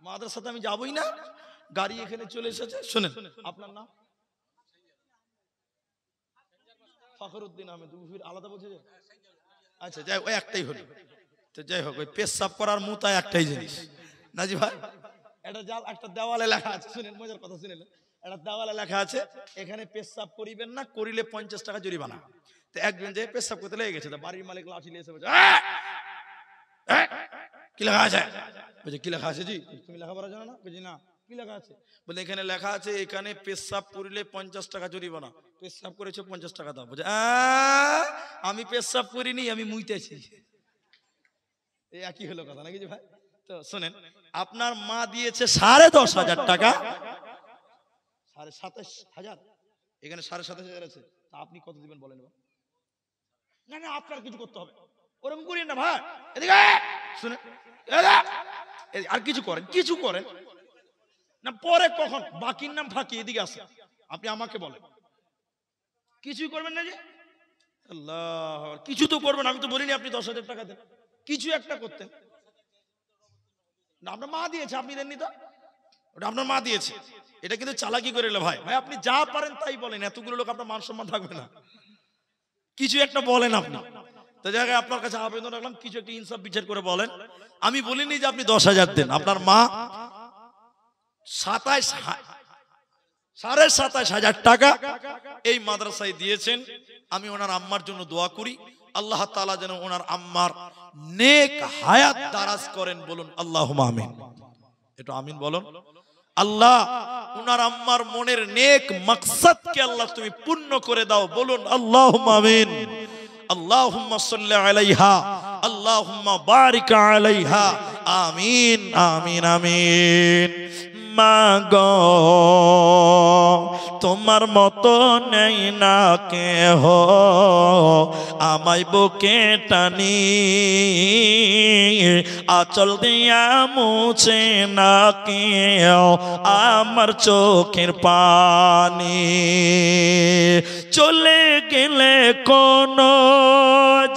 মাদ্রাসাতে আমি যাবই না, গাড়ি এখানে চলে এসেছে। শুনেন, আপনার নাম? ফখরুদ্দিন আহমেদ। আলাদা বলছে যে আচ্ছা যাই ওই একটাই হলো। তো যাই হোক, ওই পেশাব করার মুতা একটাই জিনিস নাজি ভাই। একটা দেওয়ালে লেখা আছে, শুনেন মজার কথা শুনেন, একটা দেওয়ালে লেখা আছে এখানে পেশাব করিবেন না, করিলে 50 টাকা জরিমানা। তো একজন যে পেশাব করতে লেগে গেছে, বাড়ির মালিক লাঠি নিয়ে এসে বলছে কি লেখা আছে? বলছে কি লেখা আছে জি? তুমি লেখাপড়া জানো না? বলছি না। কি লেখা আছে? বলে এখানে লেখা আছে এখানে পেশাব করিলে 50 টাকা জরিমানা, পেশাব করেছে 50 টাকা দাও। বলছে আমি পেশাব করিনি, আমি মুইতেছি। এই একই হলো কথা নাকি ভাই? তো শোনেন, আপনার মা দিয়েছে 10,500 টাকা, 27,500, এখানে 27,500 আছে, তা আপনি কত দিবেন বলেন? না না আপনার কিছু করতে হবে, ওরকম করেন না ভাই। এদিকে শুনেন, আর কিছু করেন, কিছু করেন না, পরে কখন বাকির নাম ফাঁকি, এদিকে আসে আপনি আমাকে বলেন কিছুই করবেন না যে? আল্লাহ, কিছু তো করবেন, আমি তো বলিনি আপনি 10,000 টাকা দেন, কিছু একটা করতেন না। আপনার মা দিয়েছে, আপনি দেননি তো, ওটা আপনার মা দিয়েছে। এটা কিন্তু চালাকি করে এলো ভাই। ভাই আপনি যা পারেন তাই বলেন, এতগুলো লোক আপনার মান সম্মান থাকবে না, কিছু একটা বলেন আপনি। তো জায়গায় আপনার কাছে আবেদন রাখলাম, কিছু একটা ইনসাফ বিচার করে বলেন। আমি বলিনি যে আপনি 10,000 দেন, আপনার মা 27,500 টাকা এই মাদ্রাসায় দিয়েছেন। আমি ওনার আম্মার জন্য দোয়া করি, আল্লাহ তাআলা যেন ওনার আম্মার নেক হায়াত দারাজ করেন। বলুন আল্লাহুম্মা আমিন। একটু আমিন বলুন। আল্লাহ ওনার আম্মার মনের নেক মাকসাদকে আল্লাহ তুমি পূর্ণ করে দাও। বলুন আল্লাহুম্মা আমিন। আল্লাহুম্মা সাল্লি আলাইহা, আল্লাহুম্মা বারিক আলাইহা, আমিন আমিন আমিন। মাগো তোমার মতো নেই না কেহ, আমায় বুকে টানি আঁচল দিয়া মুছে না কেউ আমার চোখের পানি। চলে গেলে কোন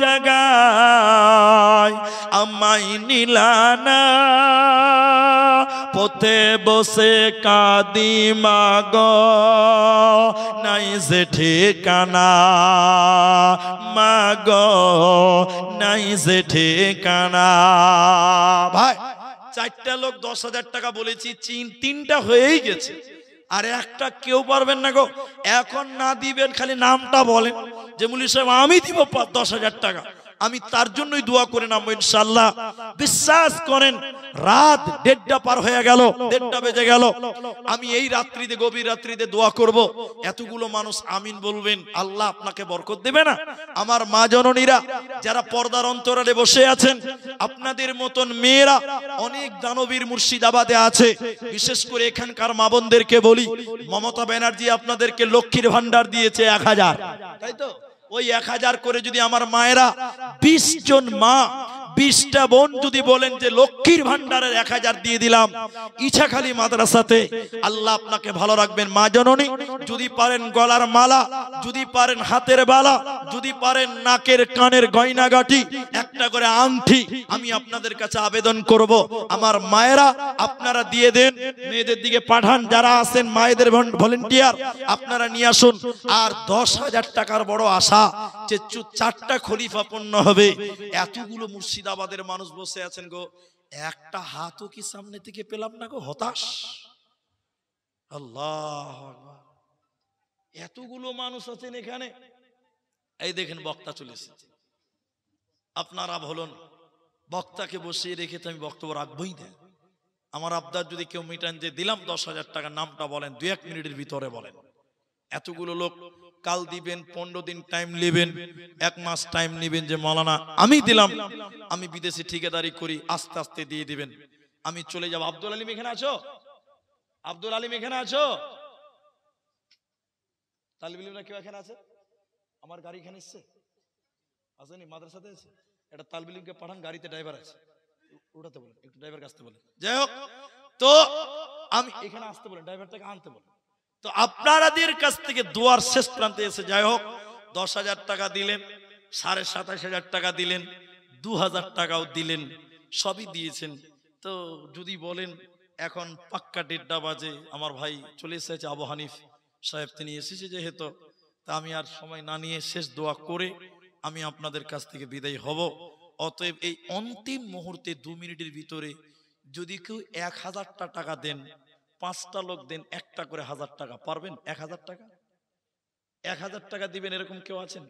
জায়গায় আমায় নিলানা, পথে বসে কাঁদি মাগো নাই যে ঠিকানা, মাগো নাই যে ঠিকানা। ভাই 4টা লোক 10,000 টাকা বলেছি, 3টা হয়েই গেছে, আর একটা কেউ পারবেন না গো। এখন না দিবেন, খালি নামটা বলেন যে মুলি সাহেব আমি দিব 10,000 টাকা, আমি তার জন্যই দোয়া করে নামবো ইনশাআল্লাহ। বিশ্বাস করেন, রাত 1:30 পার হয়ে গেল, 1:30 বেজে গেল, আমি এই রাত্রিতে, গভীর রাত্রিতে দোয়া করব, এতগুলো মানুষ আমিন বলবেন, আল্লাহ আপনাকে বরকত দেবে না? আমার মা জননীরা যারা পর্দার অন্তরালে বসে আছেন, আপনাদের মতন মেয়েরা অনেক দানবীর মুর্শিদাবাদে আছে। বিশেষ করে এখানকার মা বোনদেরকে বলি, মমতা ব্যানার্জি আপনাদেরকে লক্ষ্মীর ভান্ডার দিয়েছে 1,000, তাই তো? ওই 1,000 করে যদি আমার মায়েরা 20 জন মা 20টা বোন যদি বলেন যে লক্ষ্মীর ভান্ডারের 1,000 দিয়ে দিলাম ইছাখালী মাদ্রাসাতে, আল্লাহ আপনাকে ভালো রাখবেন। মা জননী যদি পারেন গলার মালা, যদি পারেন হাতের বালা, যদি পারেন নাকের কানের গয়নাগাটি, একটা করে আংটি, আমি আপনাদের কাছে আবেদন করব আমার মায়েরা আপনারা দিয়ে দেন। মেয়েদের দিকে পাঠান, যারা আছেন মায়েদের ভলেন্টিয়ার আপনারা নিয়ে আসুন। আর 10,000 টাকার বড় আশা যে 4টা খলিফা পূর্ণ হবে। এতগুলো মুর্শিদাবাদের মানুষ বসে আছেন গো, একটা হাতও কি সামনে থেকে পেলাম না গো, হতাশ। আল্লাহ, এতগুলো মানুষ আছেন এখানে। এই দেখেন বক্তা চলে এসেছে, আপনারা বলুন বক্তাকে বসিয়ে রেখে তো আমি বক্তব্য রাখবই না। আমার আবদার যদি কেউ মিটান যে দিলাম 10,000 টাকা, নামটা বলেন, 2-1 মিনিটের ভিতরে বলেন। এতগুলো লোক কাল দিবেন, 15 দিন টাইম নেবেন, 1 মাস টাইম নেবেন যে মৌলানা আমি দিলাম, আমি বিদেশে ঠিকাদারি করি, আস্তে আস্তে দিয়ে দিবেন, আমি চলে যাব। আব্দুল আলিম এখানে আছো? আব্দুল আলিম এখানে আছো? তালবিলিমরা কেউ এখানে আছে? আমার গাড়ি এখানে এসছে, আসেনি? মাদ্রাসাতে এসে একটা তালবিলিমকে পাঠান, গাড়িতে ড্রাইভার আছে, উঠাতে বলেন, একটু ড্রাইভারকে আসতে বলেন। যাই হোক, তো আমি এখানে আসতে বলেন, ড্রাইভারটাকে আনতে বলেন। তো আপনাদের কাছ থেকে দুয়ার শেষ প্রান্তে এসে, যাই হোক, 10,000 টাকা দিলেন, 27,500 টাকা দিলেন, 2,000 টাকাও দিলেন, সবই দিয়েছেন। তো যদি বলেন এখন পাক্কা 1:30 বাজে, আমার ভাই চলে এসেছে আবু হানিফ সাহেব, তিনি এসেছে যেহেতু, তা আমি আর সময় না নিয়ে শেষ দোয়া করে আমি আপনাদের কাছ থেকে বিদায় হব। অতএব এই অন্তিম মুহূর্তে 2 মিনিটের ভিতরে যদি কেউ 1000টা টাকা দেন, 5টা লোক দেন একটা করে 1000 টাকা, পারবেন? 1000 টাকা, 1000 টাকা দিবেন এরকম কেউ আছেন?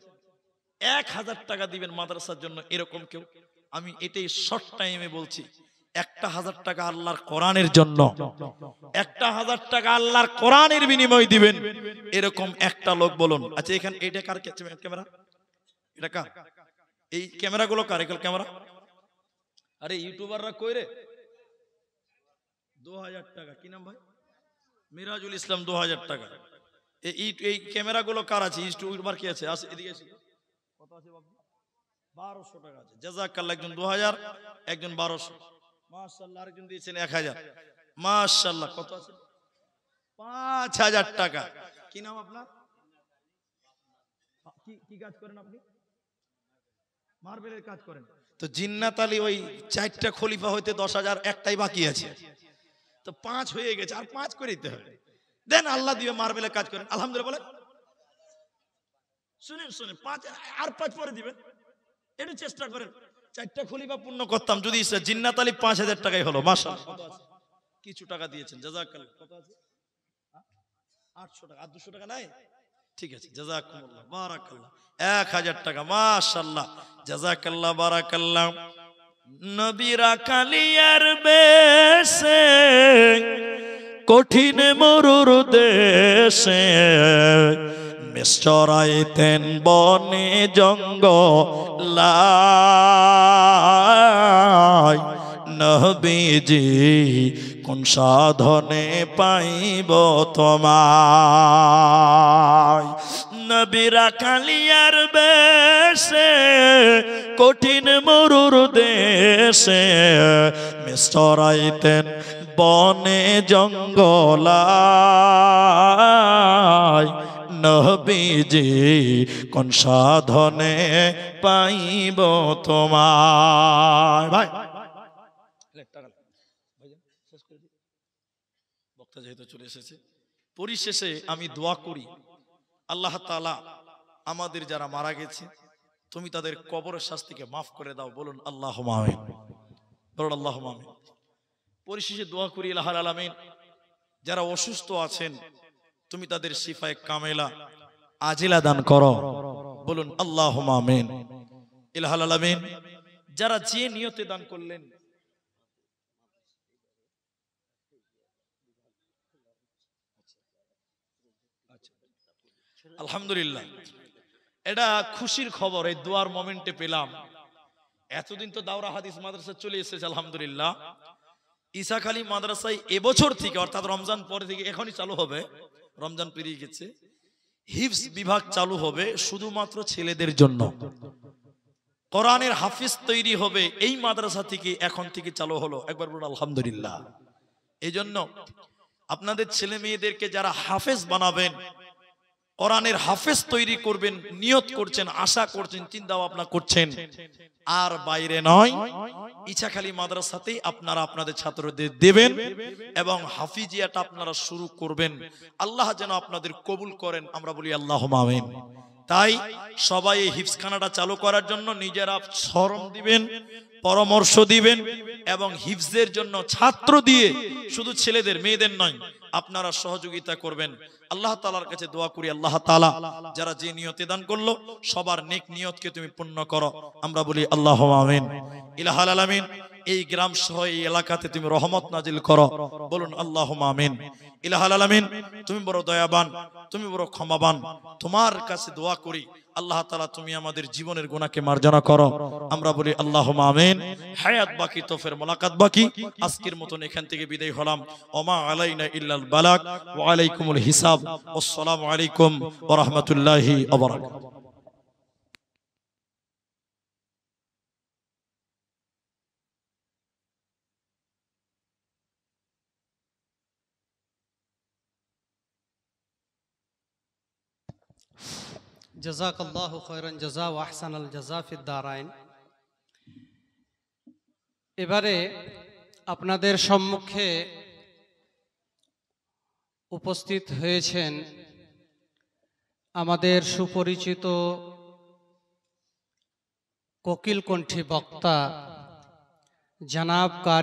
1000 টাকা দিবেন মাদ্রাসার জন্য এরকম কেউ? আমি এটাই শর্ট টাইমে বলছি, 1000 টাকা আল্লাহর কোরআনের জন্য, 1000 টাকা আল্লাহর কোরআনের বিনিময় দিবেন এরকম একটা লোক বলুন। আচ্ছা এখানে এটা কার ক্যামেরা? এটা কার? এই ক্যামেরাগুলো কার? এগুলো ক্যামেরা? আরে ইউটিউবাররা কই রে? 2000 টাকা। কি নাম ভাই? মিরাজুল ইসলাম। 2000 টাকা। এই ক্যামেরাগুলো কার আছে? ইউটিউবার কি আছে? এদিকে আছে। কত আছে বাবু? 1200 টাকা আছে। জাযাকাল্লাহ। একজন 2000, একজন 1200। মাশাআল্লাহ। আরেকজন দিয়েছেন 1000। মাশাআল্লাহ। কত আছে? 5000 টাকা। কি নাম আপনার? কি কাজ করেন আপনি? মার্বেলের কাজ করেন। তো জিন্নাত আলী ওই 4টা খলিফা হইতে 10,000, একটাই বাকি আছে, তো 5 হয়ে গেছে, আর 5 করে দিতে হবে। দেন আল্লাহ দিবে, মার্বেলের কাজ করেন। আলহামদুলিল্লাহ বলেন। শুনেন 5 আর 5 পরে দিবেন, একটু চেষ্টা করেন। 4টা খলিফা পূর্ণ করতাম যদি। জিন্নাত আলী 5000 টাকাই হলো। মাশাআল্লাহ। কত আছে? কিছু টাকা দিয়েছেন। জাযাকাল্লাহ। কত আছে? 800 টাকা। আর 200 টাকা নাই? ঠিক আছে। জাযাকুমুল্লাহ, বারাকাল্লাহ। 1000 টাকা। মাশাআল্লাহ। জাযাকাল্লাহ, বারাকাল্লাহ। নবীরা কালিয়ার বেশে কঠিন মরুর দেশে মেষ চরাইতেন বনে জঙ্গলায়। নবীজি কোন সাধনে পাইব তোমায়। নবীরা কালিয়ার বেশে কঠিন মরুর দেশে মেষ চরাইতেন বনে জঙ্গলায়। নবীজি কোন সাধনে পাইব তোমায়। ভাই বক্তা যেহেতু চলে এসেছে, পরিশেষে আমি দোয়া করি, আল্লাহ তাআলা আমাদের যারা মারা গেছে তুমি তাদের কবরের শাস্তিকে মাফ করে দাও। বলুন আল্লাহুম্মা আমিন। বলুন আল্লাহুম্মা আমিন। পরিশেষে দোয়া করি ইলাহুল আলামিন যারা অসুস্থ আছেন তুমি তাদের শিফায়ে কামেলা আজিলা দান করো। বলুন আল্লাহুম্মা আমিন। ইলাহুল আলামিন যারা যে নিয়তে দান করলেন আলহামদুলিল্লাহ, এটা খুশির খবর। এই দোয়ার মোমেন্টে পেলাম। এতদিন তো দাওরা হাদিস মাদ্রাসা চলে এসেছে আলহামদুলিল্লাহ। ঈসাখালী মাদ্রাসায় এবছর থেকে, অর্থাৎ রমজান পরে থেকে, এখনই চালু হবে, রমজান পেরিয়ে গেছে, হিফজ বিভাগ চালু হবে শুধুমাত্র ছেলেদের জন্য। কোরআনের হাফিজ তৈরি হবে এই মাদ্রাসা থেকে, এখন থেকে চালু হলো। একবার বলুন আলহামদুলিল্লাহ। এই জন্য আপনাদের ছেলে মেয়েদেরকে যারা হাফেজ বানাবেন, কোরআনের হাফেজ তৈরি করবেন, নিয়ত করছেন, আশা করছেন, চিন্তা ভাবনা করছেন, আর বাইরে নয়, ঈসাখালী মাদ্রাসাতেই আপনারা আপনাদের ছাত্রদের দেবেন এবং হাফিজিয়াটা আপনারা শুরু করবেন। আল্লাহ যেন আপনাদের কবুল করেন, আমরা বলি আল্লাহুম্মা আমিন। তাই সবাই এই হিফজখানাটা চালু করার জন্য নিজেরা শ্রম দিবেন, পরামর্শ দিবেন এবং হিফজের জন্য ছাত্র দিয়ে, শুধু ছেলেদের মেয়েদের নয়, আপনারা সহযোগিতা করবেন। আল্লাহ তাআলার কাছে দোয়া করি, আল্লাহ তাআলা যারা যে নিয়তে দান করলো সবার নেক নিয়তকে তুমি পূর্ণ করো, আমরা বলি আল্লাহুম্মা আমিন। ইলাহুল আলামিন এই গ্রাম সহ এই এলাকাতে তুমি রহমত নাজিল করো। বলুন আল্লাহুম্মা আমিন। ইলাহুল আলামিন তুমি বড় দয়াবান, তুমি বড় ক্ষমাবান। তোমার কাছে দোয়া করি আল্লাহ তাআলা তুমি আমাদের জীবনের গুনাহকে মার্জনা করো, আমরা বলি আল্লাহুম্মা আমিন। হায়াত বাকি তো ফের মোলাকাত বাকি। আজকের মতন এখান থেকে বিদায় হলাম। ওমা আলাইনা ইল্লাল বালাগ ওয়া আলাইকুমুল হিসাব। আসসালামু আলাইকুম ওয়া রাহমাতুল্লাহি ওয়া বারাকাতুহু। জাযাকাল্লাহু খায়রান জাযা ওয়া আহসানাল জাযা ফিদ দারাইন। এবারে আপনাদের সম্মুখে উপস্থিত হয়েছেন আমাদের সুপরিচিত কোকিল কণ্ঠী বক্তা জনাব কারি